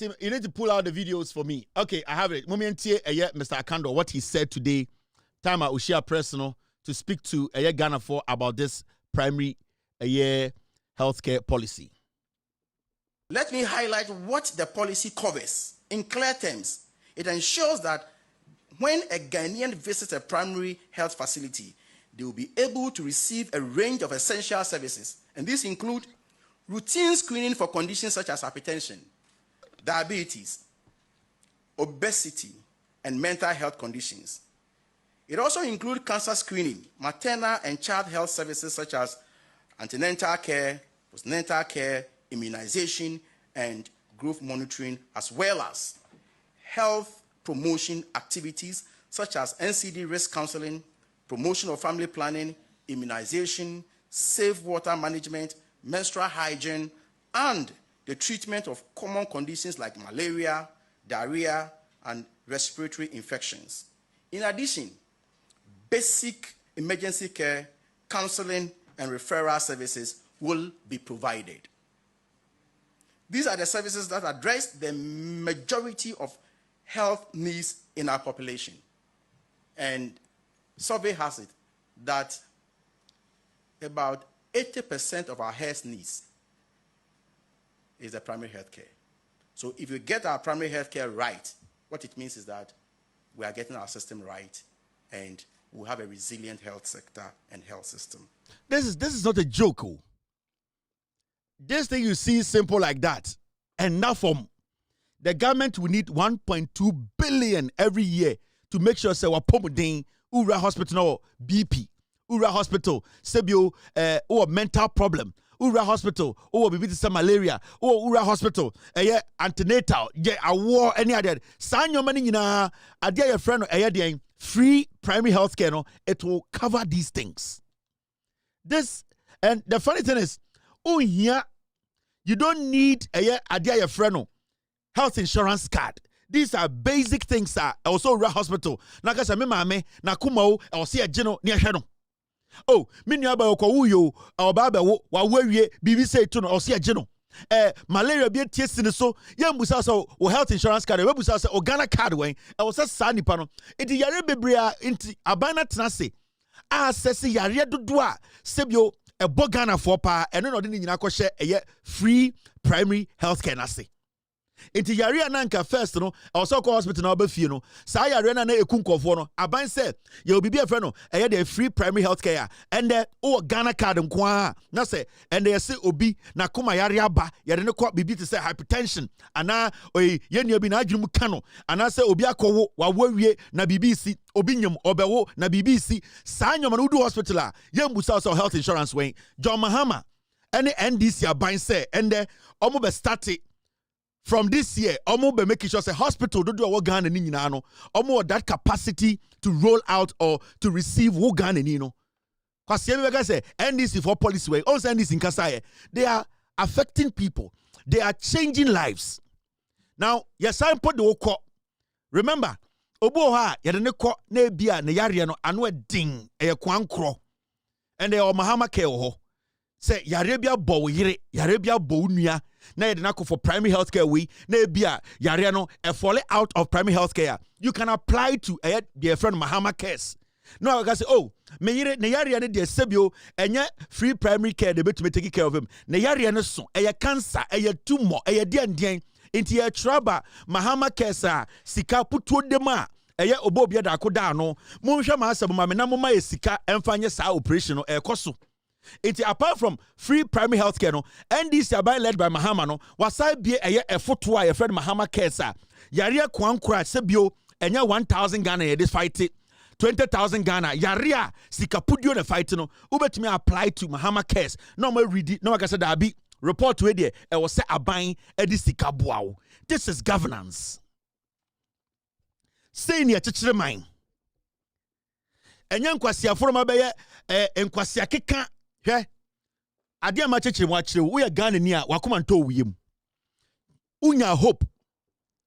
team. You need to pull out the videos for me. Okay, I have it. Momenti Mr. Akando, what he said today. Time I will share personal. To speak to Ghana for about this primary healthcare policy. Let me highlight what the policy covers. In clear terms, it ensures that when a Ghanaian visits a primary health facility, they will be able to receive a range of essential services. And these include routine screening for conditions such as hypertension, diabetes, obesity, and mental health conditions. It also includes cancer screening, maternal and child health services such as antenatal care, postnatal care, immunization, and growth monitoring, as well as health promotion activities such as NCD risk counseling, promotion of family planning, immunization, safe water management, menstrual hygiene, and the treatment of common conditions like malaria, diarrhea, and respiratory infections. In addition, basic emergency care, counseling, and referral services will be provided. These are the services that address the majority of health needs in our population. And survey has it that about 80% of our health needs is the primary health care. So if you get our primary health care right, what it means is that we are getting our system right and we'll have a resilient health sector and health system. This is not a joke. Oh. This thing you see is simple like that. And now from the government will need 1.2 billion every year to make sure say Wapomodin, Ura Hospital, no BP, Ura Hospital, Sebio, or mental problem, Ura Hospital, or maybe some malaria, or Ura Hospital, antenatal, a war, any other. Sign your money in a dear friend, free primary health care, no, it will cover these things. This, and the funny thing is, here, you don't need a dear friend, health insurance card. These are basic things that also Ura Hospital. Nakasa me mame na kumao or see a geno near Shano. Oh, minyaba ko uyo or baba wa wewe bibi say to or see a geno. Malaria be testing so yambusa so health insurance card we busa so Ghana card when I was sani pano. It yare bebrea inti abana tenase. Sesi yare dodoa sebio a bogana for pa and no didn't share a free primary health care nase. Inti yare ananka first no also call hospital na obafie no sa yare na ekunkofo no aban say ye obi a friend no the free primary health care and the Ghana card nkwa na say and they say obi na kuma yare aba yare ne kwa bibi to say hypertension ana ye ni obi na adwum ka no ana say obi akowo wa wawie na BBC obi nyem obewo na BBC sa nyom na udu hospital a yembusa so health insurance when John Mahama and NDC aban say and the omo be start from this year, Omo be making sure say hospital do what Ghana ni nyina no. Omo that capacity to roll out or to receive wo Ghana ni no. Cause you say NDC for policy way. Also NDC in Kasai, they are affecting people. They are changing lives. Now, yes, I put the woko. Remember, obo ha yede ne ko na bia ne yare no ano adin kwankro. And they are Mahama care ho. Say yare bia bo yire, yare bia bo nua. Na yedinako for primary health care we na bia yare no e fall out of primary health care. You can apply to dear friend Mahama cares. No, I can say, oh, me yire ne yare ne de sebio enye free primary care de betu me take care of him. Ne yare ne so cancer, tumor, dian inti ye traba Mahama cares sika putu de ma obo bia da koda no. Monhwe ma asem ma me na moma sika emfanye sa operation no ekoso. It's apart from free primary health care, no, NDC by led by Mahama, no, was I be a foot to a friend Mahama Kesa. Yaria Kwankra Sebio, and 1,000 Ghana, this fight it. 20,000 Ghana, Yaria, Sikapudio the fight, no, Ubet me apply to Mahama Kes. No more read it, no, like I said, I be report to it, I was say a buying Edisikabuao. This is governance. Say near to mine. And young Kwasia for my bayer, and Kwasia Kika. He adia ma cheche mo akire wo ya Ghana ni a wakoma nto wiem unya hope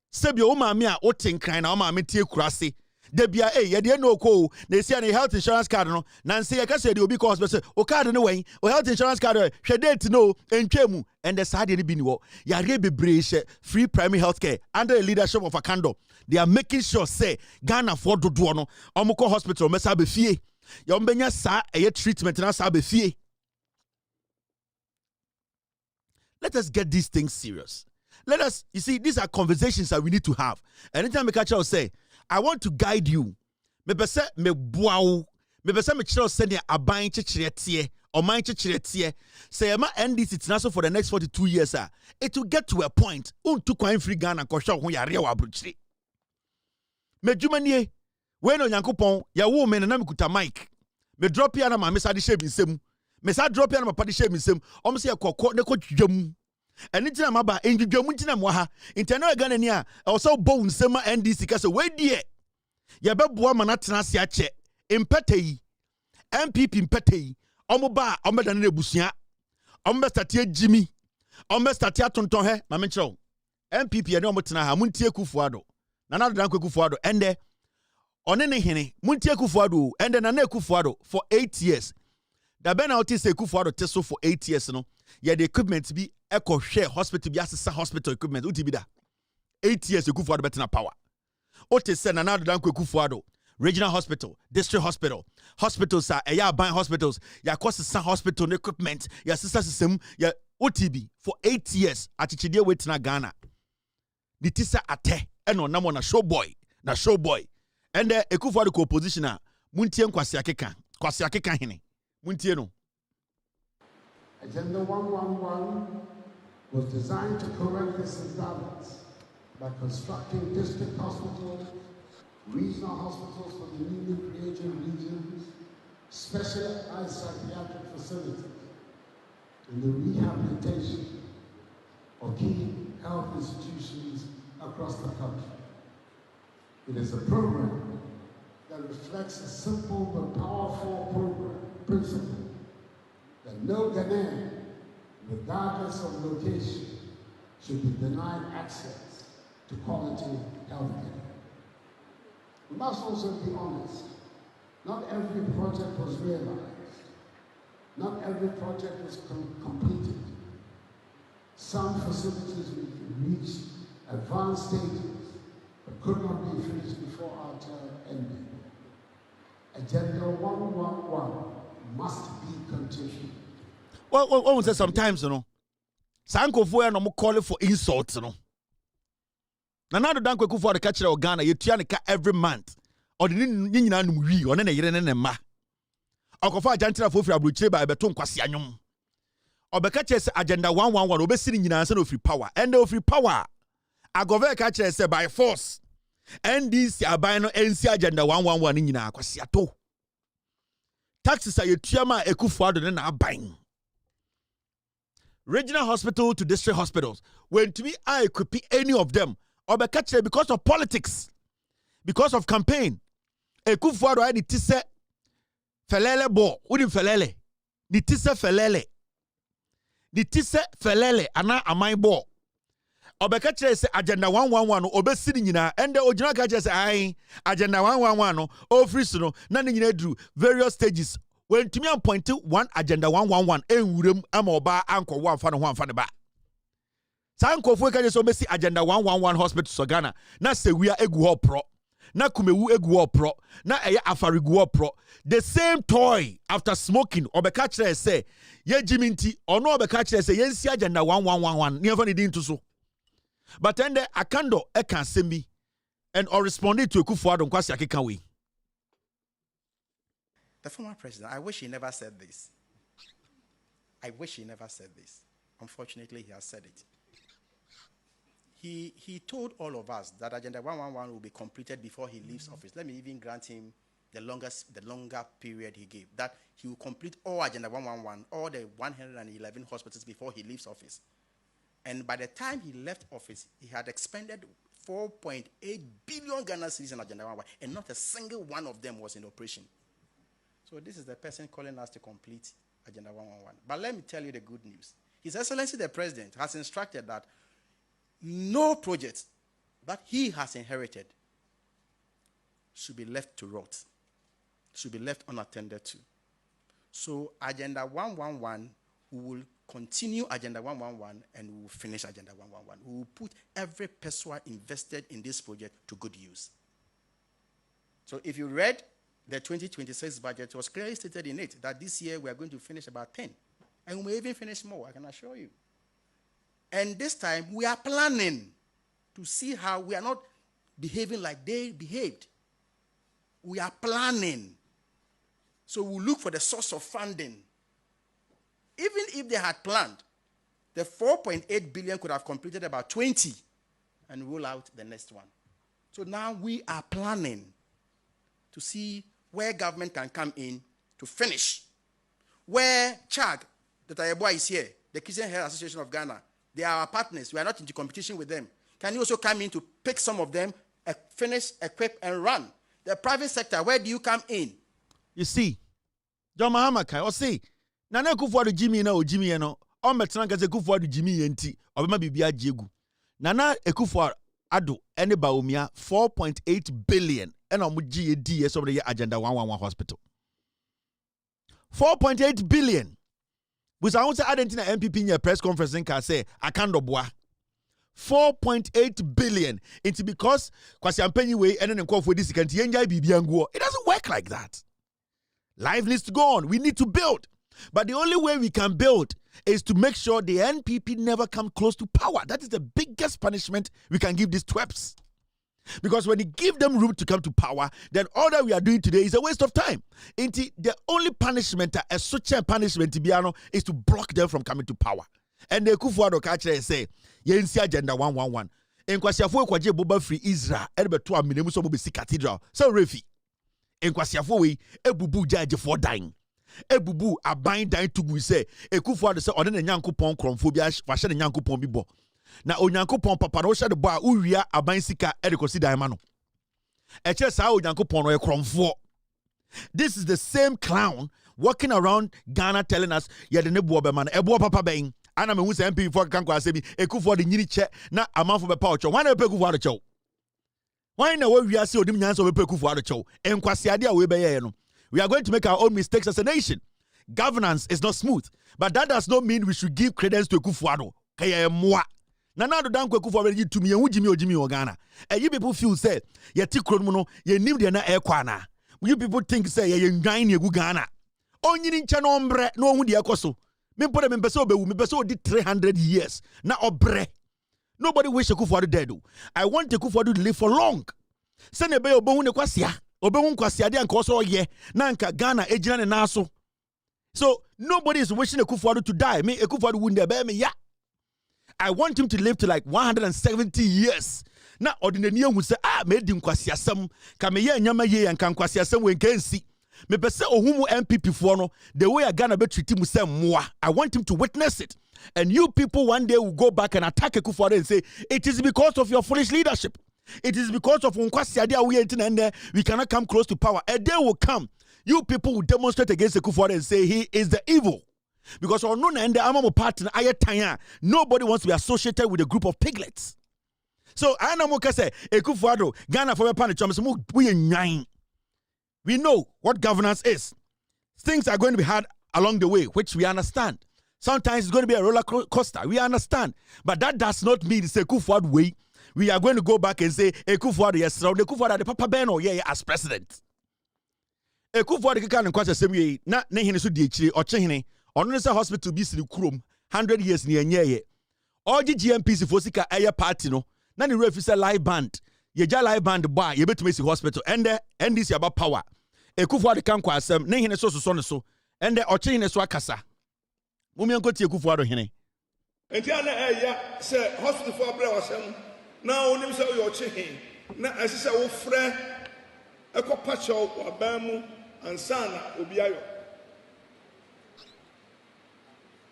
sebio wo maame a wotenkran na wo maame tie kurase da bia ye de no ko na esi na health insurance card no na nse ye ka se de obi ko hospital o card no wen o health insurance card hwe date no entwemu and the side ni bi ni wo yare bebre hye free primary health care under the leadership of Akando. They are making sure say Ghana for dodo no omko hospital mesa be fie ya ombenya sa treatment na sa be fie. Let let us get these things serious. Let us, you see, these are conversations that we need to have. Anytime a catcher will say, I want to guide you. Me pese me boawo. Me pese me chiro send a buying chichiretie or mine chichiretie. Say ma NDC it's for the next 42 years. It will get to a point. Untu kwa free Ghana kosho ho yare wa abruchiri. Me jumanie. We no Nyankopon ya wo me na me kuta mic. Me drop ya na ma me sa de shame nsem. Me sa drop ya na ma pa de shame nsem. Om se yakokọ ne ko dwam. Eni tina maba enjudwamu tina mo ha. Internal Ghana ni a also bo nsem NDC ka se we die. Ya beboa mana tena se ache. Impete yi. MPP impete yi. Omo ba omo da na ebusua. Omo start Jimmy. Omo start atonton he ma me kire. MPP ene omo tena ha muntie Kufuado. Nana do danko Kufuado ende one ne hene muntie Kufuado ende Nana Kufuado for 8 years. Da be na oti se Kufuado teso for 8 years no. Ya the equipment be echo share hospital be asesa hospital equipment uti bi da. 8 years Kufuado betena power. Ote se Nana do danko Kufuado regional hospital, district hospital, hospitals are ya ban hospitals, ya kwasesa hospital equipment, ya sisa system, ya OTB for 8 years atichidie wetina Ghana. Nitisa ate eno namo na show boy. And Ekufuado ko opposition muntie kwasi akeka hene. Muntie no. Agenda 111 was designed to correct this imbalance by constructing district hospitals, regional hospitals for the newly created regions, specialized psychiatric facilities, and the rehabilitation of key health institutions across the country. It is a program that reflects a simple but powerful principle that no Ghanaian, regardless of location, should be denied access to quality health care. We must also be honest. Not every project was realized. Not every project was completed. Some facilities reached advanced stages but could not be finished before our term ended. Agenda 111 must be continued. Well, say sometimes, you know, Sankofo ya no mo call for insults, you know. Nana do danko Kufuado ka kire Ghana yetua ne ka every month. O de ni nyina num wi, o ne yere ne ma. Okofa agentira fo ofri abrochire ba beto nkwase anyom. Obeka kire se agenda 111 obesiri nyina se no free power. And the free power. Agove ka kire se by force. NDC aban no NC agenda 111 nyina akwase ato. Taxes are yetua ma Kufuado ne na aban. Regional hospital to district hospitals. When to me I could be any of them. Or because of politics, because of campaign. Kufuado I need to say felele bo, udim felele. Nitise felele ana amai bo. Obekatre say agenda 111 obesidi nyina ende ojina ka say ai agenda 111 no office no na nyina dru various stages. When to me am point to one agenda 111 enwurem ama oba anko wo amfa no ho amfa ne ba. Sankofo ka so besi agenda 111 hospital so Ghana na sewia egu ho pro na kumewu egu ho pro na eye afarigu ho pro the same toy after smoking obeka kire say ye jiminti ono obeka kire say yensi agenda 1111 never need into so but then the akando e kan sembi and or responded to Kufuado nkwasi akeka we. The former president, I wish he never said this. Unfortunately, he has said it. He told all of us that Agenda 111 will be completed before he leaves office. Let me even grant him the longer period he gave, that he will complete all Agenda 111, all the 111 hospitals before he leaves office. And by the time he left office, he had expended 4.8 billion Ghana cedis in Agenda 111, and not a single one of them was in operation. So this is the person calling us to complete Agenda 111. But let me tell you the good news. His Excellency the President has instructed that no project that he has inherited should be left to rot, should be left unattended to. So Agenda 111, we will continue Agenda 111 and we will finish Agenda 111. We will put every peso invested in this project to good use. So if you read the 2026 budget, it was clearly stated in it that this year we are going to finish about 10. And we may even finish more, I can assure you. And this time, we are planning to see how we are not behaving like they behaved. We are planning. So we'll look for the source of funding. Even if they had planned, the 4.8 billion could have completed about 20 and roll out the next one. So now we are planning to see where government can come in to finish. Where CHAG, that Ayeboa is here, the Christian Health Association of Ghana, they are our partners. We are not into competition with them. Can you also come in to pick some of them, finish, equip, and run? The private sector, where do you come in? You see, John Mahama kai, or say, Nana Kufuor Jimmy na o Jimmy no, o metena ka se Kufuor Jimmy enti, obema bibia jegu. Nana Kufuor ado ene baomia 4.8 billion ena omo GED so the agenda 111 hospital. 4.8 billion. We say Argentina MPP in your press conference in ka say akandoboa 4.8 billion into because kwasi ampanyi we ene nko for this kanti yenjai bibia nguo. It doesn't work like that. Life needs to go on. We need to build. But the only way we can build is to make sure the NPP never come close to power. That is the biggest punishment we can give these twerps. Because when you give them room to come to power, then all that we are doing today is a waste of time. The only punishment, a such a punishment, is to block them from coming to power. And the Kufuor catcher say, "Yensi agenda 111." En kwasiafo kwaje boba free Israel, elbeto aminemu so bobe si cathedral. So refi. En kwasiafo we ebubu judge for dying. Ebubu aban dying to go say, Kufuor say odene nyankopon kromfo bi fa hye nyankopon bi bo. Na onyankopon papa no hye de bo a uwia aban sika edekosi dan ma no. Eche sa onyankopon no e kromfo. This is the same clown walking around Ghana telling us, "Yeah, the nebu obema na ebo papa ben." Ana me hu say MP for kan kwa sebi Kufuor de nyini che na amanfo be pa ocho. Wan na pe Kufuor de chew. Wan na we wiase odim nyanso be pe Kufuor de chew. Enkwase ade a we be ye no. We are going to make our own mistakes as a nation. Governance is not smooth, but that does not mean we should give credence to Kufuor. Kaya moa. Nana do dan Kufuor be to me hu Jimmy o Ghana. And you people feel say ye ti kro no ye nim de na e kwa na. You people think say ye ndwan na egu Ghana. Onyini nche no mbre na ohu de ekoso. Me put them in person be wu me person did 300 years. Na obre. Nobody wish Kufuor dead. I want Kufuor to live for long. Sene be obohu ne kwasia. Obohu kwasiade anka so ye na anka Ghana ejina ne naso. So nobody is wishing Kufuor to die. Me Kufuor wunde be me ya. I want him to live to like 170 years. Na ordinary hu say me di nkwasiasem ka me ye nyama ye anka nkwasiasem we nkansi. Me pese ohumu MPP for no the way Ghana be treat him say moa. I want him to witness it. And you people one day will go back and attack Kufuor and say it is because of your foolish leadership. It is because of we cannot come close to power. A day will come. You people will demonstrate against Kufuor and say he is the evil. Because nobody wants to be associated with a group of piglets. So I know say Kufuor Ghana for we know what governance is. Things are going to be hard along the way, which we understand. Sometimes it's going to be a roller coaster. We understand. But that does not mean it's a Kufuor way. We are going to go back and say, Kufuor, yes, the Kufuor, the Papa Beno, yeah, as president. Kufuor, the Kakan and Kwasa Semi, not Nehine Sudichi, or Chehine, or Nessa Hospital, BC Krum, 100 years near Nye. All the GMPs, Fosika, Aya Partino, Nani Refisa live band, Yeja live band bar, you bet Messi Hospital, and this about power. Kufuor, the Kankwasam, Nehine so, and the Ochine Swakasa. Mumian Koti Kufuor Hine. And Tiana Aya said, Hospital for Brewasam. Now, when you say you're checking, now as I say, oh, friend, a copacho, Abamu, and Sana, Ubiayo.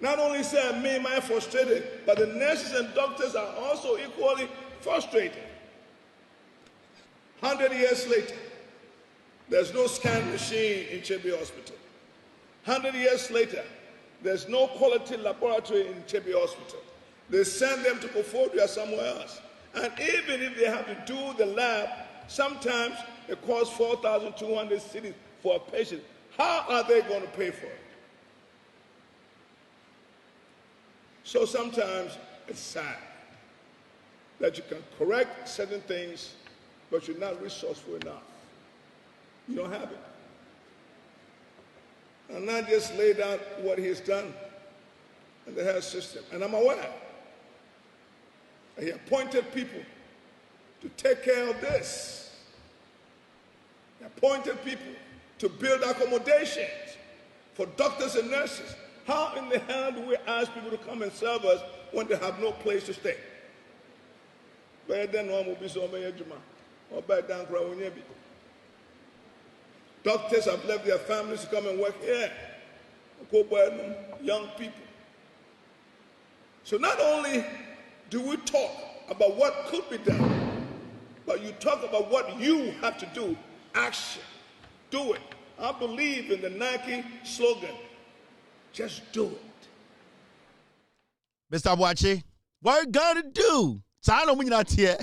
Not only say me, my frustrated, but the nurses and doctors are also equally frustrated. 100 years later, there's no scan machine in Chebi Hospital. 100 years later, there's no quality laboratory in Chebi Hospital. They send them to Kofodia somewhere else. And even if they have to do the lab, sometimes it costs 4,200 cedis for a patient. How are they going to pay for it? So sometimes it's sad that you can correct certain things, but you're not resourceful enough. You don't have it. And I just laid out what he's done in the health system. And I'm aware And he appointed people to take care of this. He appointed people to build accommodations for doctors and nurses. How in the hell do we ask people to come and serve us when they have no place to stay? Doctors have left their families to come and work here. Young people. So not only do we talk about what could be done, but you talk about what you have to do. Action. Do it. I believe in the Nike slogan. Just do it. Mr. Abwachi, what we got to do? So I don't mean that here.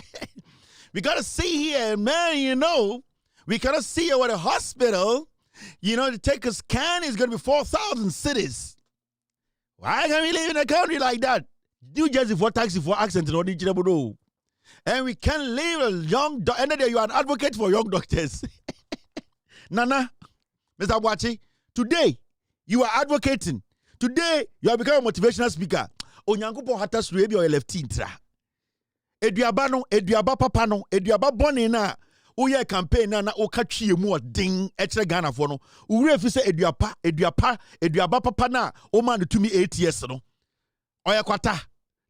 We got to see here, man, you know. We got to see here at a hospital. You know, to take a scan is going to be 4,000 cities. Why can we live in a country like that? Do just for taxi for accent and we can live a young doctor. And then you are an advocate for young doctors. Nana, Mr. Abwachi, today you are advocating. Today you are becoming a motivational speaker. Onyankupo hatas ruebi o lefti intra. Eduaba no, eduaba papa no, eduaba bone na oye campaign na okatwie mu odin ekere Ghana fo no. Ure fi se eduaba papa na o man to me 8 years no. Oya kwata.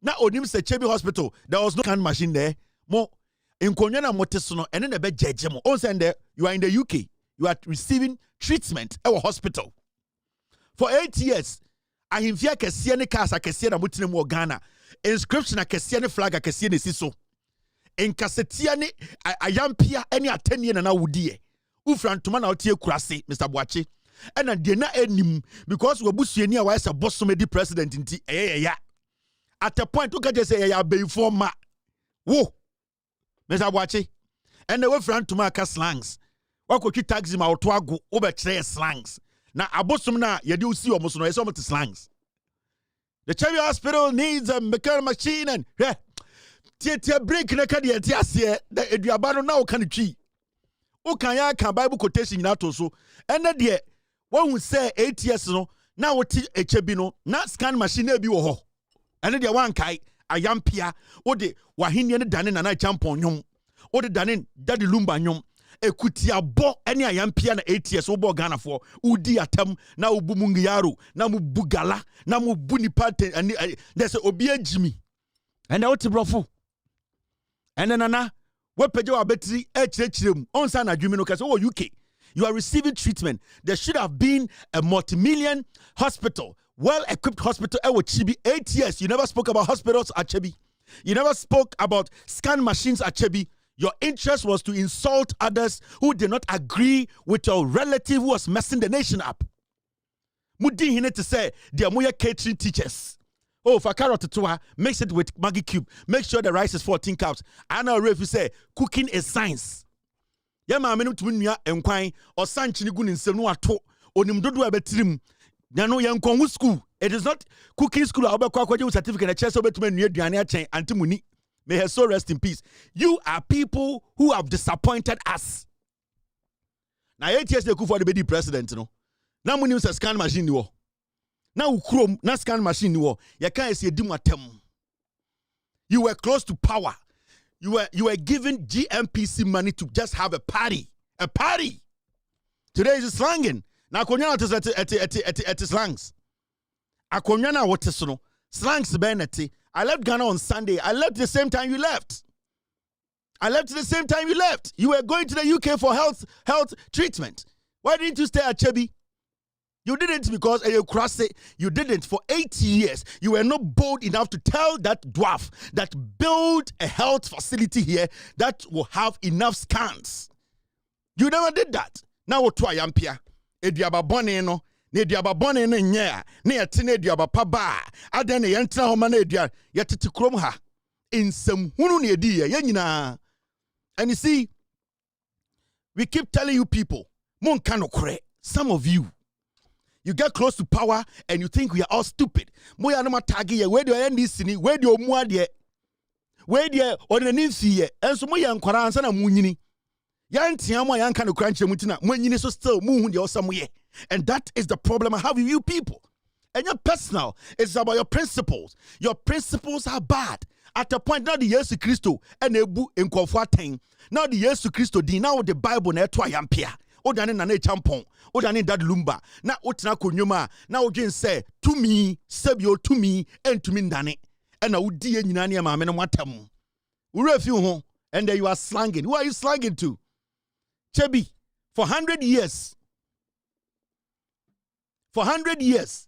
Na onim se Chebi Hospital, there was no scan machine there. Mo inkonya na moteso no ene na be jeje mo. On send you are in the UK. You are receiving treatment at a hospital. For 8 years, ahimfia kese ne kasa kese na mutine mu Ghana. Inscription a kese ne flag a kese ne siso. Enkasetia ne ayampia ene atenie na wudie. Ufrantuma na otie kurase Mr. Abwachi. Ena de na enim because wabusuani a wise bosomedi president nti ya. At a point, look at you say, "I be for ma." Whoa, Mr. Abwachi, and the way friend to my slangs. What could you taxi my autoago over tray slangs? Now, abosum na you do see almost no some slangs. The Chebi Hospital needs a mechanical machine and tia break na kadi atiasie the eduabano na okanichi. O kan ya kan Bible quotation na to so. And the when we say 8 years no, now what a Chebi no, na scan machine e bi wo ho. And then the one kai ayampia o de wahini ne dane na champon nyom o de dane daddy lumba nyom ekutia bo ene ayampia na 8 years wo Ghana for udi atam na obu mungiaro na mu bugala na mu buni pate and there's obi agimi and what brofo and then nana what peje wa betri echirechirem onsa na dwumi no kase o UK you are receiving treatment. There should have been a multi-million hospital, well-equipped hospital. 8 years. You never spoke about hospitals at Chebi. You never spoke about scan machines at Chebi. Your interest was to insult others who did not agree with your relative who was messing the nation up. Mudi hine to say, they are more catering teachers. Oh, for carrot to mix it with Maggie Cube. Make sure the rice is 14 cups. I know if you say, cooking is science. Yama menu tuminya enkwai or sanchini gun in semu ato onim dodo abetirim nano yankon school. It is not cooking school abekwa kwaje certificate na chese obetume nua aduane achen antimuni. May her soul rest in peace. You are people who have disappointed us. Now 8 years they could for the be president no. Now muni use scan machine ni wo. Now ukrom na scan machine ni wo. Ya kan ese edi matem. You were close to power. You were given GMPC money to just have a party. A party. Today is slanging. Now konyana at slangs. Akonyana what is no slangs beneti. I left Ghana on Sunday. I left the same time you left. You were going to the UK for health treatment. Why didn't you stay at Chebi? You didn't because you didn't for 8 years. You were not bold enough to tell that dwarf that build a health facility here that will have enough scans. You never did that. Now what try yampia? Ediaba bone no. Ne ediaba bone no nya. Ne yetine ediaba pa ba. Aden ne yentra ho ma na edia yetete krom ha. Ensem hunu ne edi ye nyina. And you see, we keep telling you people, mon kanokre. Some of you, you get close to power and you think we are all stupid. Moya no matagi ye where do I end this ni where do mu ade where do on the nfi and so moya nkwara ansa na munyini yantia mo yanka no kranche mutina munyini so still mu hu de osamoye. And that is the problem I have with you people. And your personal, it's about your principles. Your principles are bad. At a point now the Yesu Christo and ebu nkofo aten. Now the Yesu Christo din now the Bible na eto ayampia. Odane na champon. Odane dad lumba. Na otina konwoma. Na odwen say to me, sebio to me and to me ndane. And na udi e nyina ne ma me no matam. Ure fi ho and then you are slanging. Who are you slanging to? Chebi, for 100 years. For 100 years.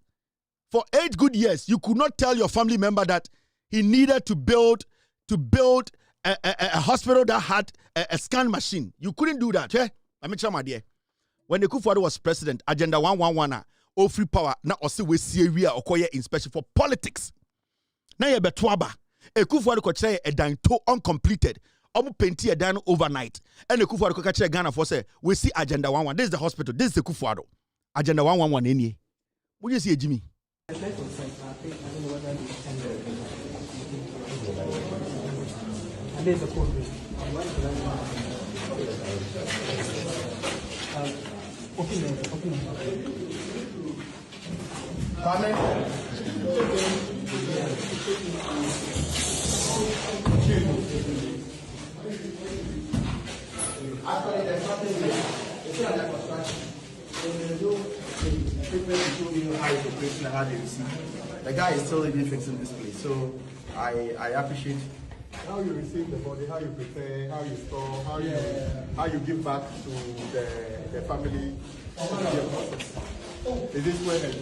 For 8 good years, you could not tell your family member that he needed to build a hospital that had a scan machine. You couldn't do that. Eh? Let me tell my dear. When the Kufuor was president, Agenda 111, all free power, now also we see we are okoye inspection for politics. Now you betwaba. A Kufuor could say a dine to uncompleted. Omu penti a done overnight. And the Kufuor could catch a Ghana for say, we see Agenda 111. This is the hospital. This is the Kufuor. Agenda 111 any. What do you see, Jimmy? And there's a code. Actually, there's nothing there. It's still under construction. So there's no equipment to show you how it's operating and how they receive. The guy is still even fixing this place. So I appreciate how you receive the body, how you prepare, how you store, how you give back to the family. Is this where this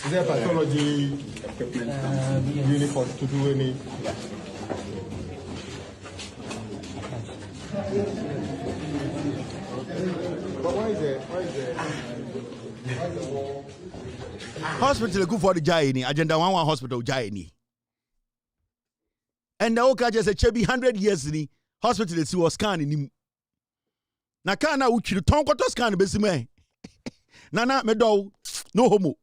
is there pathology equipment uniform to do any? But why is the wall? Hospital good for the Jaini, Agenda 111 hospital Jaini. And the Oka just a chebi 100 years ni hospital is was scanning him. Na kana uchi ton koto scan besime. Nana medo no homo.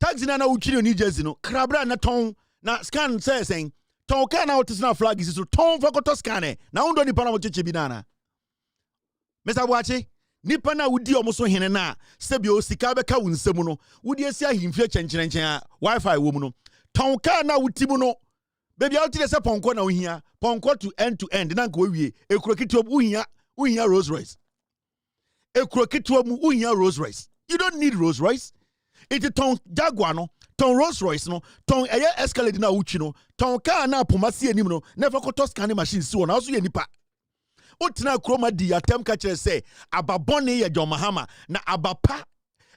Taxi nana uchi ni Jersey no. Krabra na ton na scan saying ton kana otis na flag is so ton for koto scan na undo ni pana mo chebi nana. Mr. Wachi nipa na wudi omoso hene na sebio sika beka wo nsemu no wudi esi ahimfie chenchenchen wifi wo mu no ton ka na wuti mu no baby out dey say ponko na ohia ponko to end na nka owie ekurokiti omu uhia Rolls Royce ekurokiti omu uhia Rolls Royce. You don't need Rolls Royce. It ton Jaguar no ton Rolls Royce no ton eye Escalade na wuchi no ton ka na pomasi anim no never koto scanning machine si wo na so ye nipa. Otina kroma di atem ka kire say ababone ye John Mahama na abapa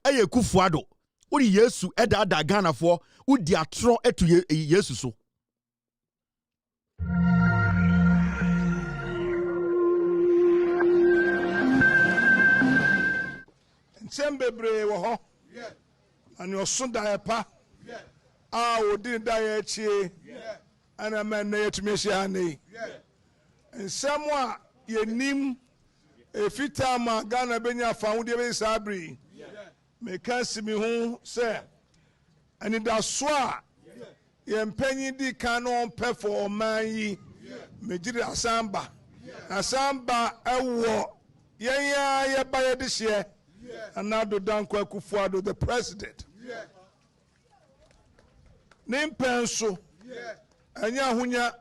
eye Kufuor. Odi Yesu eda da Ghana for odi atro etu Yesu so. Nsembebre wo ho. And your son da pa. Ah odi da ye chie. Ana man na yetumi hia nei. Nsemwa yenim efita ma Ghana benya faunde be sabri me kansi mi hu se ani da so a ye mpanyi di kan on pe for man yi me giri asamba ewo ye ba ye de hye anado danko Kufuor the president nimpenso anya hunya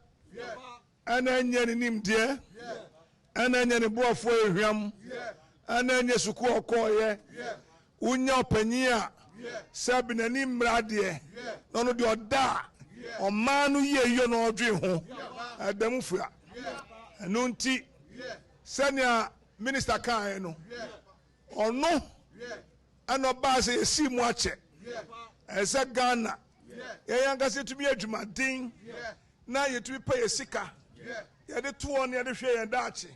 ana anya nim de ana anya ne boafo ehwam ana anya suku okoye unya opanyi a sabi na ni mrade no no de oda o manu yeyo no odwe ho adamfua anu nti senia minister kan no ono ana ba se esi mu ache ese Ghana yanga se tumi adwumaden na yetumi pa yesika ya de tuo ne de hwe ya dachi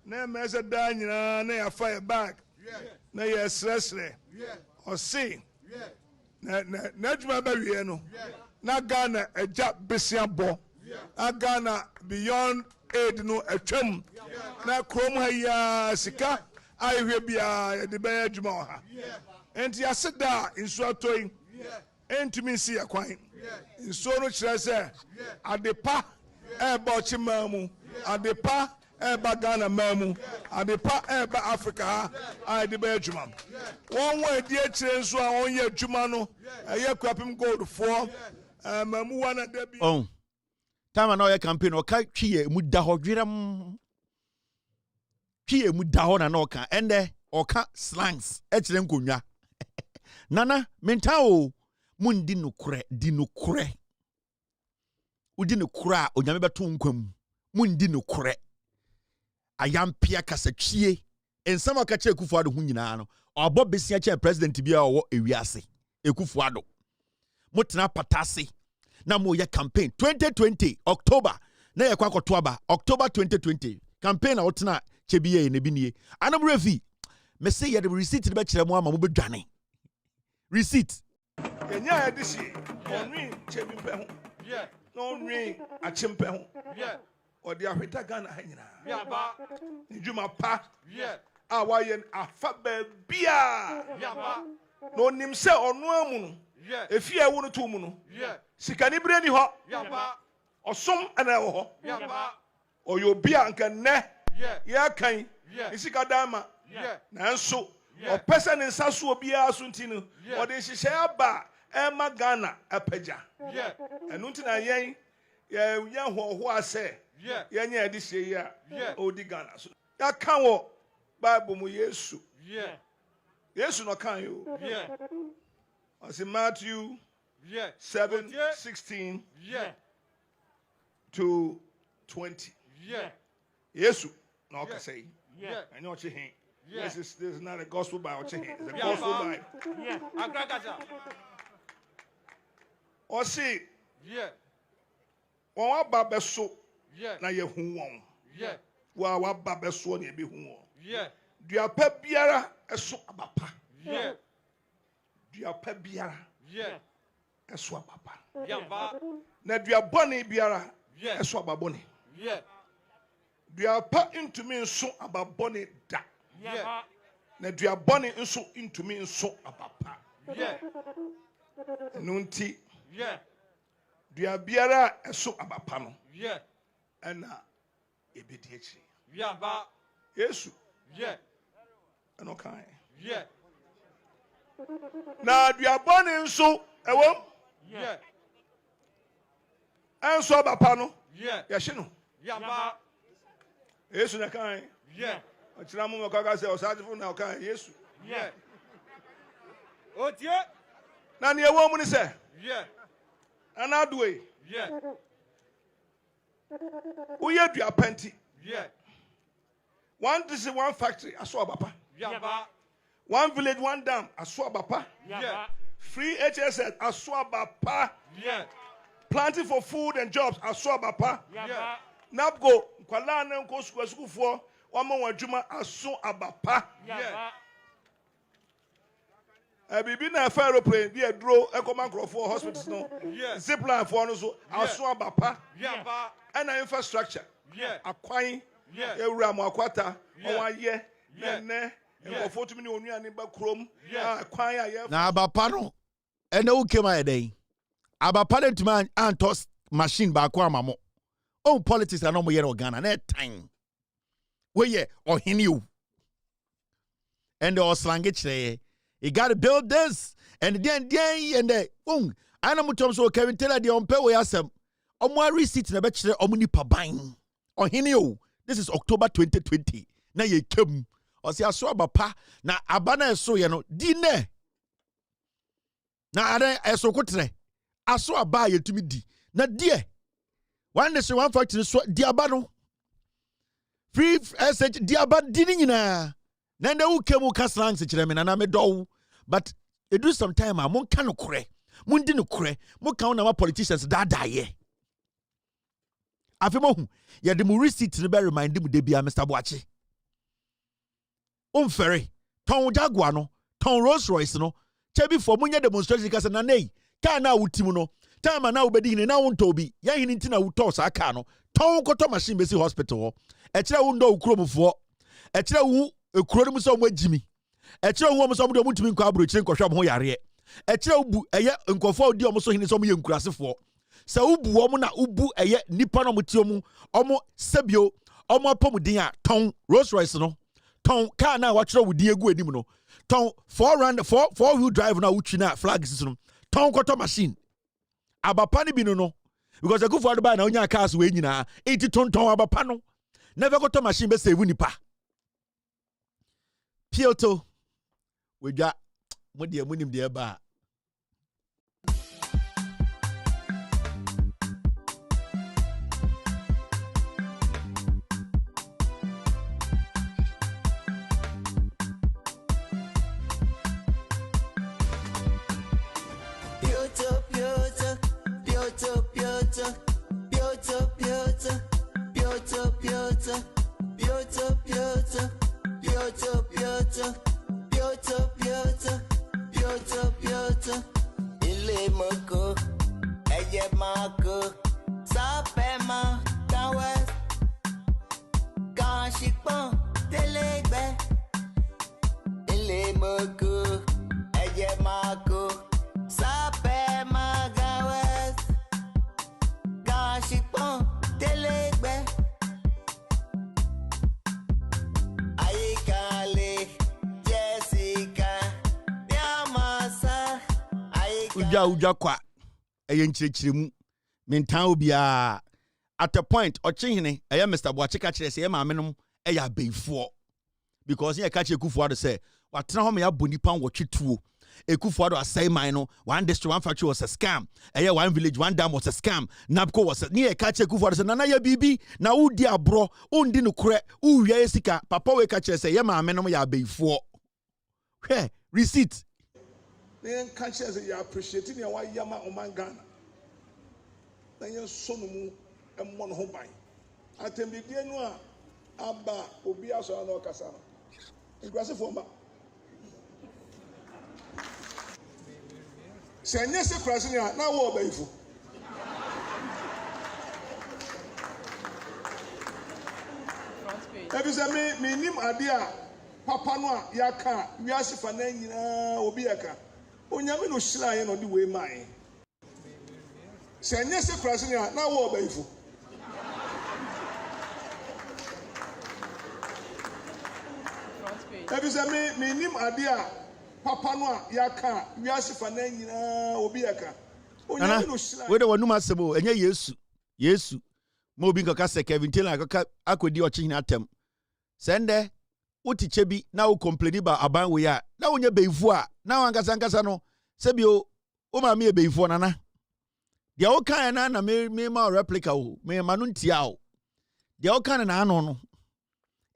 na meze da nyina na ya fire bag na ya sresre o see na djuma ba wie no na Ghana eja besia bo na Ghana beyond aid no atwam na krom ha ya sika ayhwe bia ya de ba djuma ha enti ya seda insu atoyin entumi si akwan insu no kire se adepa eba ochimamu adepa eba Ghana mamu adepa eba Africa I de be adwuma one way die kire nso a onye adwuma no eye kwapem gold for mamu wana da bi oh time na oye campaign o ka twie mu da ho dwerem twie mu da ho na oka ende oka slangs e kire nkonwa nana menta o mundi nokure di nokure udi nokura onyame beto nkwam mundi nokure ayampia kasatwie ensama ka che Ekufuado hu nyina no obo besia che president bia owo ewiase Ekufuado mutena patase na mo ye campaign 2020 October na ye kwa kotoaba October 2020 campaign na wotena che biye ne binie anam refi me say ye the receipt be kire mo ama mo bedwane receipt enya ya disi onwi che bi pe ho yeah no onwi a chimpe ho yeah odi ahweta Ghana hanyina yeah ba njuma pa yeah awaye afa ba bia yeah ba no nim se ono amu no yeah efi ewu no to mu no yeah sikani bre ni ho yeah ba osom ana wo ho yeah ba oyo bia nka ne yeah ya kan yeah isika dama yeah na nso o person in saso bia so ntino o de hihye aba ema Ghana apaja yeah enu ntina yen ya ho ase yeah yenya edi hye ya odi Ghana so ya kan wo Bible mu Yesu yeah Yesu no kan yo yeah as in Matthew yeah 7:16 yeah to 20 yeah Yesu no ka say yeah I know what you hear. Yeah. This is not a gospel Bible. It's a gospel Bible. Yeah. Or see. Yeah. Wa baba so. Yeah. Na ye hu won. Yeah. Wa baba so na be hu won. Yeah. Dua pa biara eso abapa. Yeah. Dua pa biara. Yeah. Eso abapa. Yeah. Na dua boni biara. Yeah. Eso ababoni. Yeah. Dua pa into me so ababoni da. Yeah. Na dua boni nso intumi nso abapa. Yeah. Nunti. Yeah. Dua biara eso abapa no. Yeah. Ena ebedi echi. Yeah ba. Yesu. Yeah. Eno kan. Yeah. Na dua boni nso ewom. Yeah. Enso abapa no. Yeah. Yahye no. Yeah ba. Yesu na kan. Yeah. Achira mu makaka se osajifo na kan Yesu. Yeah. Otie. Na ne ewo mu ni se. Yeah. Anadwe. Yeah. Uye dua penti. Yeah. This is one factory aso abapa. Yeah ba. One village, one dam aso abapa. Yeah. Free HSS aso abapa. Yeah. Planting for food and jobs aso abapa. Yeah. Napgo kwala na nko school for wama wadwuma aso abapa. Yeah. Bibi na aeroplane bi edro ekoma crofo hospitals no. Yeah. Zipline for no so aso abapa. Yeah. And infrastructure. Yeah. Akwan. Yeah. Ewura mu akwata. Yeah. Owaye. Yeah. Ne. Nkofo tumi ni onuane ba krom. Yeah. Akwan aye. na abapa no ene ukema eden abapa de tuma antos machine ba kwa amamo on politics na no mo yere Ghana na time we ye ohini you and the oslange chire you got to build this and then and the ana mutom so Kevin Taylor de on pay we asem omo receipt na be chire omo nipa ban ohini you this is October 2020 na ye kem osi aso abapa na abana eso ye no di ne na ada eso kotre aso aba ye tumi di na die one nation one factory so di aba no free SH di aba di ni nyina na nda wo kemu kaslangs kire me na me do but e do some time a mon ka no kore mon di no kore mo ka na ma politicians da ye afi mo hu ye de mo receipt ne be remind mu de bia Mr. Boachi ferry ton Jaguar no ton Rolls Royce no chebi for munye demonstration kase na nei ka na wutim no time na ubedi hine na wonto bi ya hine ntina wuto sa ka no ton koto machine besi hospital ho e kire wo ndo ukromfo e kire wo ekuro mu so mo agimi e kire wo mo so mo de mutumi nkwa abro kire nkwohwa mo ho yare e kire wo bu eye nkofo odi o mo so hine so mo ye nkurasefo sa ubu wo mo na ubu eye nipa no mo ti o mo sebio Omo pomudin a ton Rolls Royce no. Ton car na watch with the egu enim no. Ton 4-wheel drive na uchi na flag system. Ton koto machine. Abapani bi no. Because the Kufuor buy na onya cars we nyina. 80 ton abapano. Never koto machine be save nipa. Pioto. We got what the munim de ba. Ile moko, eye mako, sapema, kawes, kanshipon, telegbe. Ile moko, eye mako, sapema, kawes, kanshipon, telegbe. Aikale, Jessica, Yamasa. Uja kwa eyenchirechiremu mentan obia at a point ochihene eye Mr. Boachika kire se ye maamenom eya beifo because ye ka che Kufuor say watena ho me ya bonipa nwotwetuo Kufuor asai man no one district one factory was a scam eye one village one dam was a scam Napco was a ne ka che Kufuor say nana ya bibi na udi abro undi no kure uwia esika papa we ka kire say ye maamenom ya beifo hwe receipt. Then catchers you appreciating your white yama or mangana. Then you're sonumu and one home by. I tell me, dear Noah, Abba, Obias or no Casano. In Grassifoma. Say, yes, President, now what about you? If you say me, name idea, Papa Noah, Yaka, Yasifana, Obiaka. Onyame no shira ye no de we man se anya se krase ne na wo obaifo ebi se me nim ade a papa no a yaka wiase na nyina obi yaka onyame no shira we de wanum asebo anya yesu mo bi nkaka se Kevin Taylor akaka akodi ochi na atem sende utiche bi na wo complain ba aban we ya na wonye beifo a na wankasa no sebio o ma me beifo nana dia o kan na me ma replica o me ma no ntia o dia o kan na ano no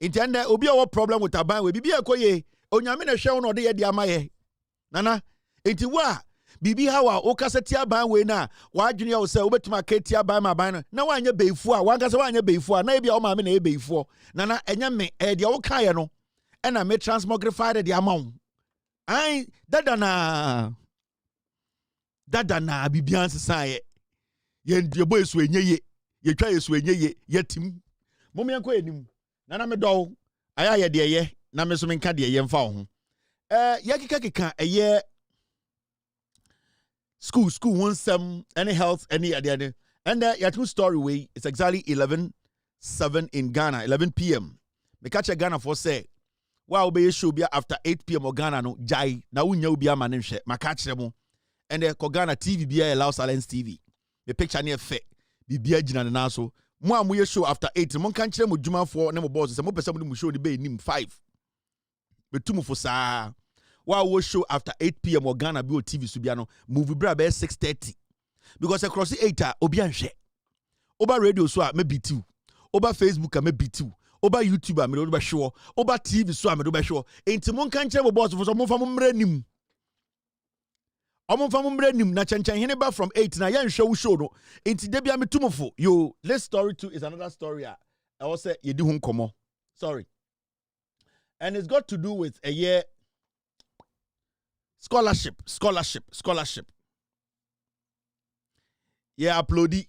intende obi a wo problem with aban we bibi ekoye onyame na hwe no de ye dia amaye nana enti wa bibi hawa o kaseti aban we na wa adwene o se obetuma keti aban ma aban no na wanye beifo a wankasa wanye beifo a na bia o ma me na e beifo nana enya me dia o kan ye no and I made transmogrified the amount. I dada na bibian say ye boy so enye ye twa ye so enye ye tim mom yanko enim na me do aya ye de ye na me so me nka de ye mfa ho ye keka ye school one sem any health any ade and your true story way it's exactly 11:07 in Ghana 11 p.m. me catch a Ghana for say wow be show bia after 8 p.m. or Ghana no jai na unya obi ama ne hwe maka kire mo and the Ghana TV bia allow silence TV the picture near fe bibia gina na so mo amoye show after 8 mo kan kire mo djuma for na mo boss se mo pese mo show the be nim 5 betumu fo saa wow show after 8 p.m. or Ghana bi o TV so bia no movie bra be 6:30 because across 8 obi anhwe oba radio so a me B2 oba Facebook a me B2 oba YouTube a me do be show oba TV so a me do be show enti mon kan kire mo boss for so mo fa mo mra nim omon fa mo mra nim na chenchen hene ba from 8 na yan hwe wo show no enti de bia me tumofo yo this story too is another story I will say ye di hu nkomo sorry and it's got to do with a year scholarship yeah uploadi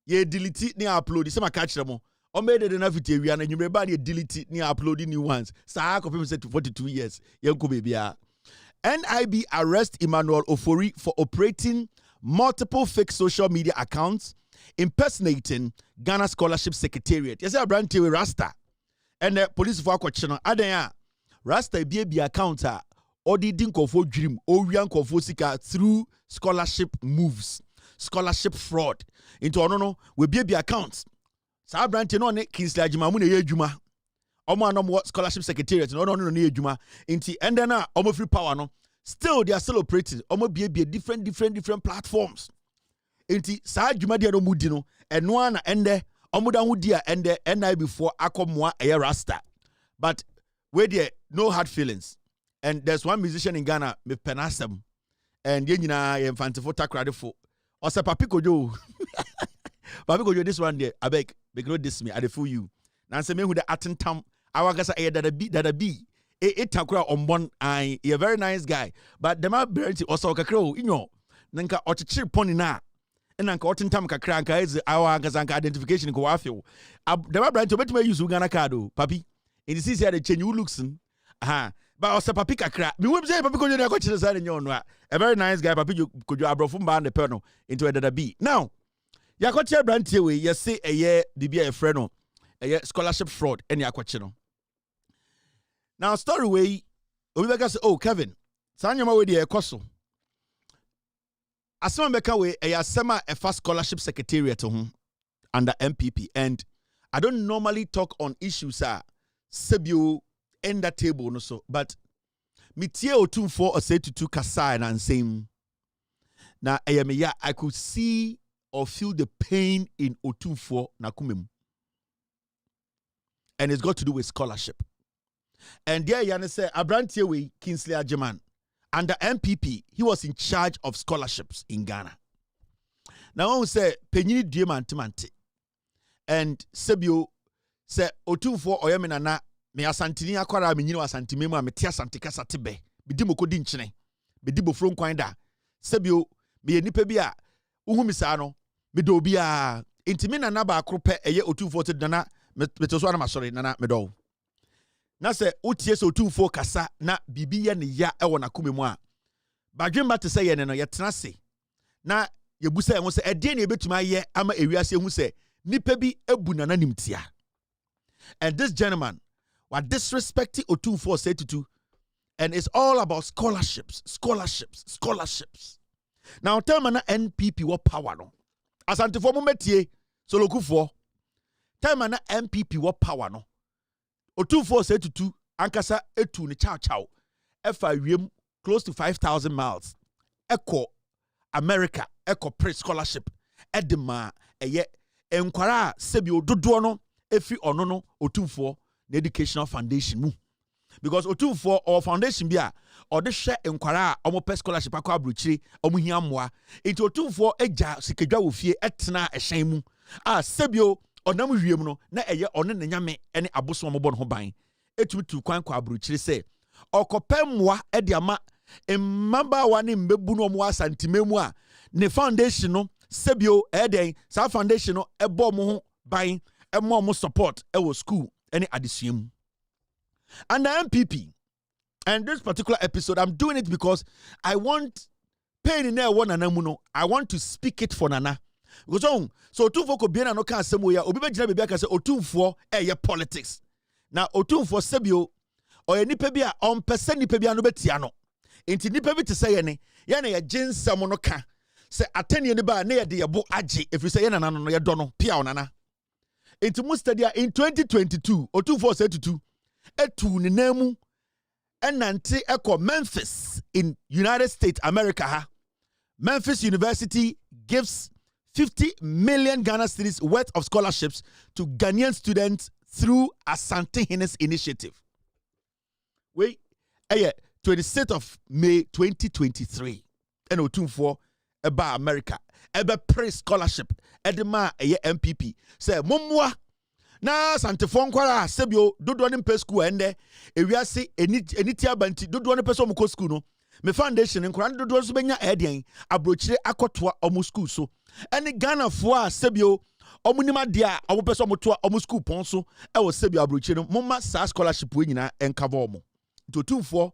ye delete ni uploadi se maka kire mo o made the na fit ewia na nyumre ba na delete ni uploadi new ones saa ko people say 42 years yenko bebia. NIB arrest Emmanuel Ofori for operating multiple fake social media accounts impersonating Ghana Scholarship Secretariat. Yes, Abronye with Rasta. And the police for Akochino. Adenya Rasta be account or the dinko for dream or yanko for sika through scholarship moves, scholarship fraud. Into no we be accounts. Sa Abronye no ne Kingsley Ajimamu ne yejuma. Omo anom scholarship secretariat no ne yejuma. Inti and then omo free power no. Still they are still operating. Omo be different platforms. Inti sa adwuma dia no mudi no eno na ende omo da hudi a ende NI before akomwa eye Rasta. But where there no hard feelings. And there's one musician in Ghana, me penasem, and yenina ye mfantifo takradefo. Ose Papi Kojo. Papi Kojo this one there. I beg, make no diss me. I dey fool you. Now say me who the attentam awagasa that be. It takra ombon I a very nice guy. But the man berenti also kakro inyo. Nanka ochichiri poni na. Nanka otentam kakra nka is our gazanka identification ko afio. The man berenti obetime use Ghana card papi. In the city the change you looks aha. But also Papi kakra. Me we say Papi Kojo na ko chire sare nyo no a. A very nice guy Papi Kojo abrofo mba na pe no into a dada B. Now, ya ko chire Abronye we ye say eye bibia e frɛ no. Eye scholarship fraud any akwache no. Now story way obi beka say oh Kevin, sanyama we dey ekoso. Asema beka we eye asema a first scholarship secretariat under MPP, and I don't normally talk on issues sebio end that table no so, but mitie otumfo osetutu kasa and same. Na ya I could see or feel the pain in otumfo na kumem. And it's got to do with scholarship. And there Yana said Abronye we Kingsley Ajiman under MPP, he was in charge of scholarships in Ghana. Now I say penyini diamante and sebio say otumfo oyemena me asantini akwara me nyini asantime mu a mete asantika satebe bidi mokodi nkyene bidi bofro nkwan da sebio me nipa bi a uhu misa no me do bi a intimi na ba akrope eye otumfo te dana meto so na masori na me do na se utie se otumfo kasa na bibi ye ne ya e wona kome mu a badwemba te se ye ne no ye tena se na ye busa ye ho se ede na ebetuma ye ama ewiase hu se nipa bi ebu na nimtia. And this gentleman was disrespecting Otumfo said to, and it's all about scholarships. Now tell me na NPP what power no. Asante for metie so lokufo. Tell me na NPP what power no. Otumfo said to ankasa etu ni chow. Efa wiem close to 5,000 miles. Eko America, eko pre scholarship. Edema eye enkwara sebi ododo no efi ono no Otumfo the educational foundation mu. Because Otumfo or foundation bia or the share enkwara omo pe scholarship akwa abrochire omo hia moa into Otumfo eja sikedwa wo fie etena ehyan mu a sebio onam wiem no na eye one ne nyame ene aboso omo ho ban etumi tu kwan kwa abrochire se okopem moa e de ama mmaba wa ne mbebu no omo asantime mu a ne foundation no sebio eden sa foundation no ebo mo ho ban e mo support e wo school any addition. And the MPP, and this particular episode, I'm doing it because I want pain in there one anamuno. I want to speak it for Nana. Because so Otumfo ko bien no kan asemo ya obi be gina bebia ka say Otumfo eye politics. Now Otumfo sebio o nipa bi a on person nipa bi no betia no. Enti nipa bi te say ye ne ye ginsam no ka say atene ne ba na ye de ye bo age if you say ye nana no ye do no pia onana. Enti mu study in 2022 Otumfo said to etu ne namu enante eko Memphis in United States America ha. Memphis University gives 50 million Ghana cedis worth of scholarships to Ghanaian students through Asante Hines initiative. Wait, 26th of May 2023. And Otumfo eba America ebe pre scholarship edema MPP say momwa na santefo nkwara sebio dodo ne mpe school ende ewiase eniti abanti dodo ne pese omko school no me foundation nkwara dodo so benya edian abrochire akotoa omo school so ene Ghana fo a sebio omunima dia omo pese omotoa omo school pon so e wo sebio abrochire no momma sa scholarship we nyina enkava omo Otumfo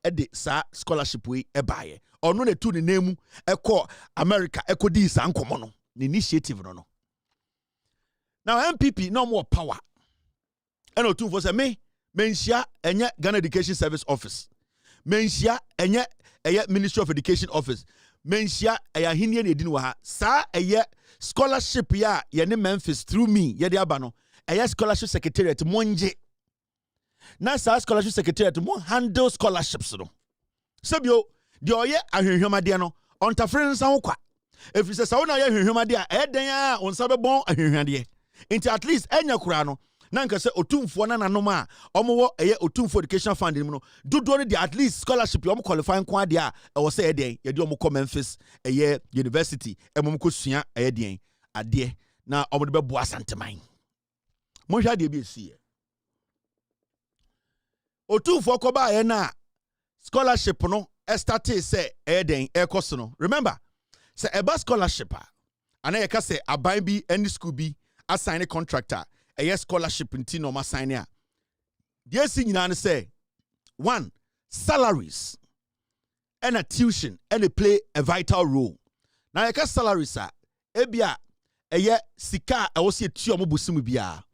ede sa scholarship we ebaye ono ne tu ne nemu eko America eko di sa nkomo no initiative no. Now MPP no more power. And Otum for say me menshia enye Ghana Education Service Office. Menshia enye Ministry of Education Office. Menshia eya hinye ne edin wa ha. Sa eye scholarship ya ye ne Memphis through me ye de aba no. Eya scholarship secretariat monje. Na sa scholarship secretariat mo handle scholarships no. Sebio de oye ahwehwema de no ontafre nsa ho kwa. If you say sa wona ye ahwehwema de a eden a onsa be bon ahwehwade. Into at least enya kura no. Na nka se otumfo na nanom a omo eye otumfo education fund ni no dodo ne at least scholarship omo qualify nko ade a e wo se eden ye de omo come Memphis eye university emom ko sua eye den ade na omo de bebo asanteman mo hwa de bi esi otumfo ko ba ye na scholarship no starte se eye den e koso no. Remember se eba scholarship a ana ye ka se aban bi any school bi assign a contractor a scholarship in Tino Masania. Dear Signal say 1. Salaries and a tuition and they play a vital role. Now I can salaries are ebia a sika I was here bia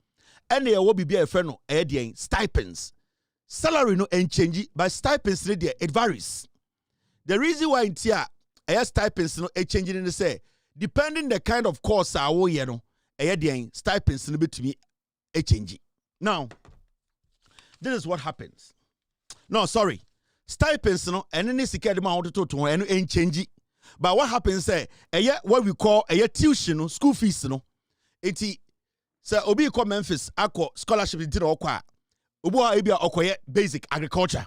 and they will be a friend no stipends. Salary no and change but stipends it varies. The reason why in tia a stipends no a changing in the say depending the kind of course I will you know a stipends no bit me a change. Now, this is what happens. No, sorry. Stipends no and any security amount to and ain't change. But what happens say what we call a tuition no school fees no. Eti say obi come Memphis akọ scholarship into okwa. Obi a ebia okoye basic agriculture.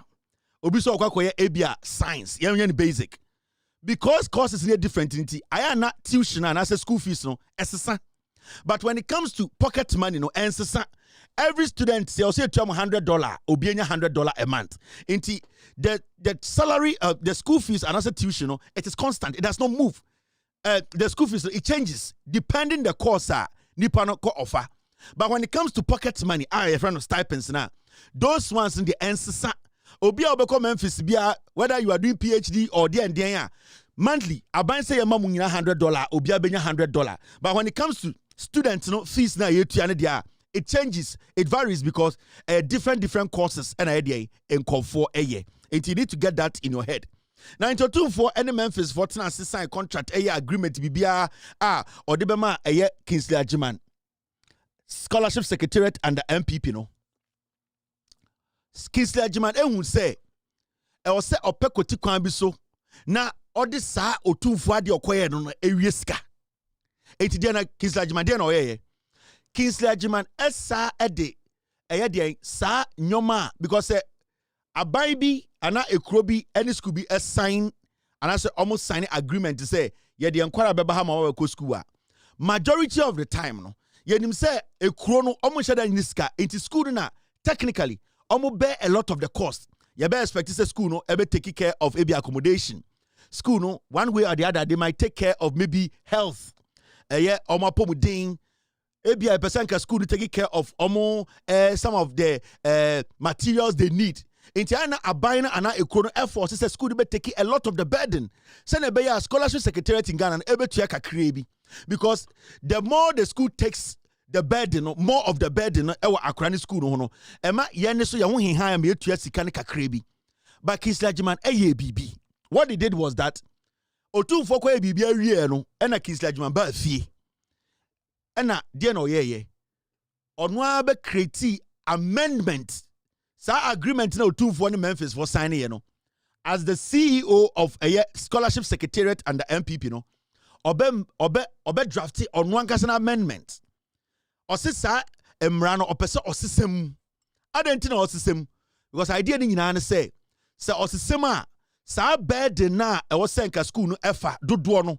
Obi so okoye ebia science. Yen basic. Because courses are different into I am not tuition and as a school fees no esesa. But when it comes to pocket money, no, and every student say $100, obienya $100 a month. Into the salary of the school fees and also tuition, no, it is constant. It does not move. The school fees it changes depending the course nipa no ko offer. But when it comes to pocket money, a friend of stipends now, those ones in the ensesa. Obi a obeko Memphis bia whether you are doing PhD or there monthly, aban say your mom $100, obi a benya $100. But when it comes to students no fees na yetuane it changes, it varies because different courses and idea in for a year. And you need to get that in your head. Now into 2 for any Memphis for sign contract agreement bibia or debema Kingsley Ajiman scholarship secretariat and the MPP no Kingsley Ajiman would say I was say opekoti kwan bi so na odi sa otumfo ade okoye no ewiesika. Eti dia na Kingsley Ajiman dia na oyeye. Kingsley Ajiman esa ede de sa nyoma because aban bi ana ekuro bi any school bi sign and say almost sign agreement to say ye de enkwara beba ha ma wa ko school a majority of the time no ye nim say ekuro no omo sheda niska enti school na technically omo bear a lot of the cost. You better expect say school no ebe take care of maybe accommodation. School no one way or the other they might take care of maybe health. Omo pomudin maybe a person can school to take care of some of the materials they need. Intiana abina ana ekono effort say school be take a lot of the burden. Send be a scholarship secretariat in Ghana and able to krebi because the more the school takes the burden, more of the burden ewa akrani school no ema yene so ya ho hinhan me etua sika ne kakrebi. But Kingsley Ajiman bibi. What he did was that otumfo kwa bibi awie no na Kingsley Ajiman ba fie. Na de na oyeye. Ono abe create amendment. Sa agreement na otumfo ne Memphis for signing no. As the CEO of a scholarship secretariat and the MPP no. Obe drafted on one person amendment. Osisa emrano opese osisem. Adenti na osisem because idea ni nyina ne say osisem a sa bed na e wo senka school no efa dodo no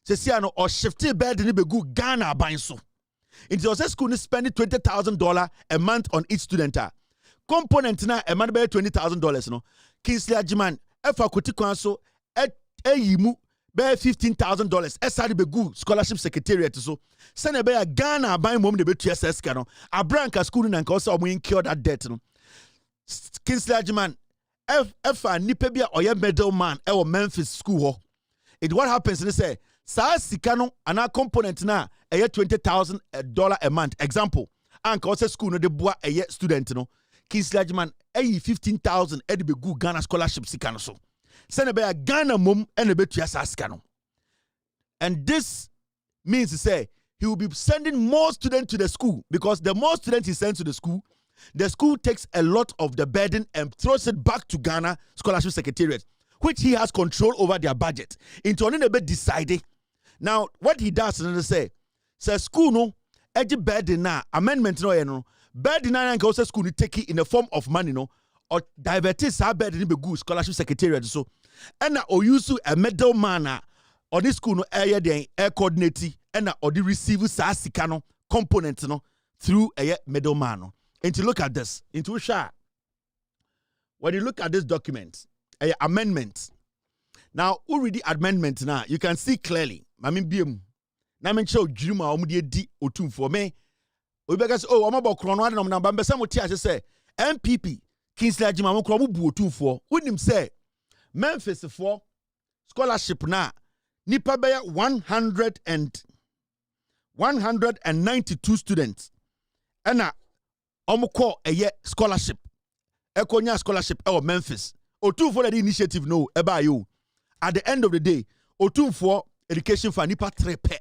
sesia no o shifted bed ni begu Ghana aban so. Into the school is spending $20,000 a month on each student. Component na a man by $20,000 no. Kingsley Ajiman efa koti kwan so yimu be $15,000 esade begu scholarship secretariat so send be a Ghana buy mom de be TSS ka no abranka school na nka o say o incur that debt no. Kingsley Ajiman efa nipa bia oye middleman e wo Memphis school ho. It what happens they say Sa sika no ana component na $20,000 a month. Example, anka ose school no de boa student no. Kingsley Agyman 15,000 e de be gu Ghana scholarship sika no so. Send be Ghana mom e na betua sa sika no. And this means to say he will be sending more students to the school, because the more students he sends to the school takes a lot of the burden and throws it back to Ghana Scholarship Secretariat, which he has control over their budget. Into only a bit decided. Now, what he does is say school no, edgy burden na amendment no burden na can also school take it in the form of money no, or divert it sa burden be good Scholarship Secretariat so, and na or use a middleman or this school no air coordinate and or the receive sa sika no component no through a middleman no. And to look at this, into share. When you look at this document, amendment. Now, who read the amendment now? You can see clearly. I mean, BM. Now, I'm sure Juma Omudi di otum for me. We because I'm about Crono and I'm number some say MPP Kingsley Agyman Kromu bu otum for. Who him say Memphis for scholarship na nipa beya 192 students. And Omoko scholarship. Ekonya scholarship Memphis. Otum for the initiative no eba you. At the end of the day, Otum for education for nipa 3 pe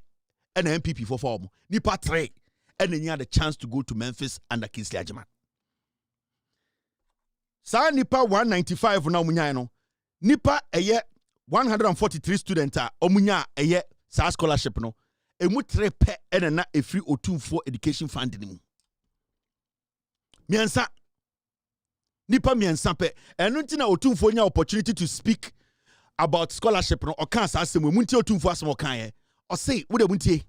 and MPP for form. Nipa 3 and then you had the chance to go to Memphis under Kingsley Agyman. Sa nipa 195 na omunya no. Nipa 143 students omunya sa scholarship no. Emu 3 pe and na a free Otum for education fund ni mu. Miensa nipa miensa pe enu nti na Otumfo nya opportunity to speak about scholarship no o kan sa asem mu nti Otumfo asem o kan ye o say wo de muntie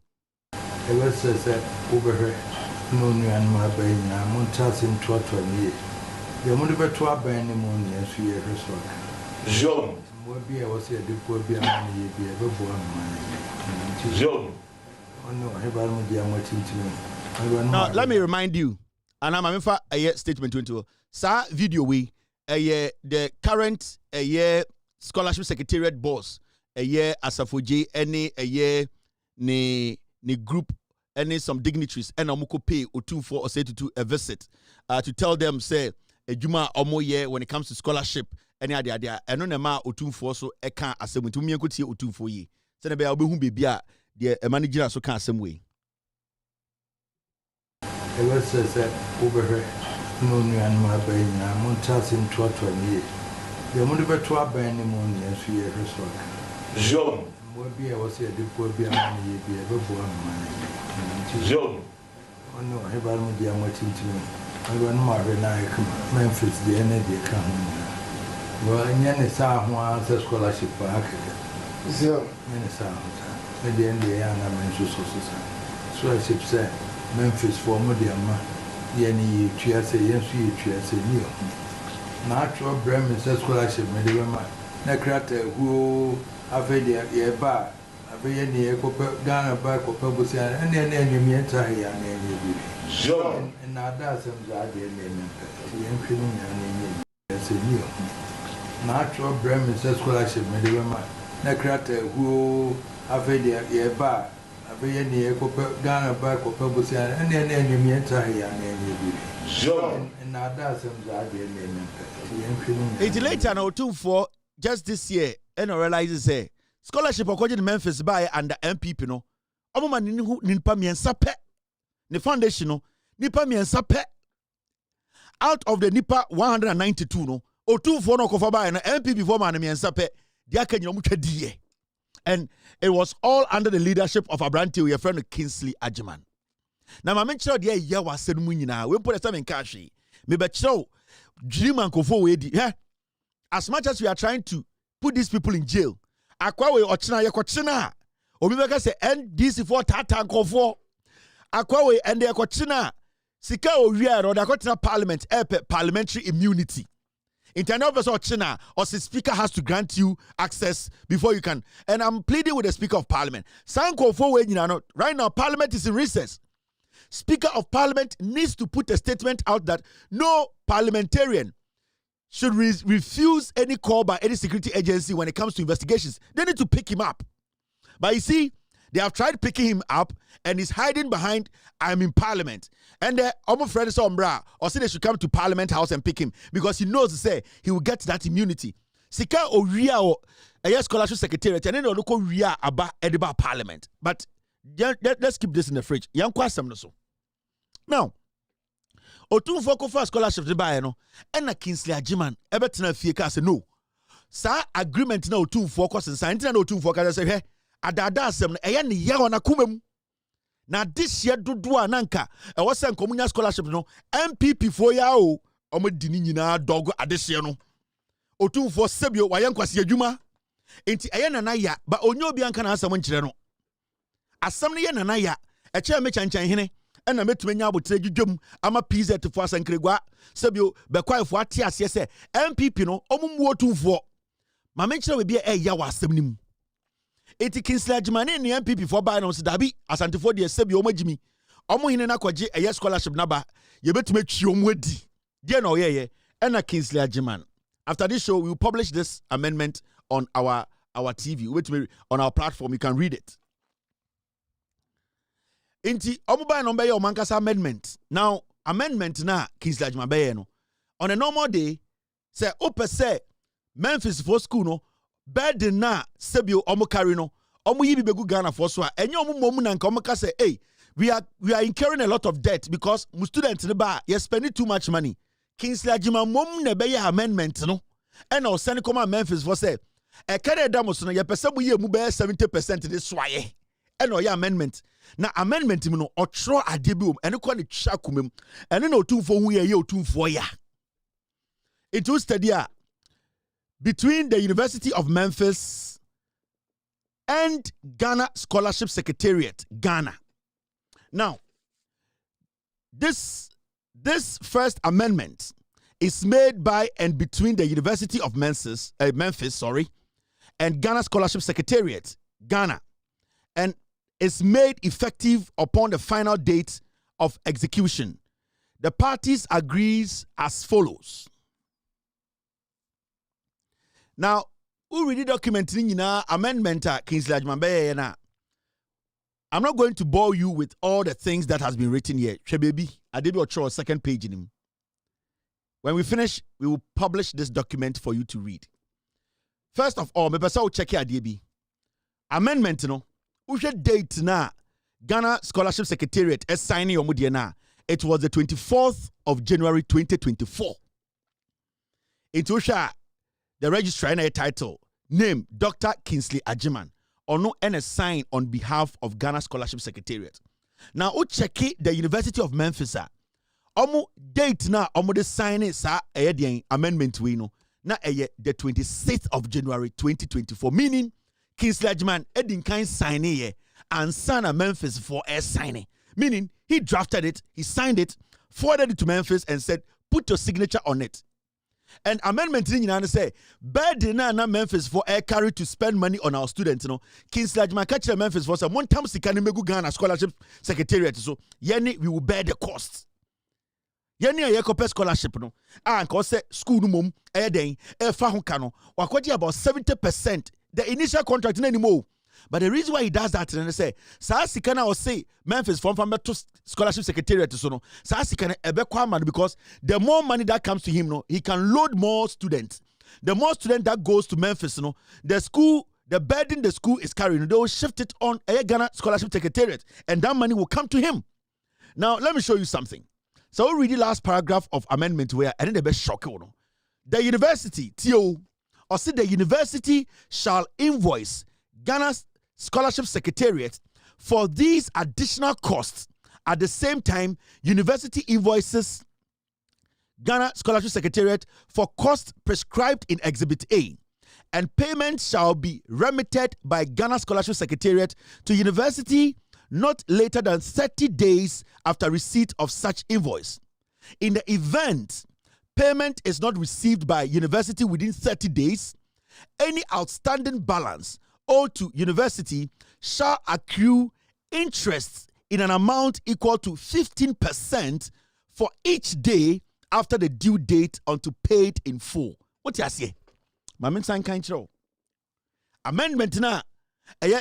e we say overhead no nuan ma ba nya monta sem toto ni ye mo de beto aban ni mo ni asu ye hweso Jean mo bi e wo say de po bi am ni ye bi e be bo am ma Jean ono he ba mo dia mo tintin. Now let me remind you, and I'm a statement 20. Sa video we the current scholarship secretariat boss Asafoje any ni group any some dignitaries and amuko pay Otumfo or say to a visit to tell them say ejuma omo ye when it comes to scholarship any idea and no ma Otumfo so e kan asem to me enko tie Otumfo yi say na be obehu bebia the manager so kan asem we e we say overhead no nuan ma ba nya monta sem toto ni ye mo de beto aban ni mo ni asu ye hweso Jean mo bi e wo say de po bi am ni ye bi e be bo am ma Jean ono he ba mo dia mo tintin alo no ma re na e kuma Memphis de na de ka ho wo nya ne sa ho a scholarship ba akeke Jean ne sa ho ta e de ndi ya na men so scholarship say Memphis for mo de ma ye ni tua say yensu ye tua say ni o na atro brem scholarship me de ma na krata hu afede ye ba afeye ni e ko Ghana ba ko pe busia ene enwemi enta ya na enye bi Jean na da sem za de ne ne ye nkwini ya na enye say ni o na atro brem scholarship me de ma na krata hu afede ye ba afeye ni e ko Ghana ba ko pe busia ene enwemi enta ya na enye bi Jean na da sem za de ne ne ye nkwini it later na Otumfo just this year and realizes say scholarship according to Memphis by under MPP no omo man ni nipa miensa pe the foundation no nipa miensa pe out of the nipa 192 no Otumfo no kofa by na MPP for man miensa pe dia kan nyom twadiye, and it was all under the leadership of Abronye your friend Kingsley Agyman. Na ma menchiro de ye wasenu mu nyina we put some cash me be chiro dream and kofo we di as much as we are trying to put these people in jail akwa we ochina ye kochina obi beka say NDC for tata kofo akwa we ende kochina sika owie ro da kochina parliament parliamentary immunity internal person ochina or the speaker has to grant you access before you can, and I'm pleading with the speaker of parliament sankofo we nyina no right now parliament is in recess. Speaker of Parliament needs to put a statement out that no parliamentarian should refuse any call by any security agency when it comes to investigations. They need to pick him up. But you see, they have tried picking him up and he's hiding behind, I'm in parliament. And the almost friend is Ombra, or say they should come to Parliament House and pick him because he knows to say he will get that immunity. Sika Oria or a scholarship secretariat and then local Ria about Ediba Parliament. But let's keep this in the fridge. Young question so. Now, Otun Foko for scholarship to buy no, and a Kingsley Ajiman, Everton Fieka say no. Sa agreement na Otun Foko and sign na Otun Foko say, hey, Adada Sem, a yan yawana kumem. Na this year dodo ananka e wo se nkomunya scholarship no MPP for ya o omo dini nyina dog adehye no otumfo sebio waye nkwase adwuma enti eye nana ya ba onyo obi anka na asam nkire no asam ne ye nana ya e che me chanchan hene na metumenya abotre dwudwum ama PZ fo asankregwa sebio be kwaifo ate ase se MPP no omumu otumfo ma me nkire we bia e ya wa asam nim. Eti Kingsley Ajimane ni MPP for buy no dabi asante for de sebi omagimi omo hine na kwaje eye scholarship naba ye betume twi omo adi de na oyeye na Kingsley Ajiman. After this show we will publish this amendment on our TV on our platform. You can read it. Inti omo buy no be your mankasa amendment. Now amendment na Kingsley Ajiman be no on a normal day say ope say Memphis for school no bed na sebio omo carry no omo yibi begu Ghana for so enye omo momu na nka omo ka say hey we are incurring a lot of debt because mu students ne ba you spending too much money. Kingsley Ajiman mom na be ya amendment no and o send come Memphis for say e kare damos no ye pese mu ye mu be 70% this swaye and o ya amendment na amendment mu no otro ade bi om ene ko ne twa kumem ene na otumfo hu ye otumfo ya it was study between the University of Memphis and Ghana Scholarship Secretariat, Ghana. Now, this first amendment is made by and between the University of Memphis, and Ghana Scholarship Secretariat, Ghana, and is made effective upon the final date of execution. The parties agrees as follows. Now, who read the document in amendment Kingsley Ajiman na. I'm not going to bore you with all the things that has been written here. Baby, I did your second page in him. When we finish, we will publish this document for you to read. First of all, me pesa check here DB. Amendment no. Who date na Ghana Scholarship Secretariat is signing omudie na. It was the 24th of January 2024. It was the registrar in a title, name Dr. Kingsley Ajiman, or no any sign on behalf of Ghana Scholarship Secretariat. Now, check the University of Memphis. Omo date na omo de sign sa amendment we no na the 26th of January 2024. Meaning Kingsley Ajiman edin kind sign ye and Sana Memphis for a signing. Meaning he drafted it, he signed it, forwarded it to Memphis and said, put your signature on it. And amendment in say, bed na Memphis for air carry to spend money on our students. You know, Kingsley Ajiman catch Memphis for some one time sikani megu Ghana Scholarship Secretariat. So yeni we will bear the cost. Yeni a yekope scholarship no. And cause school no mum den fa honkano. Wakoti about 70%. The initial contract anymore. But the reason why he does that and say, Sasikana or say Memphis from to Scholarship Secretariat to Sono, Sasikana ebe because the more money that comes to him, no, he can load more students. The more students that goes to Memphis, no, the school, the burden the school is carrying, they will shift it on a Ghana Scholarship Secretariat, and that money will come to him. Now, let me show you something. So we read the last paragraph of amendment where I think the best shock. The university, TO, or say the university shall invoice Ghana's Scholarship Secretariat for these additional costs. At the same time, university invoices Ghana Scholarship Secretariat for costs prescribed in Exhibit A, and payment shall be remitted by Ghana Scholarship Secretariat to university not later than 30 days after receipt of such invoice. In the event payment is not received by university within 30 days, any outstanding balance owed to university shall accrue interest in an amount equal to 15% for each day after the due date until paid in full. What you say? Mamen san kan chiro. Amendment na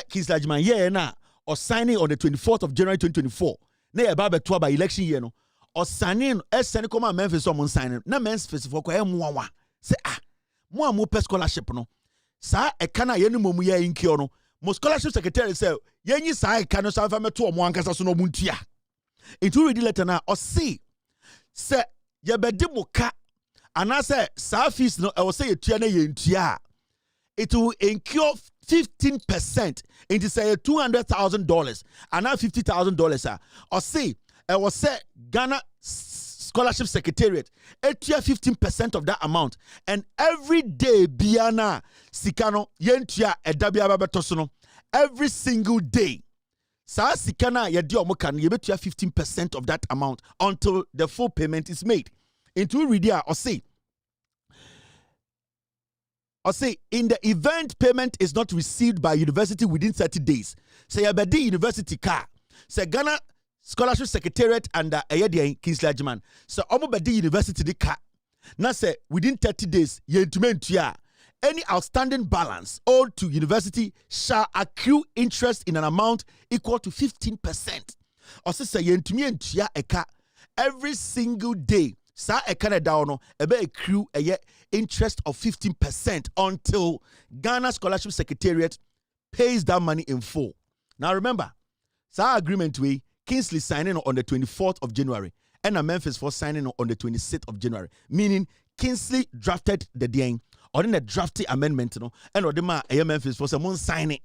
Kingsley Ajman na or signing on the 24th of January 2024. Na ye ba beto by election year no. Or signing send come Memphis someone signing. Na Memphis for kwa mo say mo pe scholarship no. Sa eka na ye no momu ye inkio no. Mo scholarship secretary say ye nyi sa eka no sa fa meto mo ankasa so no muntia. Into read letter na or say ye bedi mo ka anase sa fees no e wo say ye tua na ye ntua. It will incur 15% into say $200,000 and now $50,000 or say I was say Ghana Scholarship Secretariat etia 15% of that amount and every day biana sikano yentia edabia babetosono every single day sa sikana yedi omokan yebetia 15% of that amount until the full payment is made into readia or say in the event payment is not received by university within 30 days. Say Abedi University car. Say Ghana Scholarship Secretariat under Ayedian Kingsley Ajman. So Omobedi University the car. Now say within 30 days, any outstanding balance owed to university shall accrue interest in an amount equal to 15%. Or say yentumia eka every single day. Sa ekane down ebe accrue a interest of 15% until Ghana Scholarship Secretariat pays that money in full. Now remember, sa agreement we Kingsley signing on the 24th of January and Memphis for signing on the 26th of January. Meaning Kingsley drafted the DN or in the drafty amendment and or the man Memphis for someone signing.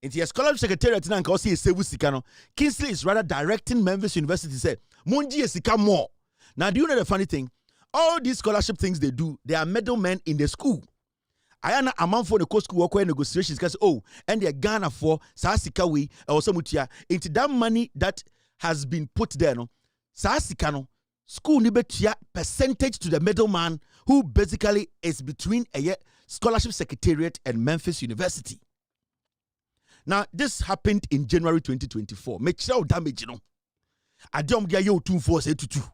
Into your Scholarship Secretariat now can see a Sikano. Kingsley is rather directing Memphis University say Munji Sika more. Now, do you know the funny thing? All these scholarship things they do, they are middlemen in the school. I am a man for the co-school work negotiations because and they're Ghana for Sasikawi or Samutia into that money that has been put there. No, Sasikano school nibetia percentage to the middleman who basically is between a Scholarship Secretariat and Memphis University. Now, this happened in January 2024. Make sure damage, I don't get you 2-4-2.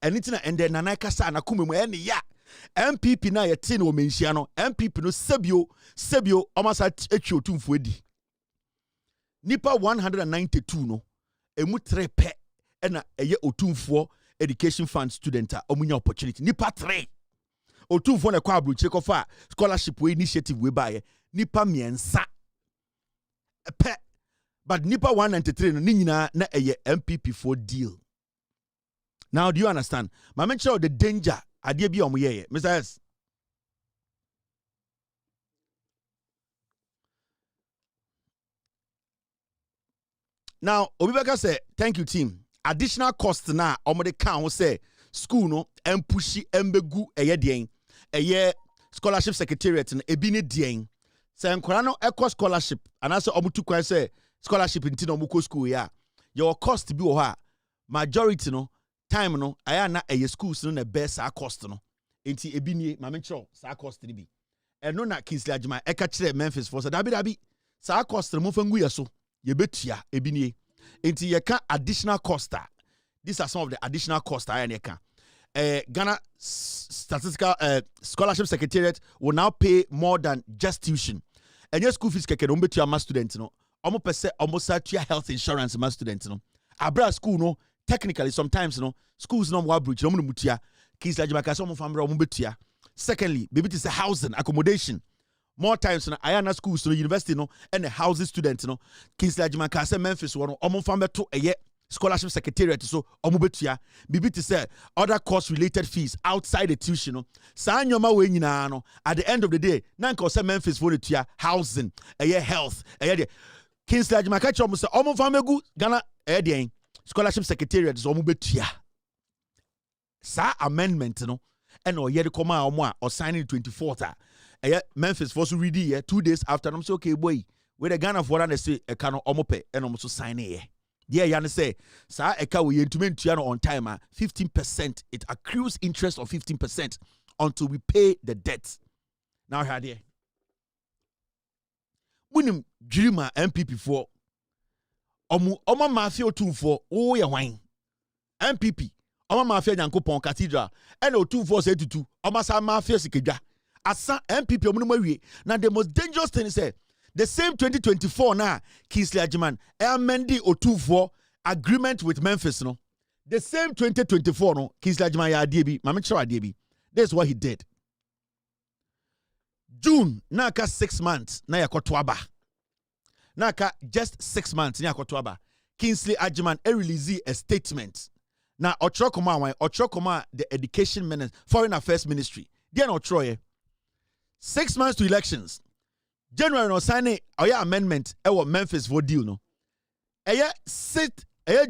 Anything and then Nanaka na kume mo ene ya MPP na ye tin o menhia no MPP no sebio omasa etwi otumfo edi nipa 192 no emu 3 pe na eye otumfo education fund student a omunya opportunity nipa 3 otumfo na kwa abrochire kofa scholarship we initiative we baye nipa miensa pe but nipa 193 no ni nyina na eye MPP for deal. Now, do you understand? My mention the danger. Adie bi omoye, Mr. S. Now, Obibeka say, thank you, team. Additional cost na omode kan ho say school no empushi embegu eye den. Eye scholarship secretariat no ebi ne den. Say nkora no eco scholarship anase omutu kwan say scholarship nti no muko school ya. Your cost bi wo ha. Majority no time no aya na eye schools no na best sa cost no enti ebinie ma mencho sa cost ni bi eno na Kingsley Ajman eka kire Memphis for dabi sa cost no fa ngu yeso ye betua ebinie enti ye ka additional cost. These are some of the additional costs aya na ka Ghana Statistical Scholarship Secretariat will now pay more than just tuition. And your school fees keke no betua ma student no omo pese omo sa tua health insurance ma student no abra school no. Technically, sometimes schools no more bridge, no mutia. Kingsley Ajman ka some family betia. Secondly, maybe it is a housing accommodation. More times Ayana schools university and the housing students Kingsley Ajman ka say Memphis one family to a scholarship secretariat so betia. Maybe it is other cost related fees outside the tuition Sa nyoma we nyina at the end of the day na nka say Memphis for the housing health Kingsley Ajman ka chom say family gu Ghana Scholarship Secretariat is omubetua. Sa amendment and or yet come out or signing 24th. Memphis for so read here 2 days after. I'm say okay boy, with the Ghana for and say a cano omope and almost sign here. Yeah, you say sa eka we intimate on time 15%. It accrues interest of 15% until we pay the debt. Now here. Bunim Jima MPP for Oma mafia otumfo o ye hwan MPP Oma mafia Nyankopon Cathedral and otumfo say tutu Oma sa mafia sikedwa asa MPP omuno mawie. Now the most dangerous thing is The same 2024 now, Kingsley Agyemang amended Otufo agreement with Memphis. No, the same 2024 no, Kingsley Agyemang ya adiebi, mama chira adiebi. That's what he did. June naka 6 months na yakotwaba. Naka just 6 months na yakotwaba. Kingsley Agyemang release a statement. Na Otrokoma the education minister, foreign affairs ministry. Dia no Troye. 6 months to elections. January no sign oya amendment e Memphis for deal no.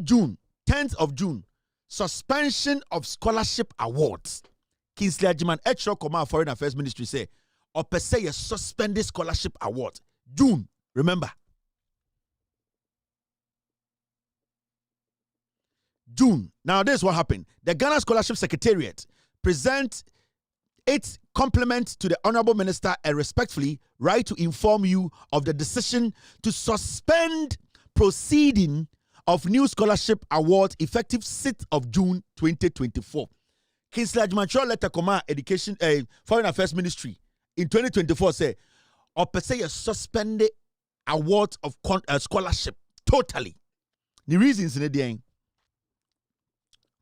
June 10th of June suspension of scholarship awards. Kingsley Agyemang Otrokoma foreign affairs ministry say opese suspended scholarship award. June, remember. June. Now, this is what happened. The Ghana Scholarship Secretariat present its compliment to the Honorable Minister and respectfully write to inform you of the decision to suspend proceeding of new scholarship award effective 6th of June 2024. Kingsley Agyemang letter command education foreign affairs ministry in 2024 say opese suspended award of scholarship totally. The reasons in the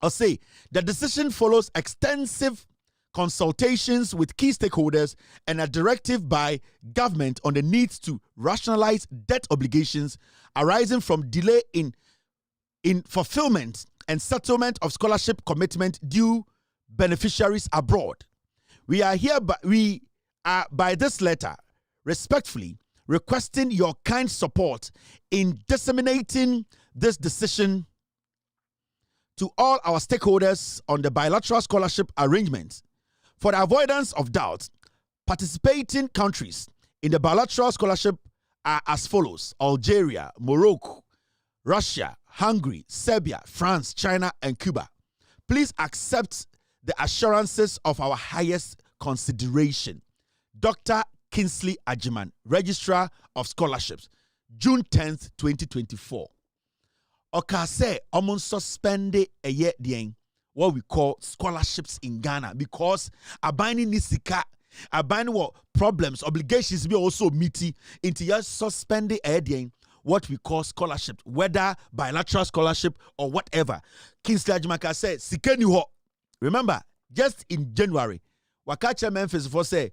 I'll say the decision follows extensive consultations with key stakeholders and a directive by government on the need to rationalize debt obligations arising from delay in fulfillment and settlement of scholarship commitment due beneficiaries abroad. We are by this letter respectfully requesting your kind support in disseminating this decision to all our stakeholders on the bilateral scholarship arrangements. For the avoidance of doubt, participating countries in the bilateral scholarship are as follows: Algeria, Morocco, Russia, Hungary, Serbia, France, China, and Cuba. Please accept the assurances of our highest consideration. Dr. Kingsley Agyemang, Registrar of Scholarships, June 10th, 2024. Okase omon suspended a year what we call scholarships in Ghana because abani nisika abani what problems obligations be also meaty into your suspended a year what we call scholarship, whether bilateral scholarship or whatever. Kingsley Agyemang said sikeni ho. Remember, just in January, wakacha Memphis for say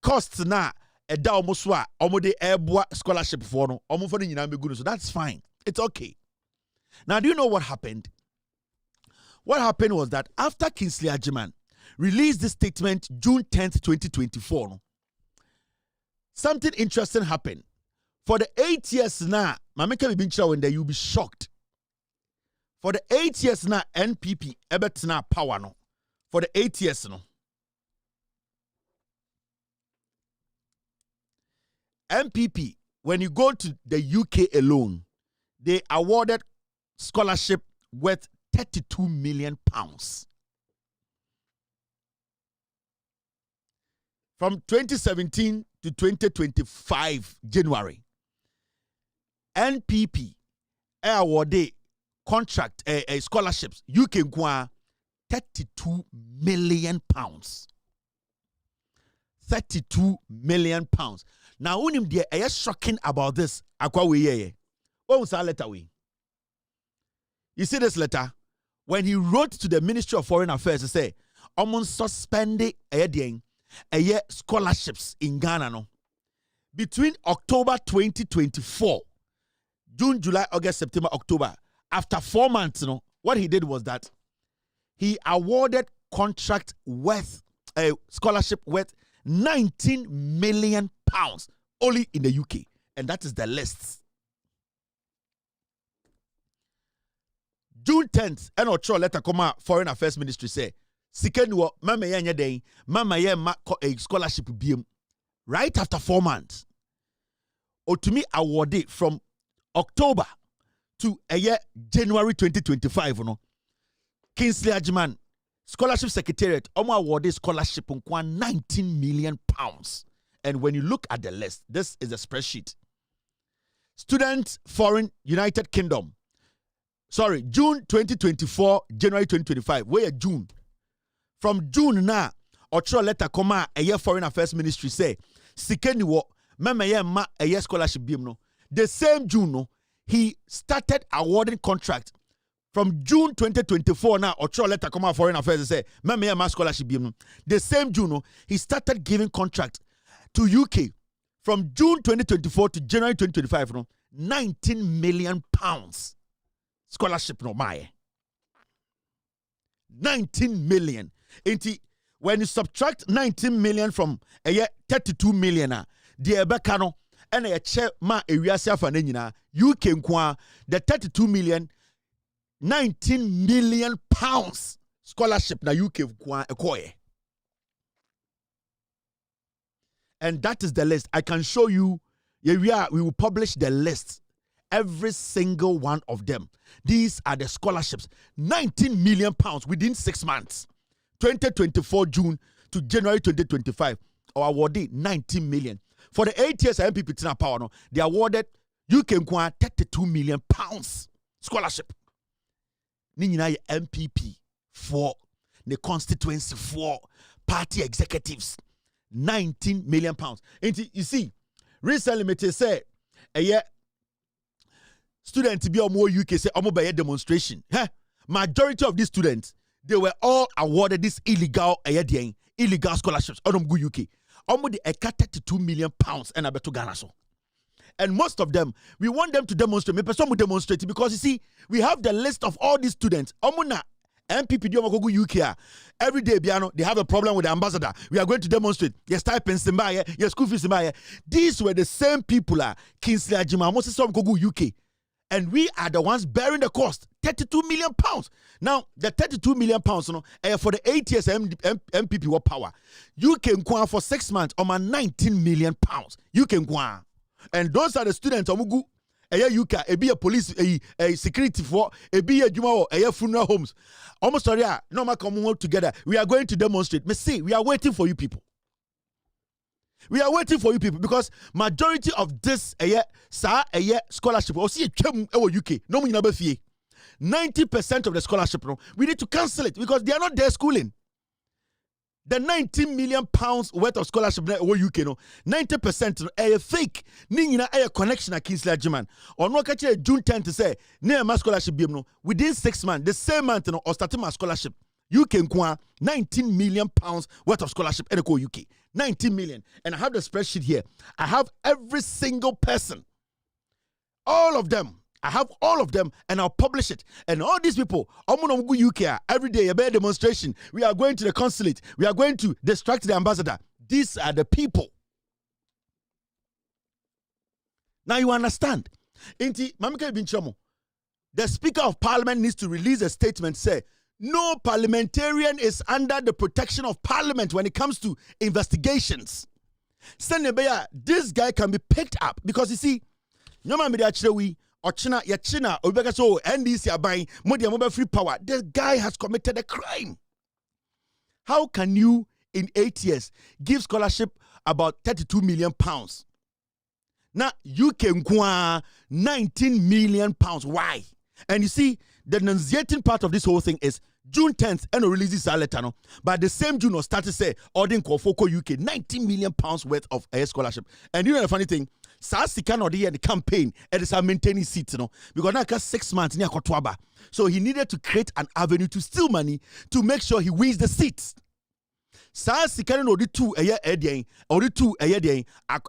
costs na eda omoswa omode eboa scholarship for no omofo ni nyina megunu, so that's fine. It's okay. Now, do you know what happened? What happened was that after Kingsley Agyemang released this statement June 10th, 2024, something interesting happened. For the 8 years now, Mameka Bibincha when there you'll be shocked. For the 8 years now, NPP ebetina power no. For the 8 years no. NPP, when you go to the UK alone, they awarded scholarship worth £32 million. From 2017 to 2025 January, NPP awarded contract scholarships UK £32 million. £32 million. Now, unim dia shocking about this. Akwa we what our letter we? You see this letter? When he wrote to the Ministry of Foreign Affairs to say, "Omon suspended a scholarships in Ghana no. Between October 2024, June, July, August, September, October, after 4 months, no, what he did was that he awarded contract worth a scholarship worth £19 million only in the UK, and that is the list." June 10th, and our letter come Foreign Affairs Ministry say, "Sikenwo mama ye nyeden, mama ye ma a scholarship biem." Right after 4 months, Otumi awarded from October to a year January 2025. No, Kingsley Agyemang Scholarship Secretariat awarded scholarship on £19 million. And when you look at the list, this is a spreadsheet. Students, Foreign, United Kingdom. Sorry, June 2024, January 2025. Where June? From June now, Ocho letter come a year Foreign Affairs Ministry say, "Sikeni wo mema ye ma a scholarship biom no. The same June no, he started awarding contract. From June 2024 now, or letter come out Foreign Affairs and say, mema ye ma scholarship biom no. The same June no, he started giving contract to UK from June 2024 to January 2025 no, 19 million pounds scholarship no my 19 million. When you subtract 19 million from a year 32 million, the Ebekano and a check ma area for Nina, you can qua the 32 million, 19 million pounds scholarship na you can qua acquire. And that is the list. I can show you. Yeah, we will publish the list. Every single one of them. These are the scholarships. 19 million pounds within 6 months. 2024 June to January 2025. Or awarded 19 million. For the 8 years MPP Tina Power, no, they awarded UK 32 million pounds scholarship. Nina MPP for the constituency for party executives. 19 million pounds. And you see, recently me say a year students be on more UK say omo by demonstration. Majority of these students, they were all awarded this illegal scholarships on go UK. Omo the 32 million pounds and abeto Ghana so. And most of them, we want them to demonstrate. Maybe some will demonstrate because you see, we have the list of all these students. Omo na MPP go UK. Every day, Biano, they have a problem with the ambassador. We are going to demonstrate. Yes, stipends in buy, yes, school fees in buy. These were the same people. Kingsley Ajima, most of them go UK. And we are the ones bearing the cost. 32 million pounds. Now, the 32 million pounds, for the 8 years MPP were power. You can go for 6 months on 19 million pounds. You can go. And those are the students who go. UK, be a police, a security for, be a Juma, a funeral homes. Almost sorry, no more come together. We are going to demonstrate. Me see, we are waiting for you people. We are waiting for you people because majority of this scholarship or see UK no money number fee. 90% of the scholarship we need to cancel it because they are not there schooling. The 19 million pounds worth of scholarship over UK no 90% a fake. Nina a connection at Kingsley German. Or no catch June 10 to say near my scholarship no within 6 months the same month or starting my scholarship. You can go 19 million pounds worth of scholarship and go UK. 19 million. And I have the spreadsheet here. I have every single person. All of them. I have all of them and I'll publish it. And all these people, I'm going to go UK every day, a bear demonstration. We are going to the consulate. We are going to distract the ambassador. These are the people. Now you understand. The Speaker of Parliament needs to release a statement, say, no parliamentarian is under the protection of Parliament when it comes to investigations. This guy can be picked up because you see, Ochina, Yachina, Obekaso, NDC are buying mobile free power. This guy has committed a crime. How can you, in 8 years, give scholarship about 32 million pounds? Now, you can go 19 million pounds. Why? And you see, the nauseating part of this whole thing is June 10th, and releases a letter, no? But the same June, started to say, Odin Kofoko UK, 19 million pounds worth of a scholarship. And you know the funny thing? Sasika no the campaign it is a maintaining seat because now 6 months near Kotwaba. So he needed to create an avenue to steal money to make sure he wins the seats. Sasika no the 2 a year edian or the 2 a year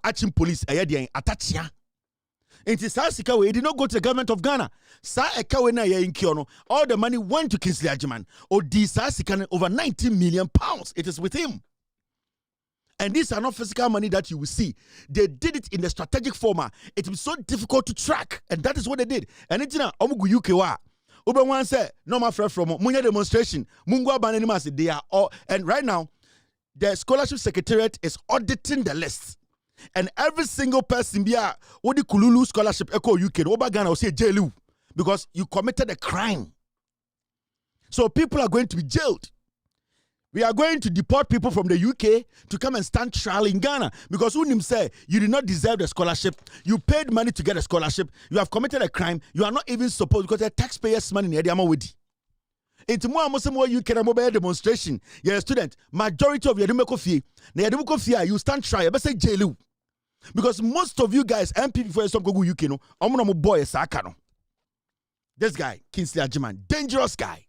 action police a year attachia. And Sasika we did not go to the government of Ghana. Sa ekawe na ye in Kiono. All the money went to Kingsley Agyman. Or the Sasika over 19 million pounds. It is with him. And these are not physical money that you will see. They did it in the strategic format. It was so difficult to track. And that is what they did. And it's now, Omugu UK wa. Obanwan said, no my friend from Munya demonstration. Mungwa Bananimas, they are all. And right now, the scholarship secretariat is auditing the list. And every single person be a Odi Kululu scholarship echo UK, Oba Ghana will say jail because you committed a crime. So people are going to be jailed. We are going to deport people from the UK to come and stand trial in Ghana because Unim say you did not deserve the scholarship. You paid money to get a scholarship. You have committed a crime. You are not even supposed because the taxpayers' money in the Amawidi. Into more Muslim you can mobile demonstration. You're a student. Majority of your democracy, you stand trial. But say jail. Because most of you guys, MP for some go UK no, I'm boy Sakano. This guy, Kingsley Ajiman, dangerous guy.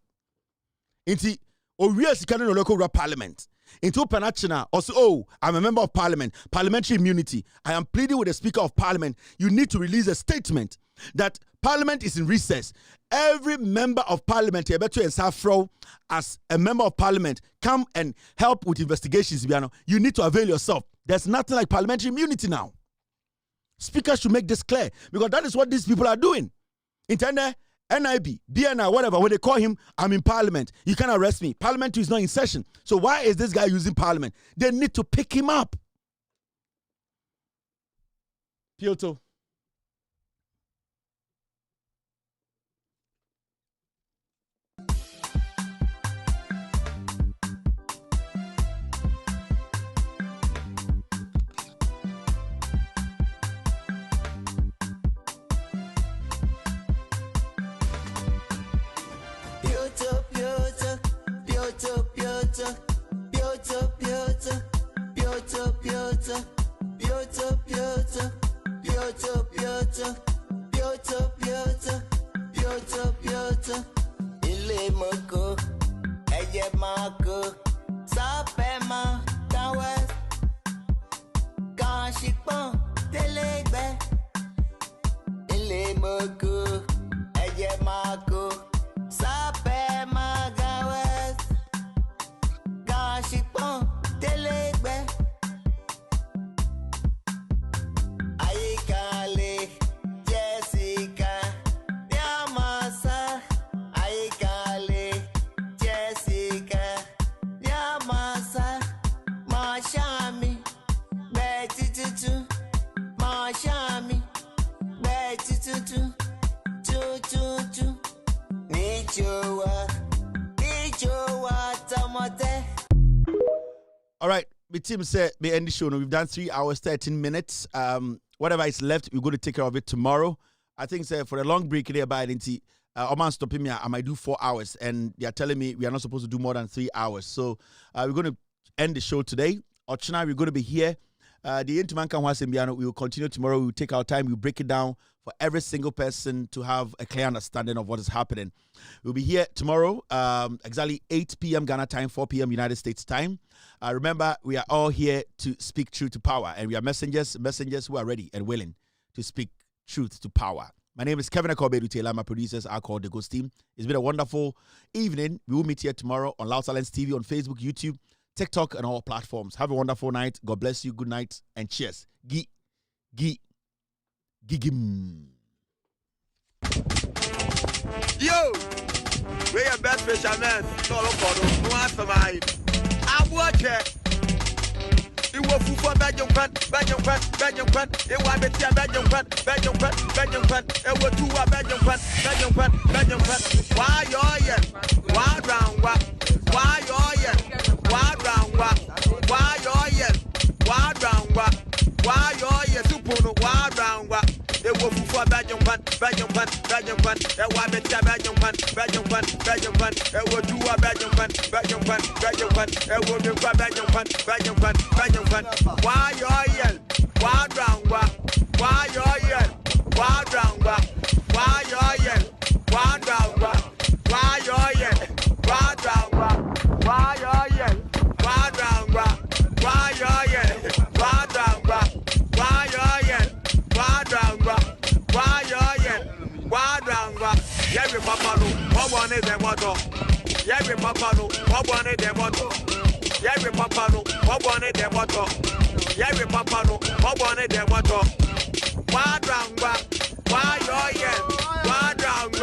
Inti Oria Sikano local rap parliament. Into Panachina, also, oh, I'm a member of parliament, parliamentary immunity. I am pleading with the Speaker of Parliament. You need to release a statement that Parliament is in recess. Every member of Parliament, Ebetu and Safro, as a member of Parliament, come and help with investigations. You need to avail yourself. There's nothing like parliamentary immunity now. Speaker should make this clear because that is what these people are doing. Intende, NIB, BNI, whatever, when they call him, I'm in Parliament. You can't arrest me. Parliament is not in session. So why is this guy using Parliament? They need to pick him up. Piotr. All right, the team said we end the show. We've done 3 hours, 13 minutes. Whatever is left, we're going to take care of it tomorrow. I think for a long break there by identity, Oman stopping me, I might do 4 hours, and they are telling me we are not supposed to do more than 3 hours. So we're going to end the show today. Ochina, we're going to be here. The Intumanka Wasimbiano, we will continue tomorrow. We will take our time. We'll break it down for every single person to have a clear understanding of what is happening. We'll be here tomorrow, exactly 8 p.m. Ghana time, 4 p.m. United States time. Remember, we are all here to speak truth to power, and we are messengers who are ready and willing to speak truth to power. My name is Kevin Akobe. My producers are called the Ghost Team. It's been a wonderful evening. We will meet here tomorrow on Loud Silence TV, on Facebook, YouTube, TikTok, and all platforms. Have a wonderful night. God bless you. Good night, and cheers. Gigim. Yo, we are best fishermen. No answer mine. I watch it. It was for Belgium. It was a Belgium. It was two Belgium. Why you're yet? Why round? Why you're yet? Why round? Why you're yet? Why round? Why you're yet? Super why round? It was for Belgium. It was Belgium. It was two Belgium. Why you're yet? Why round? Why you're yet? Why round? Why you're yet? Why round? Why you're yet? Why round? Why you're yet? Why round? Why you're yet? Why round? Why you're yet? Why round? Why you're yet? Why round? Every papa no, what one is the motto? Every papa no, what one is the motto? Every papa no, what one is the motto? Every papa no, what one is the motto? Why round? Why you're yet? Why round?